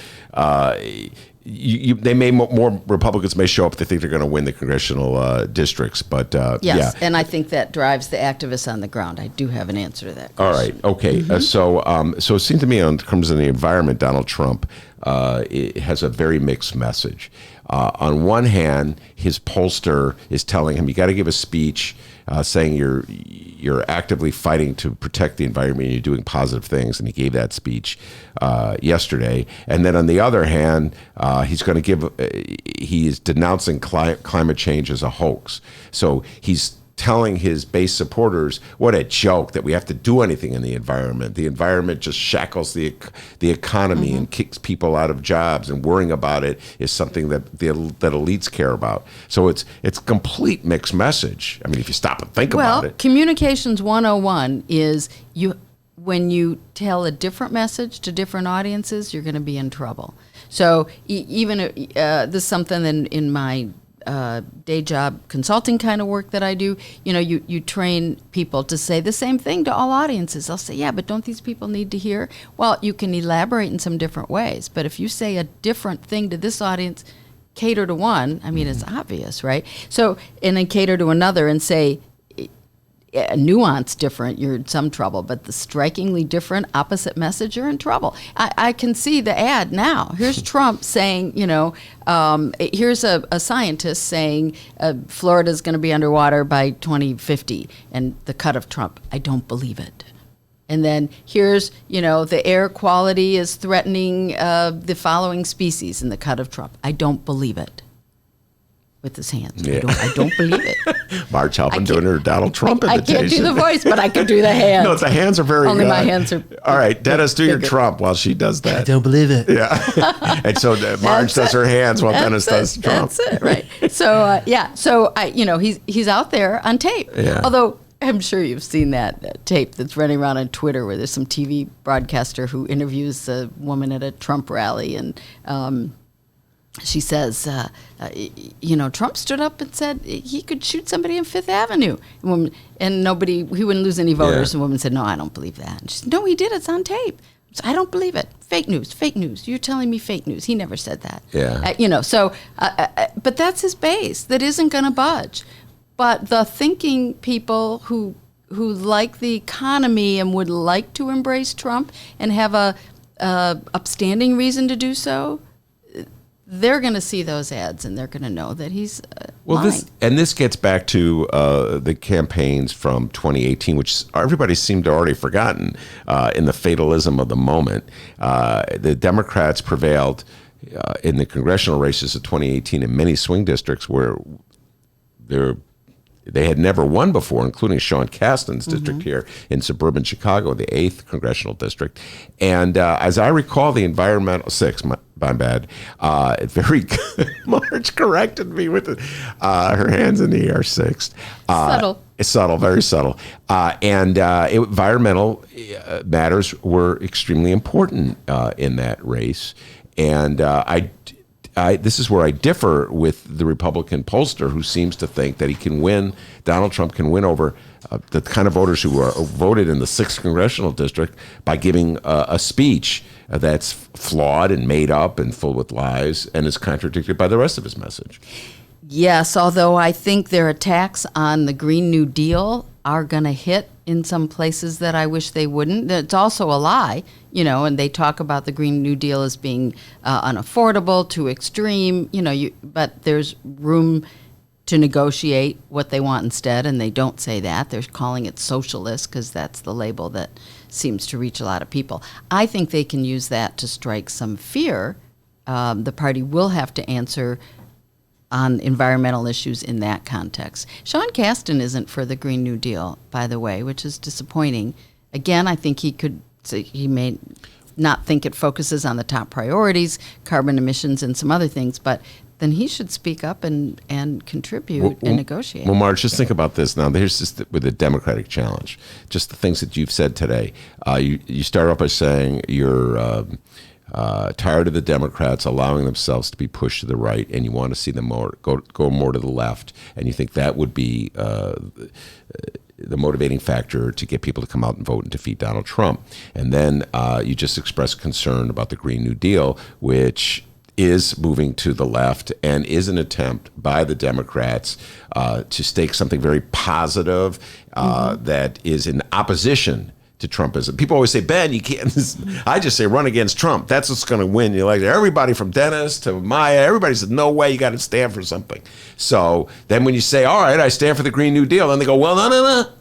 more Republicans may show up. They think they're going to win the congressional districts, but yes, and I think that drives the activists on the ground. I do have an answer to that question. All right, okay. So it seems to me, in terms of the environment, Donald Trump it has a very mixed message. On one hand, his pollster is telling him, you got to give a speech saying you're actively fighting to protect the environment and you're doing positive things, and he gave that speech yesterday. And then on the other hand, he is denouncing climate change as a hoax. So he's telling his base supporters, what a joke that we have to do anything in the environment. The environment just shackles the economy and kicks people out of jobs, and worrying about it is something that elites care about. So it's a complete mixed message. I mean, if you stop and think about it. Communications 101 is when you tell a different message to different audiences, you're going to be in trouble. So even this is something in my day job consulting kind of work that I do, you train people to say the same thing to all audiences. They'll say, yeah, but don't these people need to hear? Well, you can elaborate in some different ways, but if you say a different thing to this audience, cater to one, I mean, it's obvious, right? So, and then cater to another and say, nuance different, you're in some trouble. But the strikingly different opposite message, you're in trouble. I can see the ad now. Here's Trump saying, here's a scientist saying Florida's going to be underwater by 2050, and the cut of Trump. I don't believe it. And then here's, the air quality is threatening the following species in the cut of Trump. I don't believe it. With his hands. Yeah. I don't believe it. Marge helping doing her Donald Trump I imitation. can't do the voice, but I can do the hands. No, the hands are very Only good. my hands are All right, Dennis, do your bigger. Trump while she does that. I don't believe it. Yeah. And so Marge does her hands while Dennis does Trump. That's it, right. So, So, he's out there on tape. Yeah. Although, I'm sure you've seen that tape that's running around on Twitter where there's some TV broadcaster who interviews a woman at a Trump rally, and she says, Trump stood up and said he could shoot somebody in Fifth Avenue. And he wouldn't lose any voters. Yeah. The woman said, no, I don't believe that. And she said, no, he did. It's on tape. So, I don't believe it. Fake news. You're telling me fake news. He never said that. Yeah. But that's his base. That isn't going to budge. But the thinking people who like the economy and would like to embrace Trump and have a upstanding reason to do so, they're going to see those ads and they're going to know that he's lying. This gets back to the campaigns from 2018, which everybody seemed to already forgotten in the fatalism of the moment. The Democrats prevailed in the congressional races of 2018 in many swing districts where they had never won before, including Sean Casten's district here in suburban Chicago, the 8th congressional district. And as I recall, the environmental 6, my bad, very good. Marge corrected me with her hands in the air, 6th. Subtle. It's subtle, very subtle. Environmental matters were extremely important in that race. And this is where I differ with the Republican pollster who seems to think that Donald Trump can win over the kind of voters who are voted in the 6th congressional district by giving a speech that's flawed and made up and full with lies and is contradicted by the rest of his message. Yes, although I think their attacks on the Green New Deal are going to hit in some places that I wish they wouldn't. It's also a lie, and they talk about the Green New Deal as being unaffordable, too extreme, but there's room to negotiate what they want instead, and they don't say that. They're calling it socialist because that's the label that seems to reach a lot of people. I think they can use that to strike some fear. The party will have to answer on environmental issues in that context. Sean Casten isn't for the Green New Deal, by the way, which is disappointing. Again, I think he may not think it focuses on the top priorities, carbon emissions and some other things, but then he should speak up and contribute and negotiate. Well, Marge, just think about this now. Here's just with the Democratic challenge, just the things that you've said today. You start off by saying you're tired of the Democrats allowing themselves to be pushed to the right, and you want to see them go more to the left, and you think that would be the motivating factor to get people to come out and vote and defeat Donald Trump. And then you just expressed concern about the Green New Deal, which is moving to the left and is an attempt by the Democrats to stake something very positive that is in opposition to Trumpism. People always say, Ben, you can't. I just say run against Trump. That's what's going to win. You like everybody from Dennis to Maya. Everybody says, no way, you got to stand for something. So then when you say, all right, I stand for the Green New Deal, then they go, well,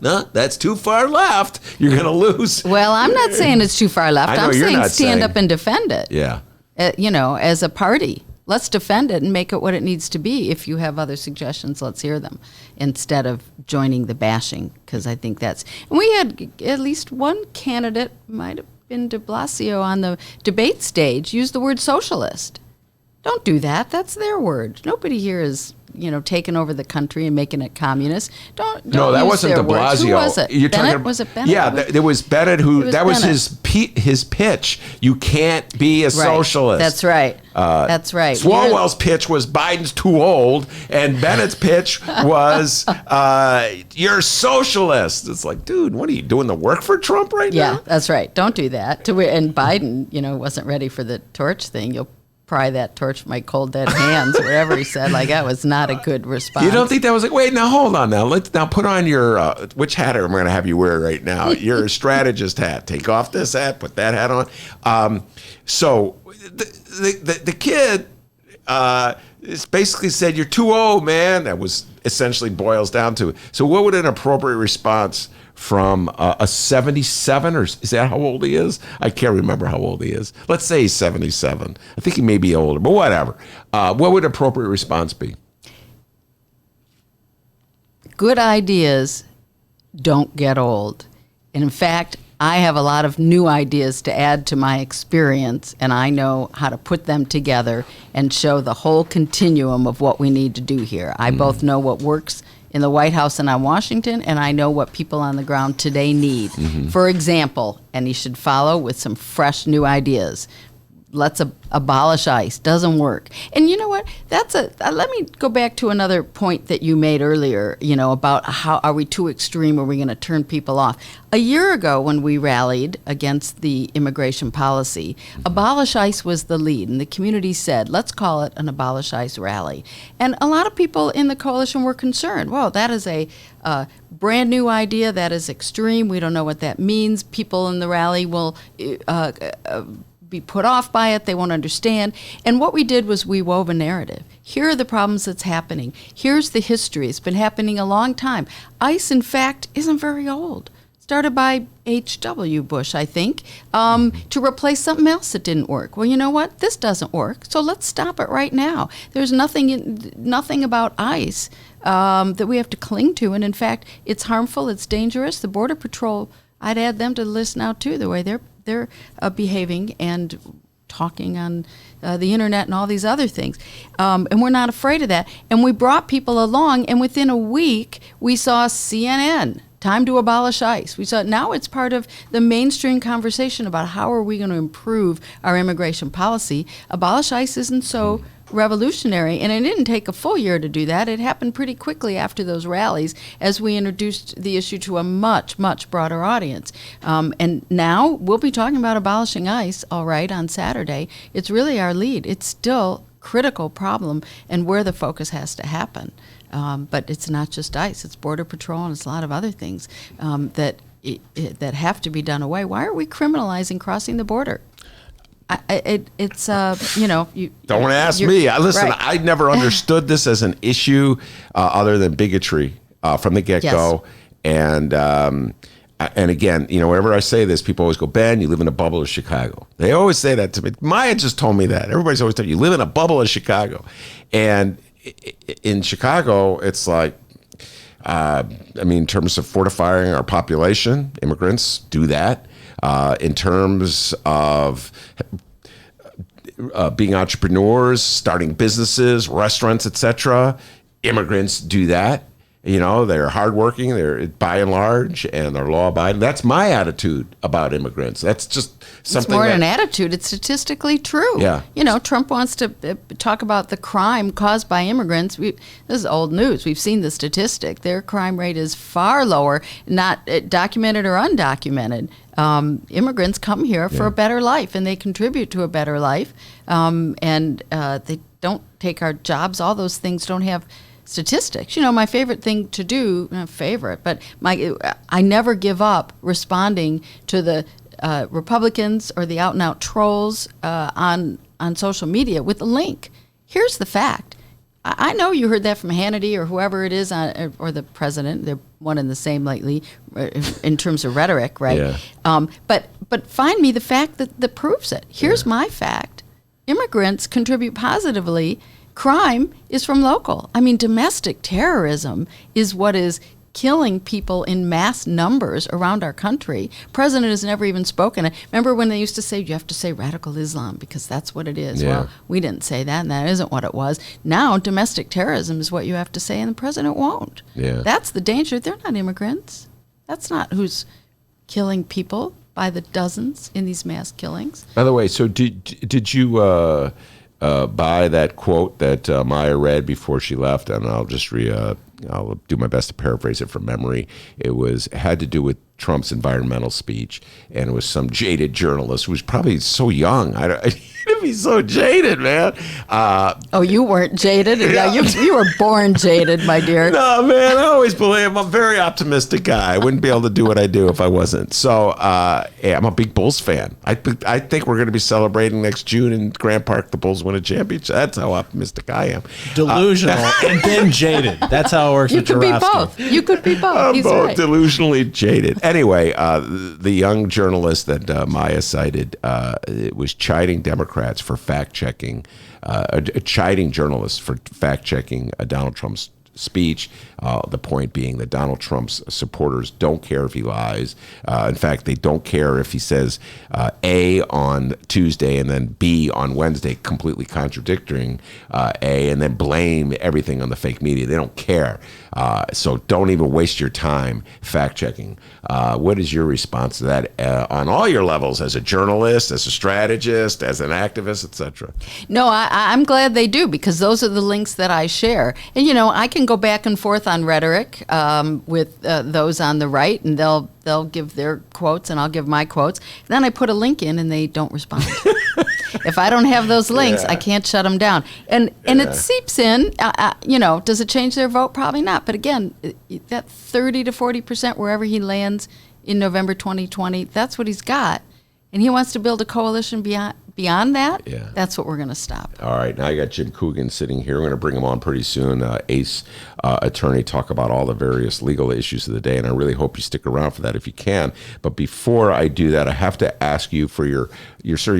no, that's too far left. You're going to lose. Well, I'm not saying it's too far left. I'm saying stand up and defend it. Yeah. As a party. Let's defend it and make it what it needs to be. If you have other suggestions, let's hear them instead of joining the bashing, because I think that's... And we had at least one candidate, might have been de Blasio, on the debate stage, use the word socialist. Don't do that. That's their word. Nobody here is, taking over the country and making it communist. Don't No, that use wasn't their de words. Blasio. Who was it? You're Bennett? talking, Was it Bennett? Yeah, there was Bennett who... That was his pitch. You can't be a socialist. That's right. That's right. Swalwell's pitch was Biden's too old, and Bennett's pitch was you're socialist. It's like, dude, what are you doing the work for Trump right now? Yeah, that's right. Don't do that. And Biden, wasn't ready for the torch thing. You'll pry that torch from my cold dead hands, whatever he said. Like, that was not a good response. You don't think that was like, wait, now hold on now. Let's now put on your, which hat am I going to have you wear right now? Your strategist hat. Take off this hat, put that hat on. So the kid basically said, you're too old, man. That was essentially boils down to it. So what would an appropriate response from a 77, or is that how old he is? I can't remember how old he is. Let's say he's 77. I think he may be older, but whatever. What would an appropriate response be? Good ideas don't get old. And in fact, I have a lot of new ideas to add to my experience, and I know how to put them together and show the whole continuum of what we need to do here. I both know what works in the White House and on Washington, and I know what people on the ground today need. For example, and he should follow with some fresh new ideas. Let's abolish ICE. Doesn't work. And you know what? That's let me go back to another point that you made earlier, about how are we too extreme? Are we going to turn people off? A year ago when we rallied against the immigration policy, Abolish ICE was the lead. And the community said, let's call it an Abolish ICE rally. And a lot of people in the coalition were concerned. Well, that is a brand new idea. That is extreme. We don't know what that means. People in the rally will be put off by it. They won't understand. And what we did was we wove a narrative. Here are the problems that's happening. Here's the history. It's been happening a long time. ICE, in fact, isn't very old. Started by H.W. Bush, I think, to replace something else that didn't work. Well, you know what? This doesn't work, so let's stop it right now. There's nothing about ICE that we have to cling to, and in fact, it's harmful, it's dangerous. The Border Patrol, I'd add them to the list now, too, the way they're behaving and talking on the internet and all these other things. And we're not afraid of that. And we brought people along, and within a week, we saw CNN, time to abolish ICE. We saw now it's part of the mainstream conversation about how are we going to improve our immigration policy. Abolish ICE isn't so revolutionary, and it didn't take a full year to do that. It happened pretty quickly after those rallies as we introduced the issue to a much, much broader audience. And now we'll be talking about abolishing ICE, all right, on Saturday. It's really our lead. It's still a critical problem and where the focus has to happen. But it's not just ICE. It's Border Patrol and it's a lot of other things that have to be done away. Why are we criminalizing crossing the border? It's you don't ask me. Listen, right. I never understood this as an issue other than bigotry from the get-go. Yes. And again, whenever I say this, people always go, Ben, you live in a bubble of Chicago. They always say that to me. Maya just told me that. Everybody's always telling you live in a bubble of Chicago. And in Chicago, it's like, in terms of fortifying our population, immigrants do that. In terms of being entrepreneurs, starting businesses, restaurants, etc., immigrants do that. They're hardworking, they're by and large, and they're law-abiding. That's my attitude about immigrants. That's just something. It's more than an attitude. It's statistically true. Yeah. Trump wants to talk about the crime caused by immigrants. This is old news. We've seen the statistic. Their crime rate is far lower, not documented or undocumented. Immigrants come here for a better life, and they contribute to a better life. And they don't take our jobs. All those things don't have statistics. My favorite thing to do, not favorite, but I never give up responding to the Republicans or the out-and-out trolls on social media with a link. Here's the fact. I know you heard that from Hannity or whoever it is, or the president. They're one and the same lately in terms of rhetoric, right? Yeah. But find me the fact that proves it. Here's my fact. Immigrants contribute positively. Crime is from local. Domestic terrorism is what is killing people in mass numbers around our country. President has never even spoken. Remember when they used to say, you have to say radical Islam because that's what it is. Yeah. Well, we didn't say that, and that isn't what it was. Now, domestic terrorism is what you have to say, and the president won't. Yeah. That's the danger. They're not immigrants. That's not who's killing people by the dozens in these mass killings. By the way, so did you buy that quote that Maya read before she left? And I'll just I'll do my best to paraphrase it from memory. It had to do with Trump's environmental speech, and it was some jaded journalist who was probably so young. He didn't He's so jaded, man. Oh, you weren't jaded? Yeah, you were born jaded, my dear. No, man, I always believe I'm a very optimistic guy. I wouldn't be able to do what I do if I wasn't. So, I'm a big Bulls fan. I think we're going to be celebrating next June in Grant Park. The Bulls win a championship. That's how optimistic I am. Delusional and then jaded. That's how it works You with could be Joravsky. both. You could be both. I'm He's both right. delusionally jaded. Anyway, the young journalist that Maya cited was chiding Democrats for fact-checking, chiding journalists for fact-checking Donald Trump's speech. The point being that Donald Trump's supporters don't care if he lies. In fact, they don't care if he says A on Tuesday and then B on Wednesday, completely contradicting A, and then blame everything on the fake media. They don't care. So don't even waste your time fact-checking. What is your response to that on all your levels, as a journalist, as a strategist, as an activist, etc.? No, I'm glad they do, because those are the links that I share. And, I can go back and forth on rhetoric with those on the right, and they'll give their quotes and I'll give my quotes. Then I put a link in and they don't respond. If I don't have those links, I can't shut them down. And it seeps in. Does it change their vote? Probably not. But again, that 30 to 40% wherever he lands in November 2020, that's what he's got. And he wants to build a coalition beyond that. Yeah. That's what we're going to stop. All right, now you got Jim Coogan sitting here. We're going to bring him on pretty soon. Ace attorney, talk about all the various legal issues of the day, and I really hope you stick around for that if you can. But before I do that, I have to ask you for your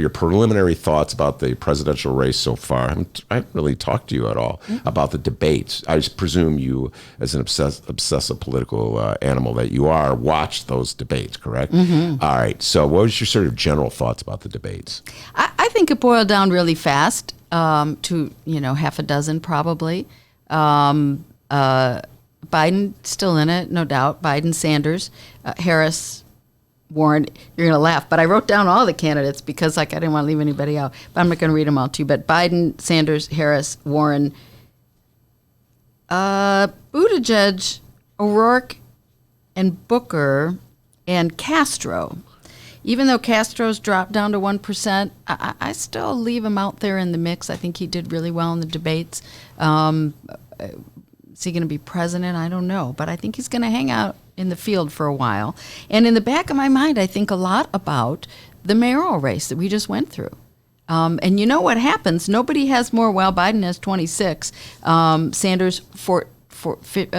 preliminary thoughts about the presidential race so far. I haven't really talked to you at all about the debates. I just presume you, as an obsessive political animal that you are, watched those debates, correct? Mm-hmm. All right, so what was your sort of general thoughts about the debates? I think it boiled down really fast to half a dozen probably. Biden still in it, no doubt. Biden, Sanders, Harris, Warren. You're gonna laugh, but I wrote down all the candidates because I didn't want to leave anybody out. But I'm not going to read them all to you. But Biden, Sanders, Harris, Warren, Buttigieg, O'Rourke, and Booker, and Castro. Even though Castro's dropped down to 1%, I still leave him out there in the mix. I think he did really well in the debates. Is he going to be president? I don't know. But I think he's going to hang out in the field for a while. And in the back of my mind, I think a lot about the mayoral race that we just went through. And you know what happens? Nobody has more. Well, Biden has 26. Sanders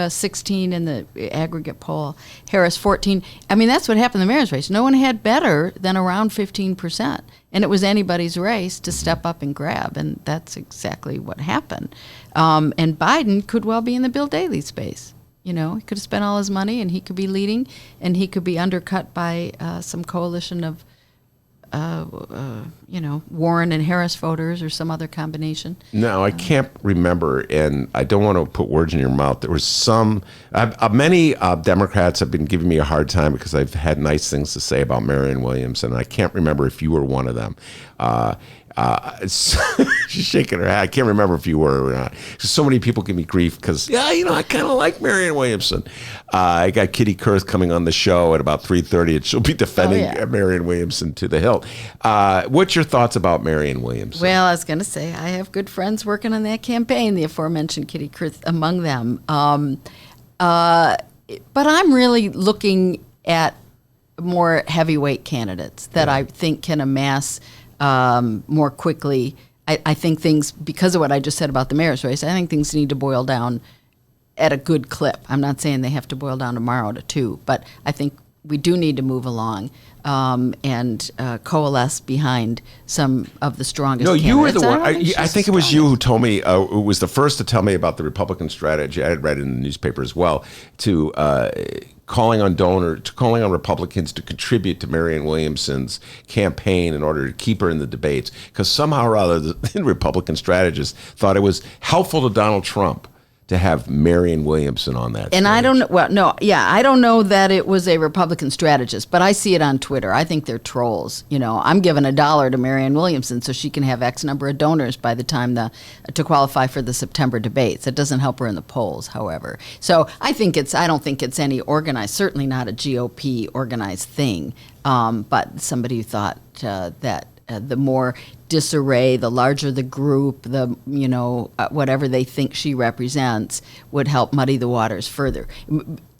16 in the aggregate poll. Harris 14. I mean, that's what happened in the mayor's race. No one had better than around 15%. And it was anybody's race to step up and grab. And that's exactly what happened. And Biden could well be in the Bill Daley space. He could have spent all his money and he could be leading, and he could be undercut by some coalition of Warren and Harris voters or some other combination. No, I can't remember, and I don't want to put words in your mouth. There was many Democrats have been giving me a hard time because I've had nice things to say about Marianne Williamson, and I can't remember if you were one of them. She's shaking her head. I can't remember if you were or not. So many people give me grief because, I kind of like Marianne Williamson. I got Kitty Kurth coming on the show at about 3:30, and she'll be defending Marianne Williamson to the hilt. What's your thoughts about Marianne Williamson? Well, I was going to say, I have good friends working on that campaign, the aforementioned Kitty Kurth among them. But I'm really looking at more heavyweight candidates that I think can amass more quickly. I think things, because of what I just said about the mayor's race, I think things need to boil down at a good clip. I'm not saying they have to boil down tomorrow to 2, but I think we do need to move along and coalesce behind some of the strongest candidates. You were the one. I think it was you who told me, who was the first to tell me about the Republican strategy. I had read it in the newspaper as well, to calling on Republicans to contribute to Marianne Williamson's campaign in order to keep her in the debates. Because somehow or other, the Republican strategists thought it was helpful to Donald Trump to have Marianne Williamson on that And stage. I don't know, I don't know that it was a Republican strategist, but I see it on Twitter. I think they're trolls. I'm giving $1 to Marianne Williamson so she can have X number of donors by the time to qualify for the September debates. It doesn't help her in the polls, however. So I don't think it's any organized, certainly not a GOP organized thing, but somebody who thought that the more disarray, the larger the group, whatever they think she represents would help muddy the waters further.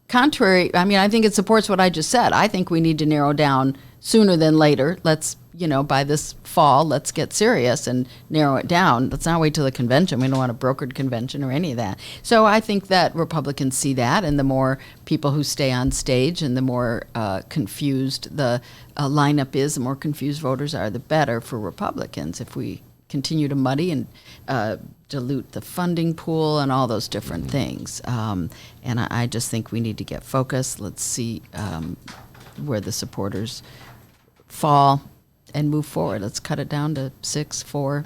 Contrary, I think it supports what I just said. I think we need to narrow down sooner than later. Let's, by this fall, let's get serious and narrow it down. Let's not wait till the convention. We don't want a brokered convention or any of that. So I think that Republicans see that, and the more people who stay on stage and the more confused the lineup is, the more confused voters are, the better for Republicans if we continue to muddy and dilute the funding pool and all those different things. And I just think we need to get focused. Let's see where the supporters fall and move forward. Let's cut it down to 6, 4,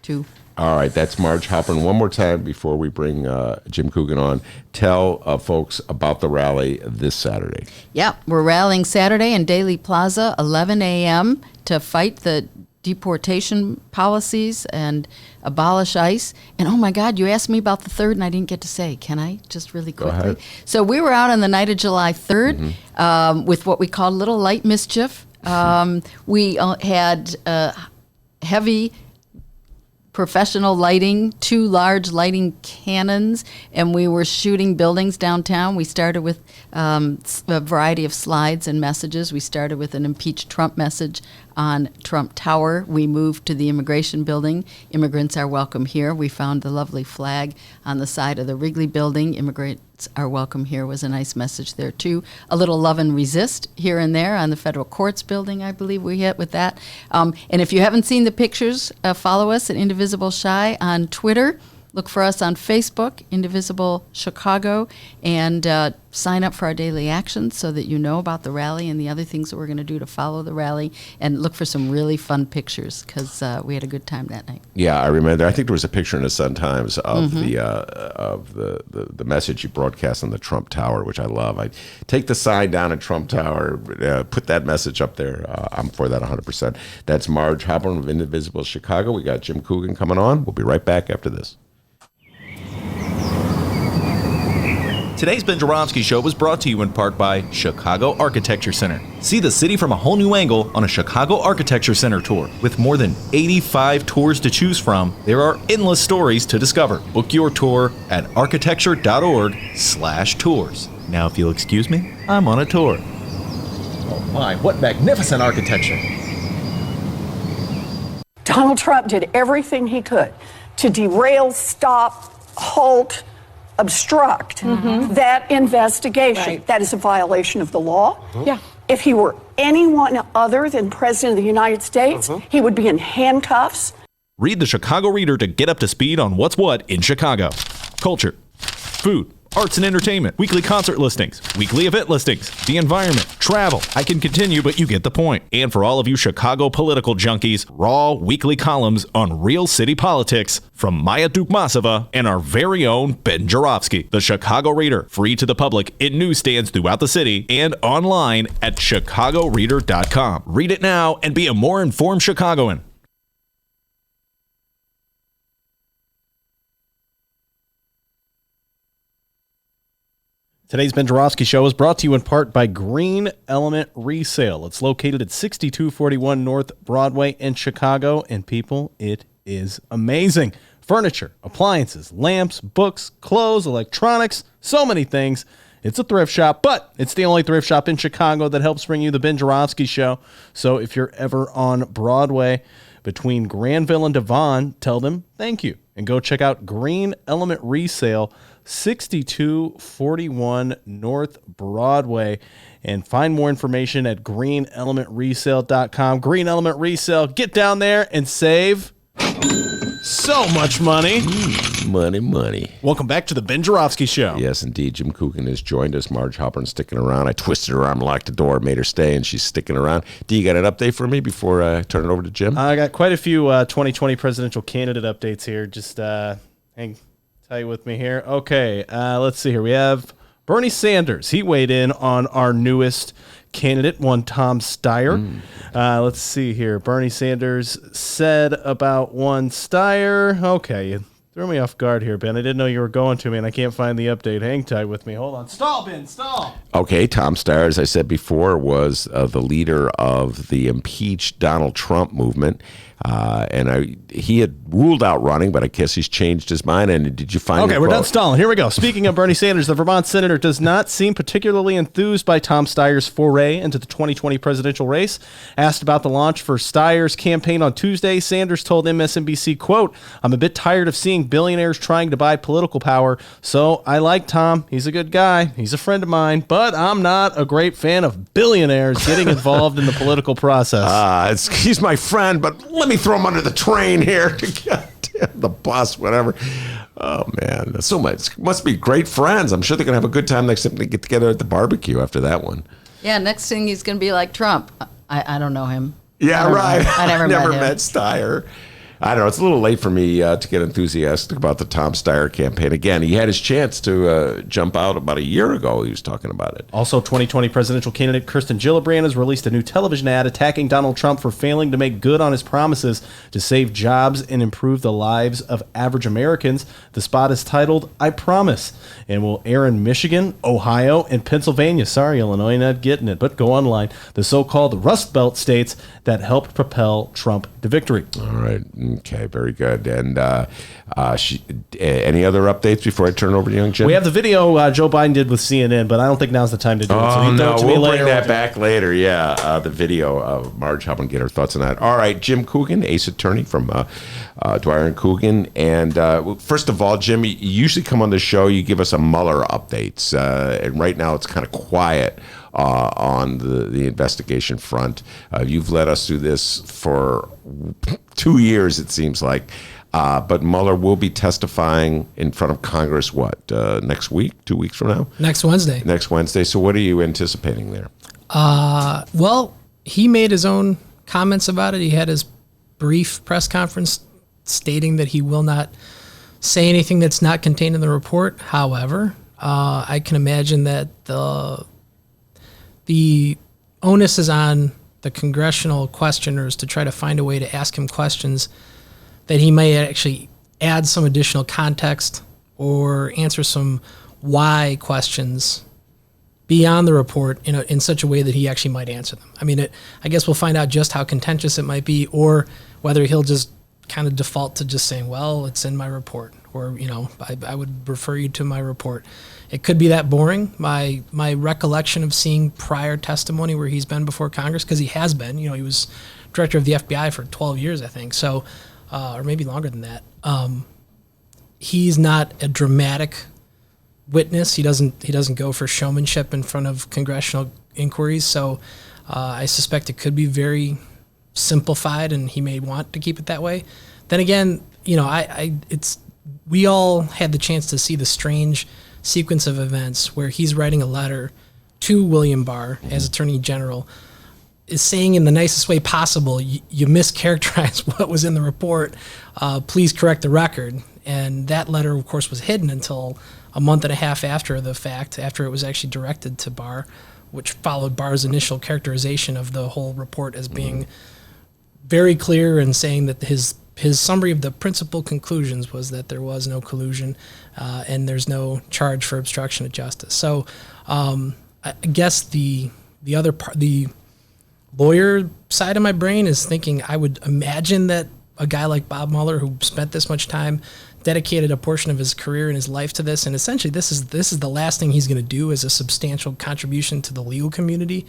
2. All right, that's Marge Halpern. One more time before we bring Jim Coogan on. Tell folks about the rally this Saturday. Yeah, we're rallying Saturday in Daley Plaza, 11 a.m. to fight the deportation policies and abolish ICE. And oh my God, you asked me about the 3rd and I didn't get to say. Can I just really quickly? Go ahead. So we were out on the night of July 3rd with what we call little light mischief. We had heavy professional lighting, 2 large lighting cannons, and we were shooting buildings downtown. We started with a variety of slides and messages. We started with an impeach Trump message on Trump Tower. We moved to the immigration building. Immigrants are welcome here. We found the lovely flag on the side of the Wrigley building. Immigrants are welcome here was a nice message there too. A little love and resist here and there on the federal courts building, I believe we hit with that. And if you haven't seen the pictures, follow us at Indivisible Chi on Twitter. Look for us on Facebook, Indivisible Chicago, and sign up for our daily actions so that you know about the rally and the other things that we're going to do to follow the rally, and look for some really fun pictures because we had a good time that night. Yeah, I remember. I think there was a picture in the Sun-Times of the message you broadcast on the Trump Tower, which I love. I take the sign down at Trump Tower, put that message up there. I'm for that 100%. That's Marge Halpern of Indivisible Chicago. We got Jim Coogan coming on. We'll be right back after this. Today's Ben Joravsky Show was brought to you in part by Chicago Architecture Center. See the city from a whole new angle on a Chicago Architecture Center tour. With more than 85 tours to choose from, there are endless stories to discover. Book your tour at architecture.org/tours. Now, if you'll excuse me, I'm on a tour. Oh my, what magnificent architecture. Donald Trump did everything he could to derail, stop, halt, obstruct that investigation. Right. That is a violation of the law. Yeah. If he were anyone other than President of the United States, he would be in handcuffs. Read the Chicago Reader to get up to speed on what's what in Chicago. Culture, food, arts and entertainment, weekly concert listings, weekly event listings, the environment, travel. I can continue, but you get the point. And for all of you Chicago political junkies, raw weekly columns on real city politics from Maya Dukmasova and our very own Ben Joravsky. The Chicago Reader, free to the public in newsstands throughout the city and online at chicagoreader.com. Read it now and be a more informed Chicagoan. Today's Ben Joravsky Show is brought to you in part by Green Element Resale. It's located at 6241 North Broadway in Chicago, and people, it is amazing. Furniture, appliances, lamps, books, clothes, electronics, so many things. It's a thrift shop, but it's the only thrift shop in Chicago that helps bring you the Ben Joravsky Show. So if you're ever on Broadway between Granville and Devon, tell them thank you. And go check out Green Element Resale, 6241 North Broadway, and find more information at greenelementresale.com. Green Element Resale, get down there and save so much money. Money. Welcome back to the Ben Joravsky Show. Yes, indeed. Jim Coogan has joined us. Marge Halpern sticking around. I twisted her arm, locked the door, made her stay, and she's sticking around. Do you got an update for me before I turn it over to Jim? I got quite a few 2020 presidential candidate updates here. Just hang tight with me here. Okay, let's see here. We have Bernie Sanders. He weighed in on our newest candidate, one Tom Styer. Let's see here. Bernie Sanders said about one Styer. Okay, Threw me off guard here, Ben. I didn't know you were going to me, and I can't find the update. Hang tight with me. Hold on. Stall, Ben. Stall. Okay, Tom Styer, as I said before, was the leader of the impeach Donald Trump movement. He had ruled out running, but I guess he's changed his mind. And did you find? Okay, we're done stalling. Here we go. Speaking of Bernie Sanders, the Vermont senator does not seem particularly enthused by Tom Steyer's foray into the 2020 presidential race. Asked about the launch for Steyer's campaign on Tuesday, Sanders told MSNBC, quote, "I'm a bit tired of seeing billionaires trying to buy political power, so I like Tom. He's a good guy. He's a friend of mine, but I'm not a great fan of billionaires getting involved in the political process." He's my friend, but let me throw him under the train here to get the bus, whatever. Oh, man. That's so much. Must be great friends. I'm sure they're going to have a good time next time they get together at the barbecue after that one. Yeah, next thing he's going to be like Trump. I don't know him. Yeah, right. I never met him. Styer. I don't know. It's a little late for me to get enthusiastic about the Tom Styer campaign. Again, he had his chance to jump out about a year ago. He was talking about it. Also, 2020 presidential candidate Kirsten Gillibrand has released a new television ad attacking Donald Trump for failing to make good on his promises to save jobs and improve the lives of average Americans. The spot is titled, "I Promise," and will air in Michigan, Ohio, and Pennsylvania. Sorry, Illinois, not getting it, but go online. The so-called Rust Belt states that helped propel Trump to victory. All right. Okay, very good. And any other updates before I turn it over to young Jim? We have the video Joe Biden did with CNN, but I don't think now's the time to do it. Oh, no, we'll bring that back later. Yeah, the video of Marge Hubbard, get her thoughts on that. All right, Jim Coogan, ace attorney from Dwyer and Coogan. And first of all, Jim, you usually come on the show, you give us a Mueller updates. And right now it's kind of quiet on the investigation front. You've led us through this for 2 years, it seems like. But Mueller will be testifying in front of Congress, next week, 2 weeks from now? Next Wednesday. Next Wednesday. So what are you anticipating there? Well, he made his own comments about it. He had his brief press conference stating that he will not say anything that's not contained in the report. However, I can imagine that the onus is on the congressional questioners to try to find a way to ask him questions that he may actually add some additional context or answer some why questions beyond the report in such a way that he actually might answer them. I mean, I guess we'll find out just how contentious it might be, or whether he'll just kind of default to just saying, well, it's in my report, or, I would refer you to my report. It could be that boring. My recollection of seeing prior testimony where he's been before Congress, because he has been, he was director of the FBI for 12 years, I think, so, or maybe longer than that. He's not a dramatic witness. He doesn't go for showmanship in front of congressional inquiries, so I suspect it could be very simplified, and he may want to keep it that way. Then again, we all had the chance to see the strange sequence of events where he's writing a letter to William Barr as Attorney General, is saying in the nicest way possible, you mischaracterized what was in the report, please correct the record. And that letter, of course, was hidden until a month and a half after the fact, after it was actually directed to Barr, which followed Barr's initial characterization of the whole report as being very clear and saying that his summary of the principal conclusions was that there was no collusion and there's no charge for obstruction of justice. So I guess the other part, the lawyer side of my brain is thinking, I would imagine that a guy like Bob Mueller, who spent this much time, dedicated a portion of his career and his life to this, and essentially this is the last thing he's going to do as a substantial contribution to the legal community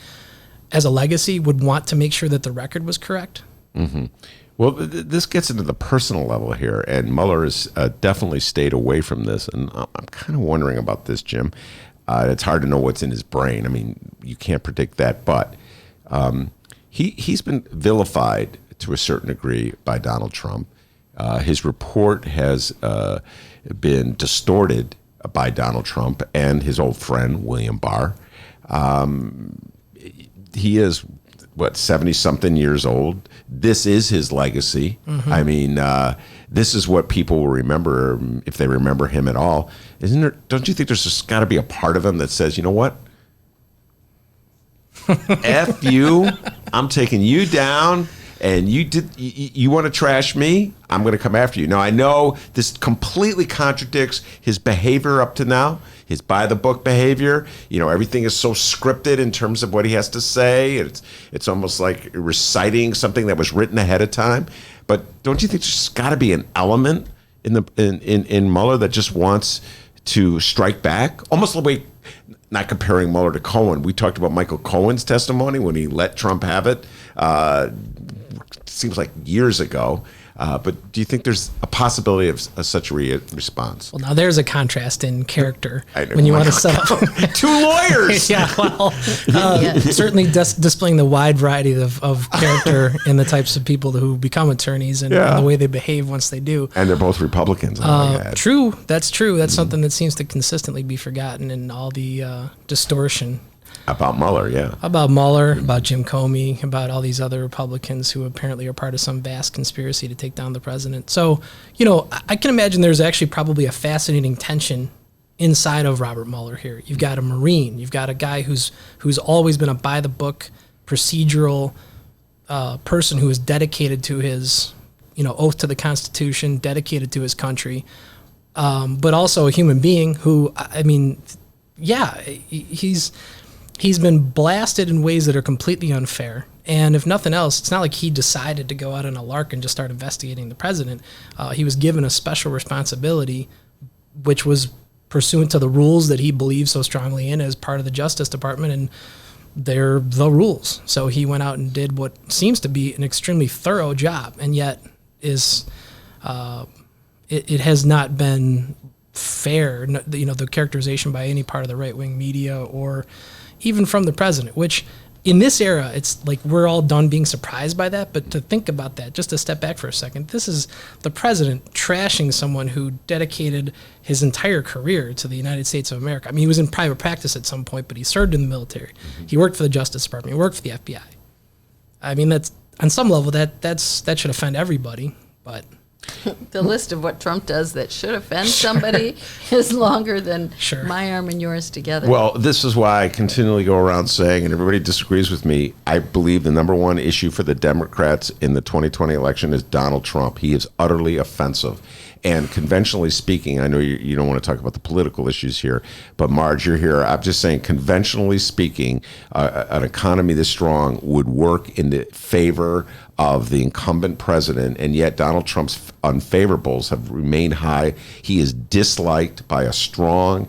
as a legacy, would want to make sure that the record was correct. Mm-hmm. Well, this gets into the personal level here, and Mueller has definitely stayed away from this, and I'm kind of wondering about this, Jim. It's hard to know what's in his brain. I mean, you can't predict that, but he's been vilified to a certain degree by Donald Trump. His report has been distorted by Donald Trump and his old friend, William Barr. He is, 70-something years old. This is his legacy. Mm-hmm. I mean, this is what people will remember, if they remember him at all. Isn't there? Don't you think there's just got to be a part of him that says, you know what? F you, I'm taking you down, and you want to trash me, I'm going to come after you. Now, I know this completely contradicts his behavior up to now, his by-the-book behavior. Everything is so scripted in terms of what he has to say. It's almost like reciting something that was written ahead of time. But don't you think there's got to be an element in Mueller that just wants to strike back? Almost the way, not comparing Mueller to Cohen. We talked about Michael Cohen's testimony when he let Trump have it. Seems like years ago. But do you think there's a possibility of such a response? Well, now there's a contrast in character when you want to set up two lawyers. Yeah, well, certainly displaying the wide variety of character in the types of people who become attorneys and the way they behave once they do. And they're both Republicans. True, that's true. That's something that seems to consistently be forgotten in all the distortion. About Mueller, About Mueller, about Jim Comey, about all these other Republicans who apparently are part of some vast conspiracy to take down the president. So, I can imagine there's actually probably a fascinating tension inside of Robert Mueller here. You've got a Marine. You've got a guy who's always been a by-the-book, procedural person who is dedicated to his, oath to the Constitution, dedicated to his country, but also a human being who, he's been blasted in ways that are completely unfair. And if nothing else, it's not like he decided to go out on a lark and just start investigating the president. He was given a special responsibility, which was pursuant to the rules that he believes so strongly in as part of the Justice Department, and they're the rules. So he went out and did what seems to be an extremely thorough job, and yet is it has not been fair, the characterization by any part of the right-wing media or even from the president, which in this era, it's like we're all done being surprised by that. But to think about that, just to step back for a second, this is the president trashing someone who dedicated his entire career to the United States of America. I mean, he was in private practice at some point, but he served in the military. He worked for the Justice Department. He worked for the FBI. I mean, that's on some level that should offend everybody, but... The list of what Trump does that should offend somebody is longer than my arm and yours together. Well, this is why I continually go around saying, and everybody disagrees with me, I believe the number one issue for the Democrats in the 2020 election is Donald Trump. He is utterly offensive. And conventionally speaking, I know you don't want to talk about the political issues here, but Marge, you're here. I'm just saying, conventionally speaking, an economy this strong would work in the favor of the incumbent president, and yet Donald Trump's unfavorables have remained high. He is disliked by a strong...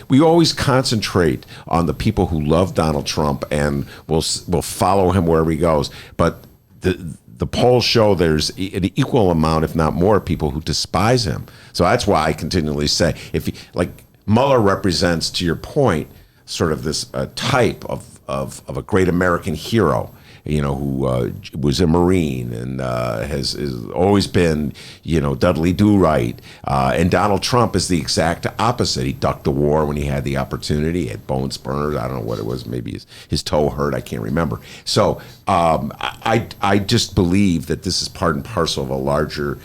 We always concentrate on the people who love Donald Trump and will follow him wherever he goes, but the polls show there's an equal amount, if not more, people who despise him. So that's why I continually say, Mueller represents, to your point, sort of this type of a great American hero, who was a Marine and has always been, Dudley Do-Right. And Donald Trump is the exact opposite. He ducked the war when he had the opportunity. He had bone spurs. I don't know what it was. Maybe his toe hurt. I can't remember. So I just believe that this is part and parcel of a larger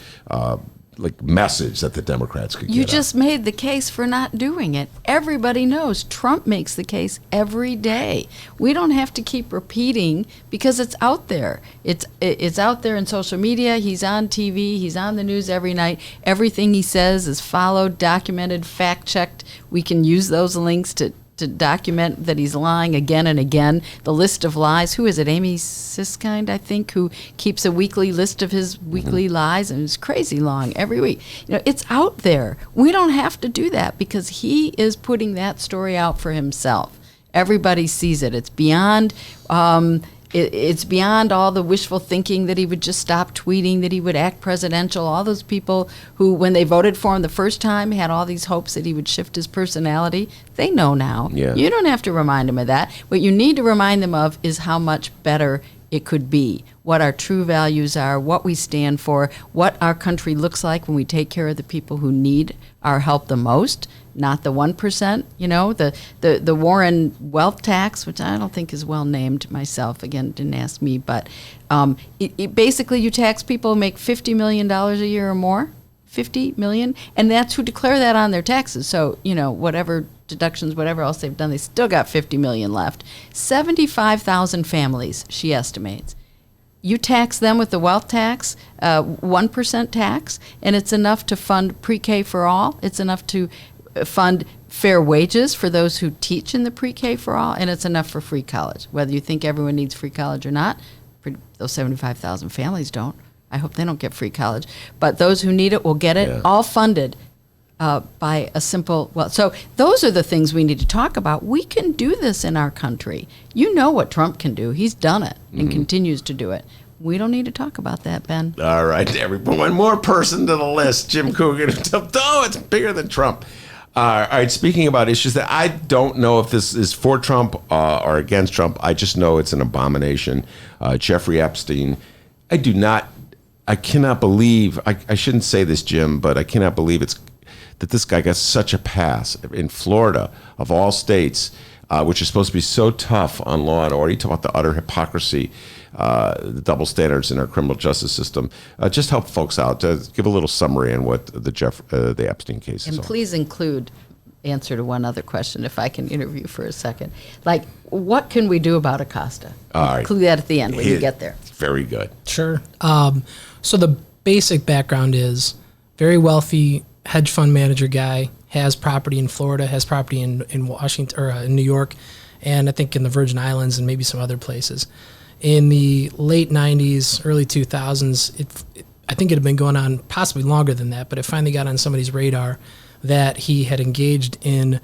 message that the Democrats could get. You just made the case for not doing it. Everybody knows Trump makes the case every day. We don't have to keep repeating because it's out there. It's out there in social media. He's on TV. He's on the news every night. Everything he says is followed, documented, fact-checked. We can use those links to document that he's lying again and again. The list of lies. Who is it? Amy Siskind, I think, who keeps a weekly list of his weekly lies, and it's crazy long every week. It's out there. We don't have to do that because he is putting that story out for himself. Everybody sees it. It's beyond. It's beyond all the wishful thinking that he would just stop tweeting, that he would act presidential. All those people who, when they voted for him the first time, had all these hopes that he would shift his personality. They know now. Yeah. You don't have to remind them of that. What you need to remind them of is how much better it could be, what our true values are, what we stand for, what our country looks like when we take care of the people who need our help the most, not the 1%, the Warren wealth tax, which I don't think is well named myself. Again, didn't ask me, but basically you tax people who make $50 million a year or more, $50 million, and that's who declare that on their taxes. So, whatever deductions, whatever else they've done, they still got $50 million left. 75,000 families, she estimates. You tax them with the wealth tax, 1% tax, and it's enough to fund pre-K for all. It's enough to fund fair wages for those who teach in the pre-K for all, and it's enough for free college. Whether you think everyone needs free college or not, those 75,000 families don't. I hope they don't get free college. But those who need it will get it, all funded by a simple, so those are the things we need to talk about. We can do this in our country. You know what Trump can do. He's done it and continues to do it. We don't need to talk about that, Ben. All right, everyone. One more person to the list, Jim Coogan. Oh, it's bigger than Trump. All right, speaking about issues that I don't know if this is for Trump or against Trump, I just know it's an abomination. Jeffrey Epstein. I cannot believe, I shouldn't say this, Jim, but I cannot believe that this guy got such a pass in Florida, of all states, which is supposed to be so tough on law and order. You talk about the utter hypocrisy, the double standards in our criminal justice system. Just help folks out. Give a little summary on what the Epstein case is. And please include answer to one other question, if I can interview for a second. Like, what can we do about Acosta? All right. Include that at the end when you get there. Very good. Sure. So the basic background is very wealthy hedge fund manager guy, has property in Florida, has property in Washington or in New York, and I think in the Virgin Islands and maybe some other places. In the late 90s, early 2000s, I think it had been going on possibly longer than that, but it finally got on somebody's radar that he had engaged in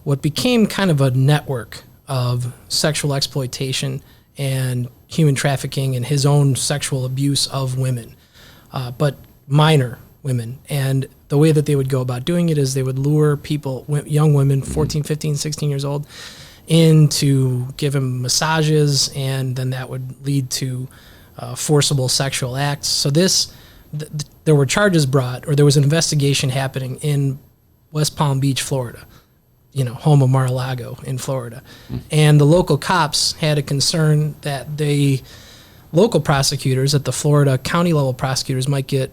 what became kind of a network of sexual exploitation and human trafficking and his own sexual abuse of women, but minor women. And the way that they would go about doing it is they would lure people, young women, 14, 15, 16 years old, in to give them massages, and then that would lead to forcible sexual acts. So there were charges brought, or there was an investigation happening in West Palm Beach, Florida, home of Mar-a-Lago in Florida. And the local cops had a concern that the local prosecutors at the Florida county level prosecutors might get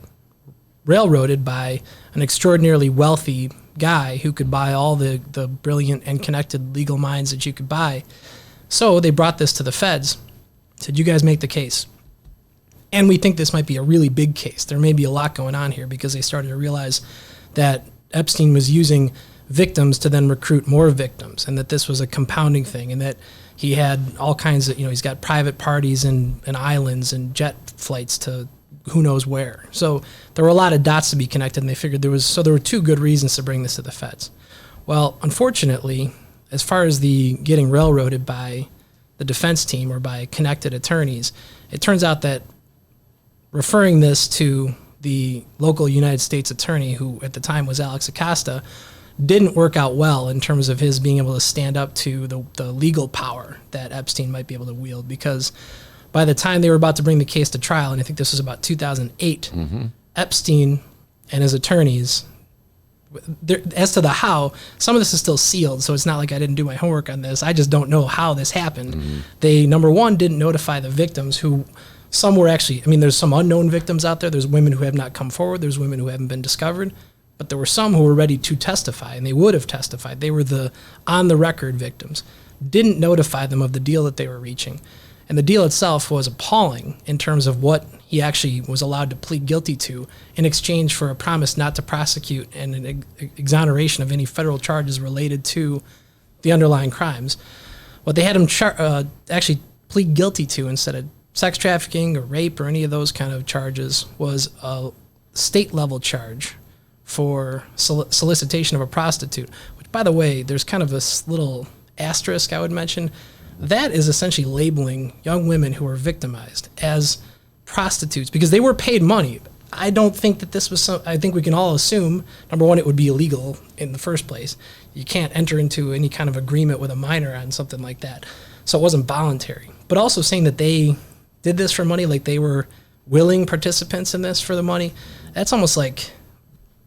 railroaded by an extraordinarily wealthy guy who could buy all the brilliant and connected legal minds that you could buy. So they brought this to the feds, said, you guys make the case. And we think this might be a really big case. There may be a lot going on here, because they started to realize that Epstein was using victims to then recruit more victims, and that this was a compounding thing, and that he had all kinds of, he's got private parties and islands and jet flights to who knows where. So there were a lot of dots to be connected, and they figured there were two good reasons to bring this to the feds. Well, unfortunately, as far as the getting railroaded by the defense team or by connected attorneys, it turns out that referring this to the local United States attorney, who at the time was Alex Acosta, didn't work out well in terms of his being able to stand up to the legal power that Epstein might be able to wield, because by the time they were about to bring the case to trial, and I think this was about 2008, Epstein and his attorneys, as to the how, some of this is still sealed, so it's not like I didn't do my homework on this. I just don't know how this happened. They, number one, didn't notify the victims, who some were actually, there's some unknown victims out there. There's women who have not come forward. There's women who haven't been discovered. But there were some who were ready to testify, and they would have testified. They were the on-the-record victims. Didn't notify them of the deal that they were reaching. And the deal itself was appalling in terms of what he actually was allowed to plead guilty to in exchange for a promise not to prosecute and an exoneration of any federal charges related to the underlying crimes. What they had him actually plead guilty to, instead of sex trafficking or rape or any of those kind of charges, was a state-level charge for solicitation of a prostitute, which, by the way, there's kind of this little asterisk I would mention. That is essentially labeling young women who are victimized as prostitutes, because they were paid money. I don't think that this was I think we can all assume, number one, it would be illegal in the first place. You can't enter into any kind of agreement with a minor on something like that. So it wasn't voluntary. But also saying that they did this for money, like they were willing participants in this for the money, that's almost like,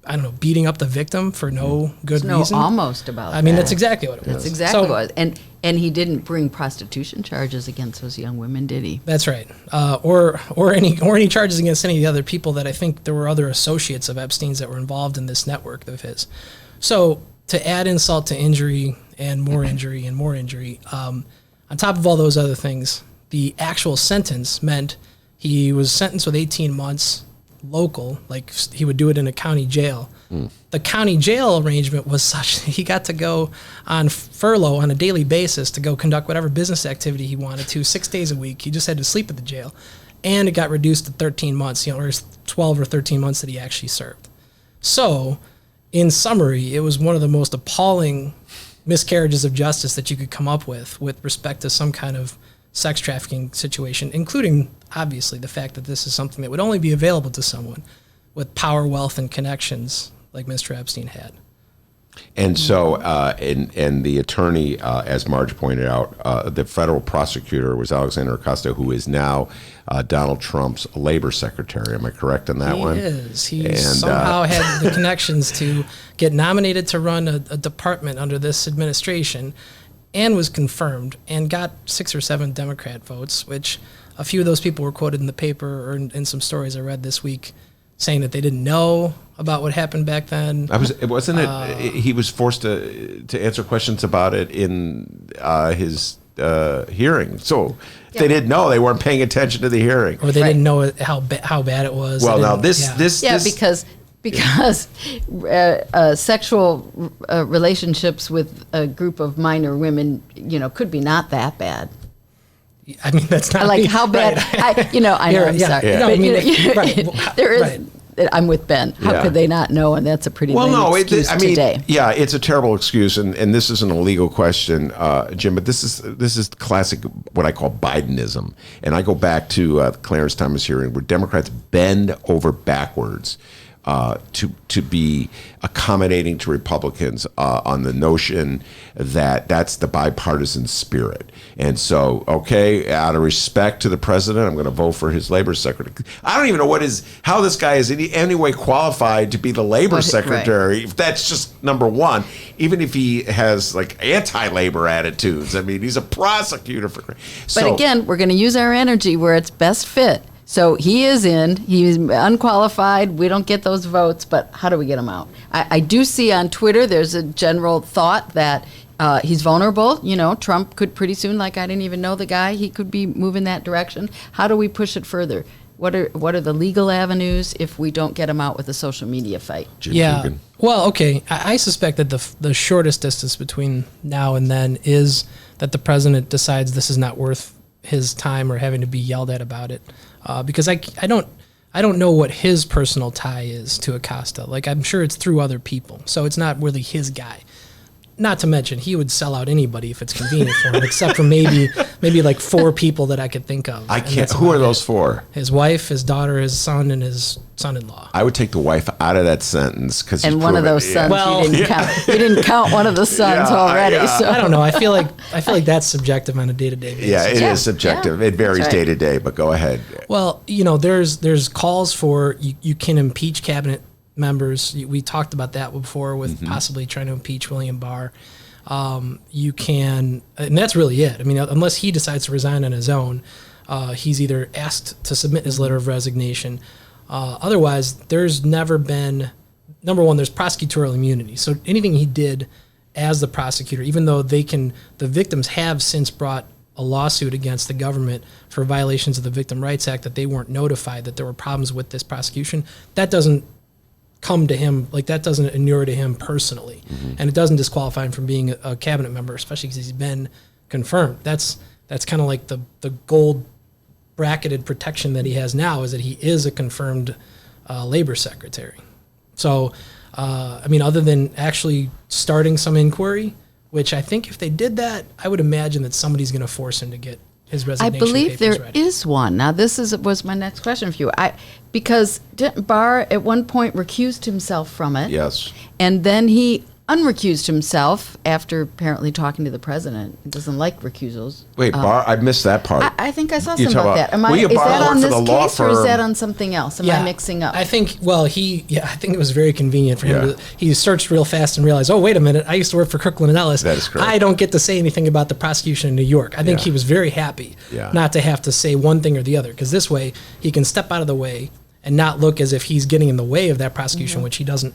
I don't know, beating up the victim for no good reason. Almost about that. That's exactly what it was. That's exactly what it was. And he didn't bring prostitution charges against those young women, did he? That's right. Or any charges against any of the other people that I think there were other associates of Epstein's that were involved in this network of his. So to add insult to injury and more injury and more injury, on top of all those other things, the actual sentence meant He was sentenced with 18 months local, like he would do it in a county jail. The county jail arrangement was such that he got to go on furlough on a daily basis to go conduct whatever business activity he wanted to 6 days a week. He just had to sleep at the jail. And it got reduced to 13 months, or 12 or 13 months that he actually served. So, in summary, it was one of the most appalling miscarriages of justice that you could come up with respect to some kind of sex trafficking situation, including, obviously, the fact that this is something that would only be available to someone with power, wealth, and connections like Mr. Epstein had. And so, and the attorney, as Marge pointed out, the federal prosecutor was Alexander Acosta, who is now Donald Trump's labor secretary. Am I correct on that one? He is. He somehow had the connections to get nominated to run a department under this administration, and was confirmed and got 6 or 7 Democrat votes, which a few of those people were quoted in the paper or in some stories I read this week, saying that they didn't know about what happened back then. He was forced to answer questions about it in his hearing. So if they didn't know, they weren't paying attention to the hearing, or they didn't know how bad it was. Well, now this because sexual relationships with a group of minor women, could be not that bad. I mean, that's not like how bad. Right. I know. I'm sorry. Yeah. No, I mean, there is. Right. I'm with Ben. How could they not know? And that's a pretty lame excuse today. Yeah, it's a terrible excuse, and this isn't a legal question, Jim. But this is classic what I call Bidenism, and I go back to the Clarence Thomas hearing where Democrats bend over backwards to be accommodating to Republicans on the notion that that's the bipartisan spirit. And so, okay, out of respect to the president, I'm going to vote for his labor secretary. I don't even know how this guy is in any way qualified to be the labor secretary. Right. If that's just number one, even if he has like anti-labor attitudes. I mean, he's a prosecutor But again, we're going to use our energy where it's best fit. So he's unqualified. We don't get those votes, but how do we get him out? I do see on Twitter there's a general thought that he's vulnerable. Trump could pretty soon, like I didn't even know the guy, he could be moving that direction. How do we push it further? What are the legal avenues if we don't get him out with a social media fight? Jim Well, okay. I suspect that the shortest distance between now and then is that the president decides this is not worth his time or having to be yelled at about it. Because I don't know what his personal tie is to Acosta. Like, I'm sure it's through other people, so it's not really his guy. Not to mention, he would sell out anybody if it's convenient for him, except for maybe like 4 people that I could think of. I can't. Who are those 4? His wife, his daughter, his son, and his son-in-law. I would take the wife out of that sentence because one of those sons you didn't count. You didn't count one of the sons already. So I don't know. I feel like that's subjective on a day-to-day basis. Yeah, it is subjective. It varies day to day. But go ahead. Well, there's calls for you can impeach cabinet members. We talked about that before with possibly trying to impeach William Barr. You can, and that's really it. I mean, unless he decides to resign on his own, he's either asked to submit his letter of resignation. Otherwise, there's never been, number one, there's prosecutorial immunity. So anything he did as the prosecutor, even though the victims have since brought a lawsuit against the government for violations of the Victim Rights Act that they weren't notified that there were problems with this prosecution, that doesn't come to him, like that doesn't inure to him personally. And it doesn't disqualify him from being a cabinet member, especially because he's been confirmed. That's kind of like the gold bracketed protection that he has now, is that he is a confirmed labor secretary. So, other than actually starting some inquiry, which I think if they did that, I would imagine that somebody's going to force him to get his resignation I believe papers there ready. is one. Now, this was my next question for you. Because didn't Barr at one point recused himself from it? Yes. And then he unrecused himself after apparently talking to the president. He doesn't like recusals. Wait, Barr, I missed that part. I think I saw something about that. Is Barr that on worked for this the law case or is firm. that on something else? Am I mixing up? I think, I think it was very convenient for him. He searched real fast and realized, oh, wait a minute, I used to work for Kirkland & Ellis. That is correct. I don't get to say anything about the prosecution in New York. I think he was very happy not to have to say one thing or the other, because this way he can step out of the way and not look as if he's getting in the way of that prosecution, which he doesn't.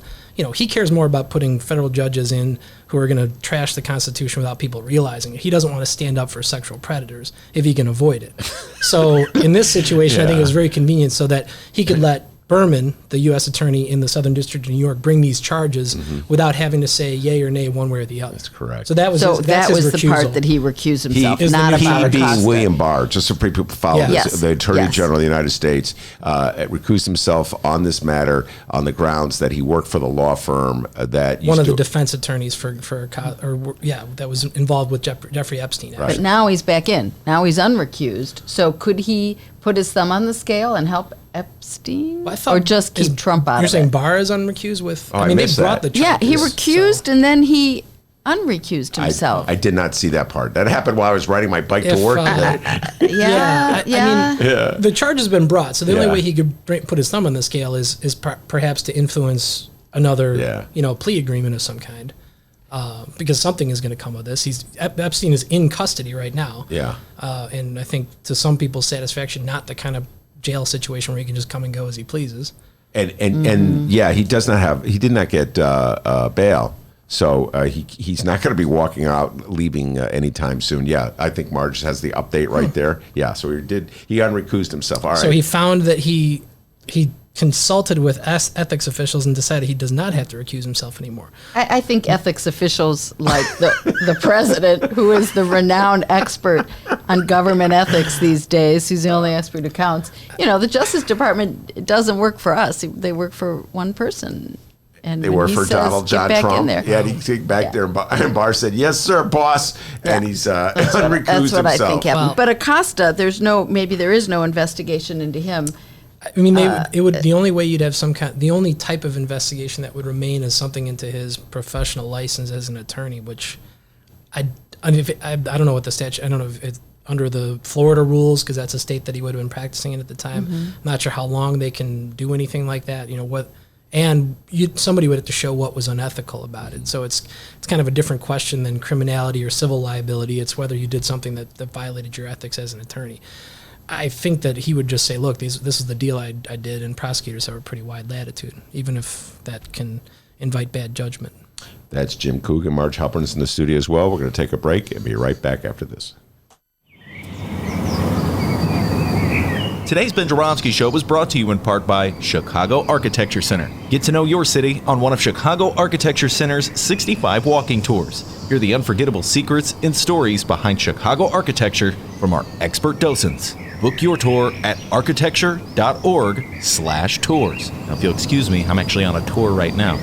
He cares more about putting federal judges in who are going to trash the Constitution without people realizing it. He doesn't want to stand up for sexual predators if he can avoid it. So in this situation, I think it was very convenient so that he could let Berman, the U.S. attorney in the Southern District of New York, bring these charges without having to say yay or nay one way or the other. That's correct. So that was So his, that that's was his the part recusal. that he recused himself, He- not he about Being Acosta. William Barr, just so people follow this, Yes. the Attorney Yes. General of the United States recused himself on this matter on the grounds that he worked for the law firm that used One of to, the defense attorneys that was involved with Jeffrey Epstein. Right. But now he's back in. Now he's unrecused. So could he put his thumb on the scale and help Epstein? Well, I thought- or just keep Trump out You're of saying it? Barr is unrecused with? Oh, I they missed brought that. the Yeah, he charges, recused so- and then he unrecused himself. I did not see that part. That happened while I was riding my bike to If, work uh, today. yeah, I mean, the charge has been brought, so the only Yeah. way he could put his thumb on the scale is perhaps to influence another, plea agreement of some kind, because something is going to come of this. Epstein is in custody right now, Yeah. and I think to some people's satisfaction, not the kind of jail situation where he can just come and go as he pleases. And yeah, he did not get bail. So he's not going to be walking out, leaving anytime soon. Yeah, I think Marge has the update right there. Yeah, so he unrecused himself. All right. So he found that he consulted with ethics officials and decided he does not have to recuse himself anymore. I think ethics officials like the president, who is the renowned expert on government ethics these days, who's the only expert who counts. The Justice Department doesn't work for us. They work for one person. And They when work he for says, Donald "Get John back in Trump. there." Yeah, he back there, and Barr said, "Yes, sir, boss," and he's unrecused That's what himself. I think happened. Well- But Acosta, there is no investigation into him. I mean, the only way you'd have the only type of investigation that would remain is something into his professional license as an attorney, which I don't know what the statute. I don't know if it's under the Florida rules, because that's a state that he would have been practicing in at the time. I'm not sure how long they can do anything like that. Somebody would have to show what was unethical about it. So it's kind of a different question than criminality or civil liability. It's whether you did something that violated your ethics as an attorney. I think that he would just say, look, this is the deal I did, and prosecutors have a pretty wide latitude, even if that can invite bad judgment. That's Jim Coogan. Marge Halpern's in the studio as well. We're going to take a break and be right back after this. Today's Ben Joravsky Show was brought to you in part by Chicago Architecture Center. Get to know your city on one of Chicago Architecture Center's 65 walking tours. Hear the unforgettable secrets and stories behind Chicago architecture from our expert docents. Book your tour at architecture.org/tours. Now, if you'll excuse me, I'm actually on a tour right now.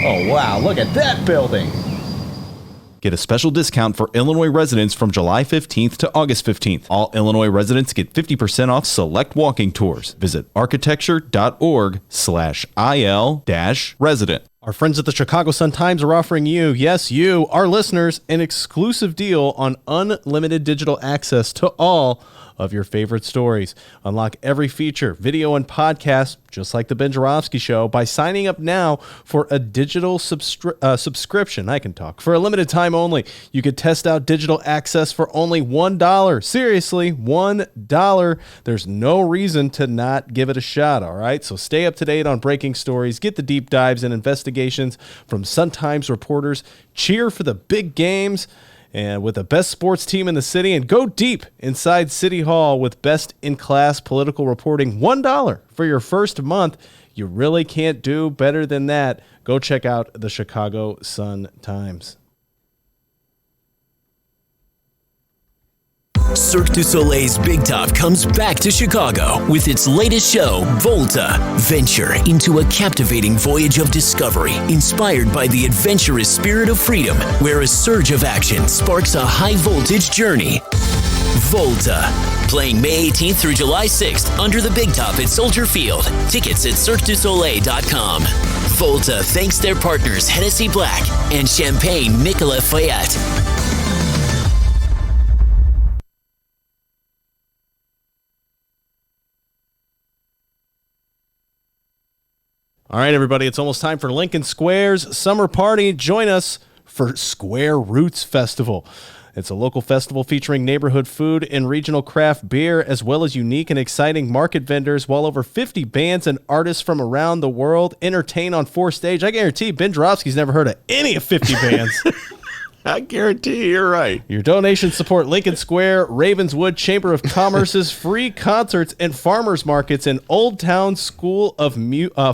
Oh, wow, look at that building. Get a special discount for Illinois residents from July 15th to August 15th. All Illinois residents get 50% off select walking tours. Visit architecture.org/IL-resident. Our friends at the Chicago Sun-Times are offering you, yes, you, our listeners, an exclusive deal on unlimited digital access to all of your favorite stories. Unlock every feature, video, and podcast, just like the Ben Joravsky Show, by signing up now for a digital subscription. I can talk. For a limited time only, you could test out digital access for only $1. Seriously, $1. There's no reason to not give it a shot, all right? So stay up to date on breaking stories, get the deep dives and investigations from Sun-Times reporters, cheer for the big games, and with the best sports team in the city, and go deep inside City Hall with best-in-class political reporting. $1 for your first month. You really can't do better than that. Go check out the Chicago Sun-Times. Cirque du Soleil's Big Top comes back to Chicago with its latest show, Volta. Venture into a captivating voyage of discovery inspired by the adventurous spirit of freedom, where a surge of action sparks a high-voltage journey. Volta. Playing May 18th through July 6th under the Big Top at Soldier Field. Tickets at CirqueDuSoleil.com. Volta thanks their partners Hennessy Black and Champagne Nicolas Fayette. All right, everybody, it's almost time for Lincoln Square's summer party. Join us for Square Roots Festival. It's a local festival featuring neighborhood food and regional craft beer, as well as unique and exciting market vendors, while over 50 bands and artists from around the world entertain on 4 stages. I guarantee Ben Joravsky's never heard of any of 50 bands. I guarantee you're right. Your donations support Lincoln Square, Ravenswood Chamber of Commerce's free concerts and farmers markets, and Old Town School of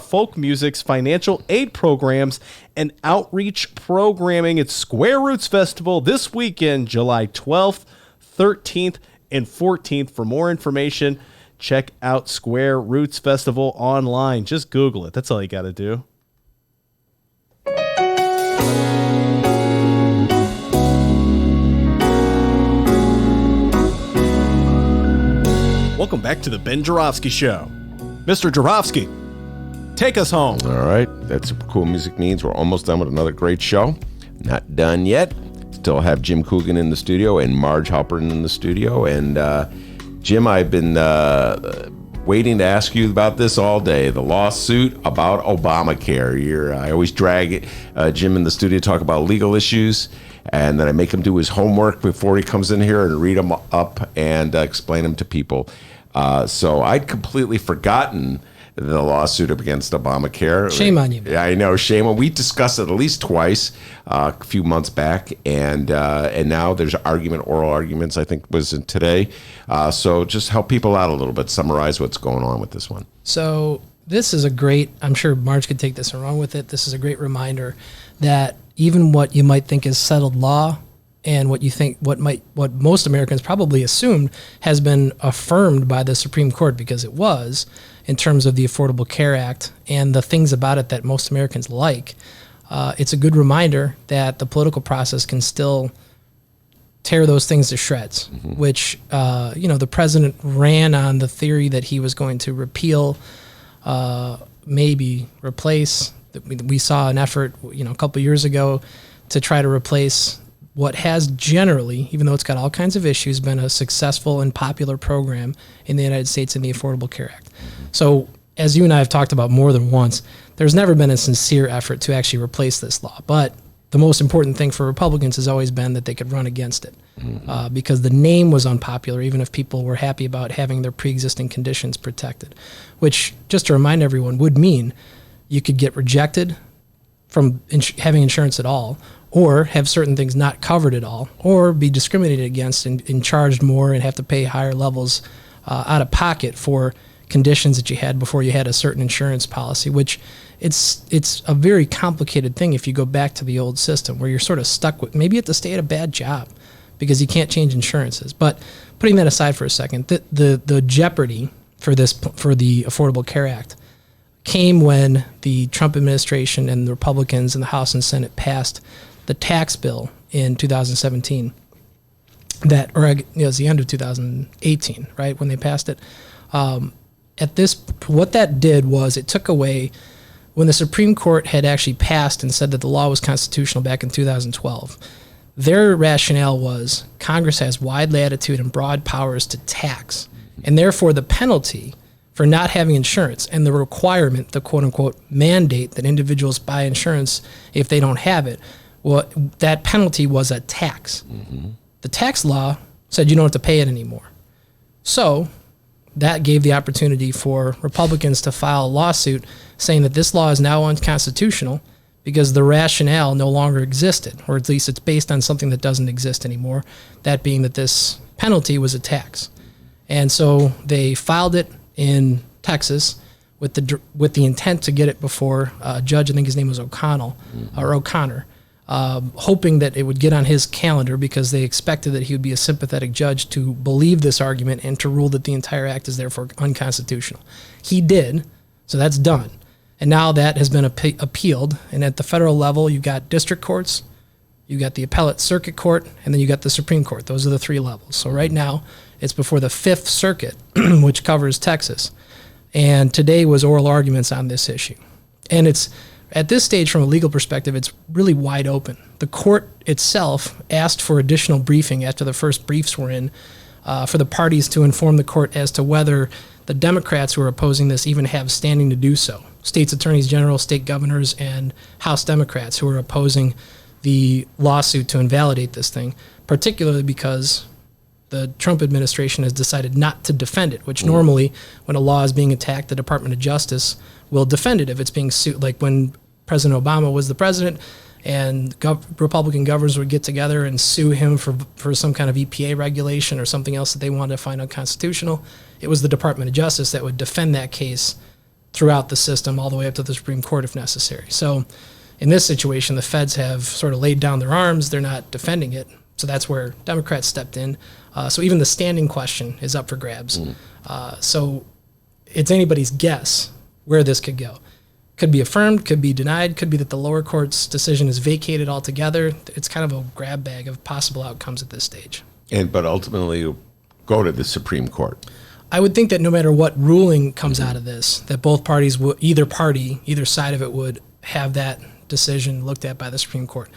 Folk Music's financial aid programs and outreach programming. It's Square Roots Festival this weekend, July 12th, 13th, and 14th. For more information, check out Square Roots Festival online. Just Google it. That's all you got to do. Welcome back to the Ben Joravsky Show. Mr. Joravsky, take us home. All right. That's what cool music means. We're almost done with another great show. Not done yet. Still have Jim Coogan in the studio and Marge Halpern in the studio. And Jim, I've been waiting to ask you about this all day. The lawsuit about Obamacare. I always drag Jim in the studio to talk about legal issues. And then I make him do his homework before he comes in here and read them up and explain them to people. So I'd completely forgotten the lawsuit against Obamacare. Shame on you. Yeah, I know. Shame on. We discussed it at least twice a few months back, and now there's oral arguments. I think was today. So just help people out a little bit. Summarize what's going on with this one. So this is a great. I'm sure Marge could take this and run with it. This is a great reminder that even what you might think is settled law, and what you think what most Americans probably assumed has been affirmed by the Supreme Court, because it was, in terms of the Affordable Care Act and the things about it that most Americans like. It's a good reminder that the political process can still tear those things to shreds, which the president ran on the theory that he was going to repeal, maybe replace. We saw an effort, a couple years ago to try to replace what has generally, even though it's got all kinds of issues, been a successful and popular program in the United States in the Affordable Care Act. So, as you and I have talked about more than once, there's never been a sincere effort to actually replace this law. But the most important thing for Republicans has always been that they could run against it, because the name was unpopular, even if people were happy about having their pre-existing conditions protected, which, just to remind everyone, would mean you could get rejected from having insurance at all, or have certain things not covered at all, or be discriminated against and charged more and have to pay higher levels out of pocket for conditions that you had before you had a certain insurance policy, which it's a very complicated thing if you go back to the old system where you're sort of stuck with, maybe you have to stay at a bad job because you can't change insurances. But putting that aside for a second, the jeopardy for the Affordable Care Act came when the Trump administration and the Republicans in the House and Senate passed the tax bill in 2017. It was the end of 2018, right, when they passed it. What that did was it took away, when the Supreme Court had actually passed and said that the law was constitutional back in 2012, their rationale was Congress has wide latitude and broad powers to tax, and therefore the penalty for not having insurance and the requirement, the quote-unquote mandate that individuals buy insurance if they don't have it, well, that penalty was a tax. The tax law said you don't have to pay it anymore. So that gave the opportunity for Republicans to file a lawsuit saying that this law is now unconstitutional because the rationale no longer existed, or at least it's based on something that doesn't exist anymore, that being that this penalty was a tax. And so they filed it in Texas with the intent to get it before a judge, I think his name was O'Connor, hoping that it would get on his calendar because they expected that he would be a sympathetic judge to believe this argument and to rule that the entire act is therefore unconstitutional. He did, so that's done. And now that has been appealed, and at the federal level, you've got district courts, you got the appellate circuit court, and then you got the Supreme Court. Those are the 3 levels. So right now, it's before the 5th Circuit, which covers Texas. And today was oral arguments on this issue. And it's, at this stage, from a legal perspective, it's really wide open. The court itself asked for additional briefing after the first briefs were in for the parties to inform the court as to whether the Democrats who are opposing this even have standing to do so. States attorneys general, state governors, and House Democrats who are opposing the lawsuit to invalidate this thing, particularly because the Trump administration has decided not to defend it, which normally when a law is being attacked, the Department of Justice will defend it if it's being sued. Like when President Obama was the president and Republican governors would get together and sue him for some kind of EPA regulation or something else that they wanted to find unconstitutional, it was the Department of Justice that would defend that case throughout the system all the way up to the Supreme Court if necessary. So in this situation, the feds have sort of laid down their arms. They're not defending it. So that's where Democrats stepped in. So even the standing question is up for grabs. So it's anybody's guess where this could go. Could be affirmed, could be denied, could be that the lower court's decision is vacated altogether. It's kind of a grab bag of possible outcomes at this stage. But ultimately, you'll go to the Supreme Court. I would think that no matter what ruling comes out of this, that both parties, either side of it would have that decision looked at by the Supreme Court.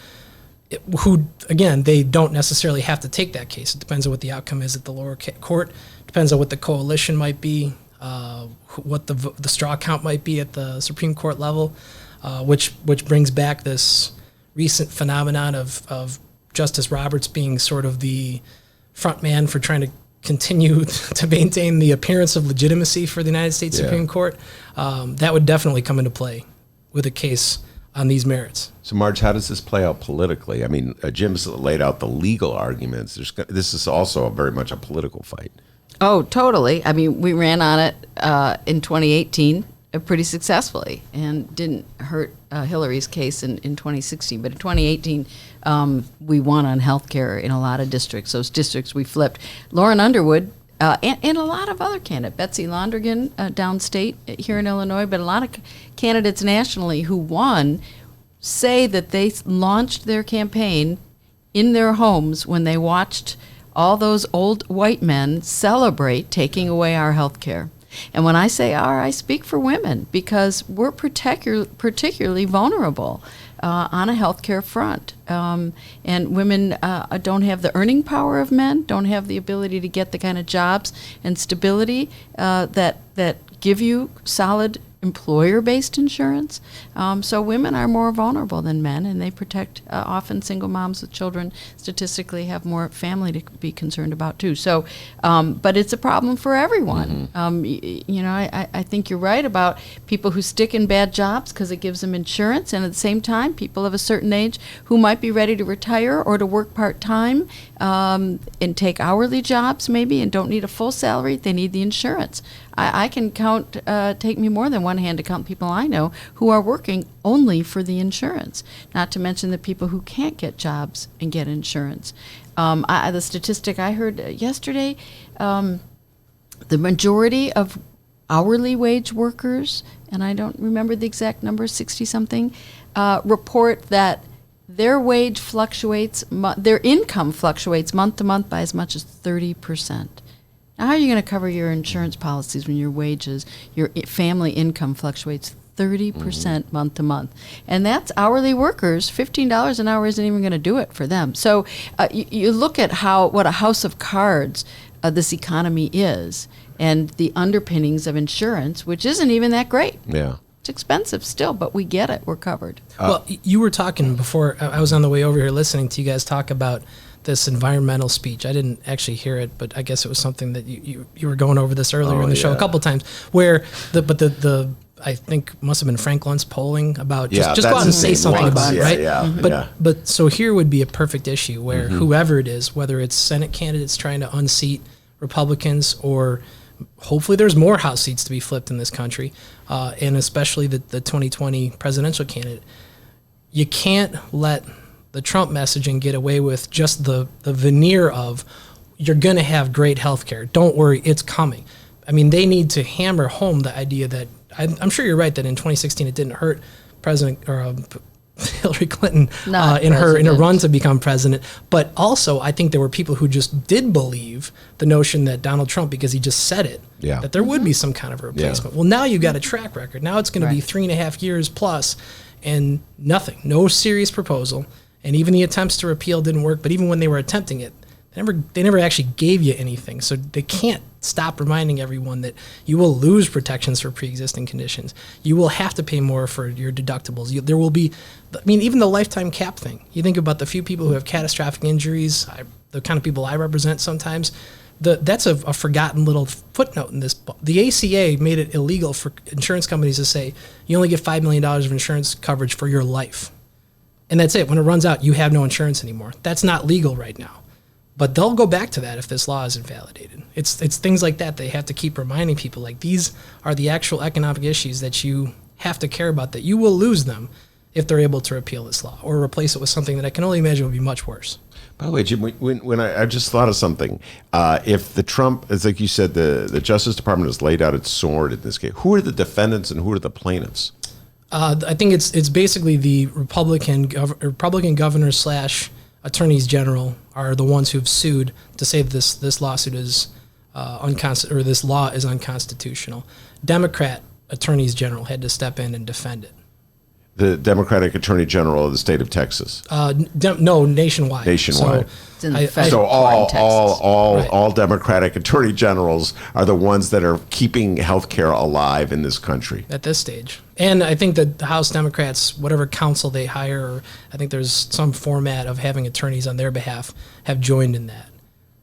Again, they don't necessarily have to take that case. It depends on what the outcome is at the lower court. Depends on what the coalition might be, what the straw count might be at the Supreme Court level, which brings back this recent phenomenon of Justice Roberts being sort of the front man for trying to continue to maintain the appearance of legitimacy for the United States Supreme Court. That would definitely come into play with a case on these merits. So, Marge, how does this play out politically? I mean, Jim's laid out the legal arguments. This is also very much a political fight. Oh, totally. I mean, we ran on it in 2018 pretty successfully and didn't hurt Hillary's case in 2016. But in 2018, we won on health care in a lot of districts. Those districts we flipped. Lauren Underwood and a lot of other candidates, Betsy Londrigan downstate here in Illinois, but a lot of candidates nationally who won say that they launched their campaign in their homes when they watched all those old white men celebrate taking away our health care. And when I say our, I speak for women because we're particularly vulnerable on a healthcare front. And women don't have the earning power of men, don't have the ability to get the kind of jobs and stability that give you solid employer-based insurance. So women are more vulnerable than men, and they protect often single moms with children statistically have more family to be concerned about too. So, but it's a problem for everyone. I think you're right about people who stick in bad jobs because it gives them insurance, and at the same time, people of a certain age who might be ready to retire or to work part-time and take hourly jobs maybe and don't need a full salary, they need the insurance. I can take me more than one hand to count people I know who are working only for the insurance, not to mention the people who can't get jobs and get insurance. The statistic I heard yesterday, the majority of hourly wage workers, and I don't remember the exact number, 60-something, report that their wage fluctuates, their income fluctuates month to month by as much as 30%. Now, how are you going to cover your insurance policies when your wages, your family income fluctuates 30% month to month? And that's hourly workers. $15 an hour isn't even going to do it for them. So you look at what a house of cards this economy is and the underpinnings of insurance, which isn't even that great. Yeah. It's expensive still, but we get it. We're covered. Well, you were talking before. I was on the way over here listening to you guys talk about this environmental speech. I didn't actually hear it, but I guess it was something that you were going over this earlier in the show a couple times, where the I think must have been Frank Luntz polling about just go out and say something about it, right? But so here would be a perfect issue where whoever it is, whether it's Senate candidates trying to unseat Republicans or hopefully there's more House seats to be flipped in this country, and especially the 2020 presidential candidate, you can't let the Trump messaging get away with just the veneer of you're going to have great health care. Don't worry, it's coming. I mean, they need to hammer home the idea that I'm sure you're right that in 2016 it didn't hurt Hillary Clinton in her run to become president. But also, I think there were people who just did believe the notion that Donald Trump, because he just said it, that there would be some kind of a replacement. Well, now you've got a track record. Now it's going to be 3.5 years plus and nothing, no serious proposal. And even the attempts to repeal didn't work. But even when they were attempting it, They never actually gave you anything, so they can't stop reminding everyone that you will lose protections for pre-existing conditions. You will have to pay more for your deductibles. There will be, even the lifetime cap thing. You think about the few people who have catastrophic injuries, the kind of people I represent sometimes. That's a forgotten little footnote in this book. The ACA made it illegal for insurance companies to say you only get $5 million of insurance coverage for your life. And that's it. When it runs out, you have no insurance anymore. That's not legal right now. But they'll go back to that if this law is invalidated. It's things like that they have to keep reminding people, like these are the actual economic issues that you have to care about, that you will lose them if they're able to repeal this law or replace it with something that I can only imagine would be much worse. By the way, Jim, when I just thought of something, if the Trump, it's like you said, the Justice Department has laid out its sword in this case, who are the defendants and who are the plaintiffs? I think it's basically the Republican governors / attorneys general are the ones who've sued to say that this lawsuit is this law is unconstitutional. Democrat attorneys general had to step in and defend it. The Democratic Attorney General of the state of Texas. No, nationwide. Nationwide. So all Democratic Attorney Generals are the ones that are keeping healthcare alive in this country at this stage. And I think that the House Democrats, whatever counsel they hire, I think there's some format of having attorneys on their behalf, have joined in that.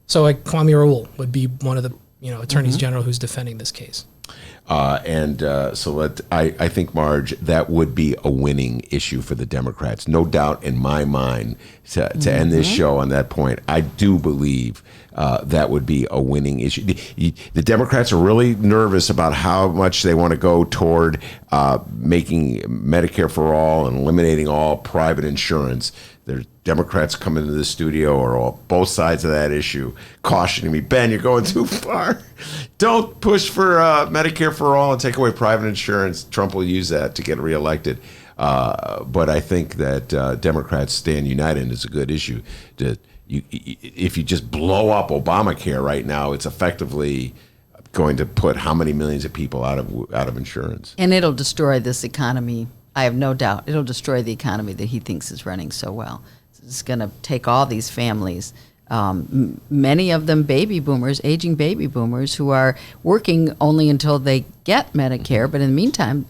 So like Kwame Raoul would be one of the attorneys general who's defending this case. I think, Marge, that would be a winning issue for the Democrats. No doubt in my mind to end this show on that point. I do believe that would be a winning issue. The Democrats are really nervous about how much they want to go toward making Medicare for all and eliminating all private insurance. There's Democrats come into the studio or both sides of that issue cautioning me, Ben, you're going too far. Don't push for Medicare for all and take away private insurance. Trump will use that to get reelected. But I think that Democrats stand united, and it's a good issue. If you just blow up Obamacare right now, it's effectively going to put how many millions of people out of insurance? And it'll destroy this economy. I have no doubt it'll destroy the economy that he thinks is running so well. It's going to take all these families, many of them baby boomers, aging baby boomers, who are working only until they get Medicare, but in the meantime,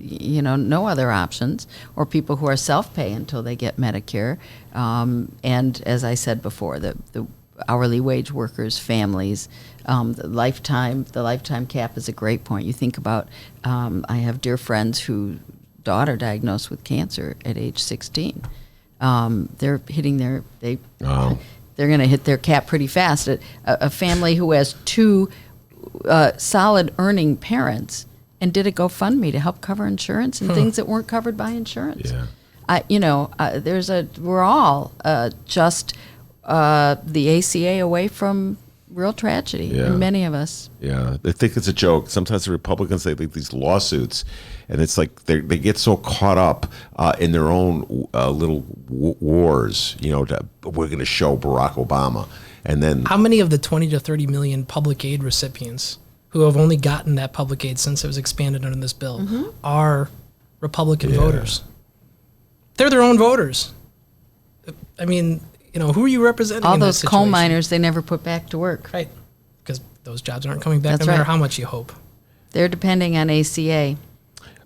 no other options, or people who are self-pay until they get Medicare. And as I said before, the hourly wage workers, families, the lifetime cap is a great point. You think about, I have dear friends whose daughter diagnosed with cancer at age 16. They're hitting they're going to hit their cap pretty fast. A family who has two solid earning parents and did a GoFundMe to help cover insurance and things that weren't covered by insurance. Yeah. We're all just the ACA away from real tragedy, and many of us. Yeah, they think it's a joke. Sometimes the Republicans, they think these lawsuits, and it's like they get so caught up in their own little wars. We're going to show Barack Obama, and then how many of the 20 to 30 million public aid recipients who have only gotten that public aid since it was expanded under this bill are Republican voters? They're their own voters. I mean, who are you representing? All those coal miners they never put back to work. Right. Because those jobs aren't coming back no matter how much you hope. They're depending on ACA.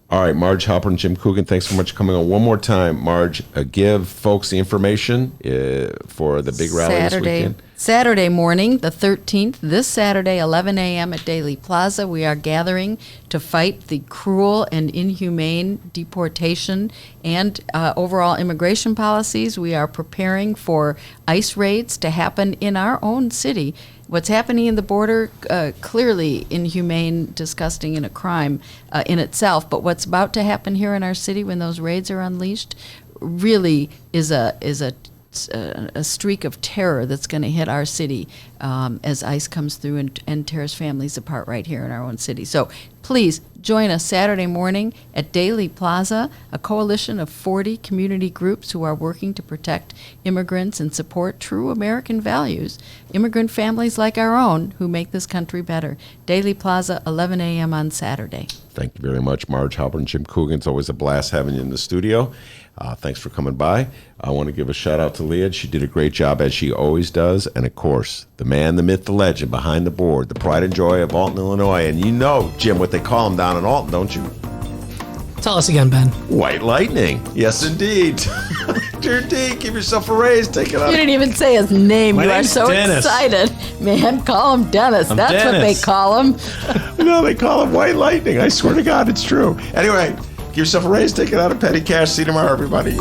All right, Marge Halpern and Jim Coogan, thanks so much for coming on. One more time, Marge, give folks the information for the big rally this weekend. Saturday morning, the 13th, this Saturday, 11 a.m. at Daley Plaza, we are gathering to fight the cruel and inhumane deportation and overall immigration policies. We are preparing for ICE raids to happen in our own city. What's happening in the border, clearly inhumane, disgusting, and a crime in itself. But what's about to happen here in our city when those raids are unleashed really is a streak of terror that's going to hit our city as ICE comes through and tears families apart right here in our own city. So please join us Saturday morning at Daley Plaza, a coalition of 40 community groups who are working to protect immigrants and support true American values, immigrant families like our own who make this country better. Daley Plaza, 11 a.m. on Saturday. Thank you very much, Marge Halpern and Jim Coogan. It's always a blast having you in the studio. Thanks for coming by. I want to give a shout out to Leah. She did a great job, as she always does. And of course, the man, the myth, the legend behind the board, the pride and joy of Alton, Illinois. And you know, Jim, what they call him down in Alton, don't you? Tell us again, Ben. White Lightning. Yes, indeed. Dear D, give yourself a raise. Take it out. You didn't even say his name. My You are name's so Dennis. excited. Man, call him Dennis. I'm That's what they Dennis. call him. No, they call him White Lightning. I swear to God, it's true. Anyway, give yourself a raise. Take it out of petty cash. See you tomorrow, everybody.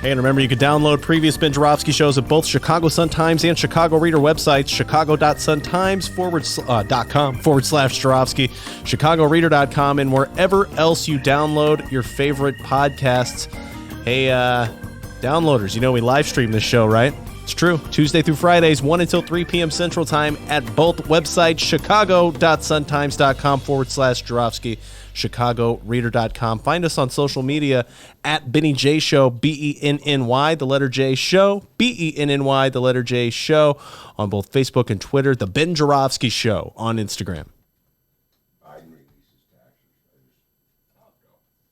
Hey, and remember, you can download previous Ben Joravsky shows at both Chicago Sun-Times and Chicago Reader websites, chicago.suntimes.com/Joravsky, chicagoreader.com, and wherever else you download your favorite podcasts. Hey, downloaders, you know we live stream this show, right? It's true. Tuesday through Fridays, 1 until 3 p.m. Central Time at both websites, chicago.suntimes.com/Joravsky, chicagoreader.com. Find us on social media at Benny J Show, BENNY, the letter J Show, BENNY, the letter J Show, on both Facebook and Twitter, The Ben Joravsky Show on Instagram.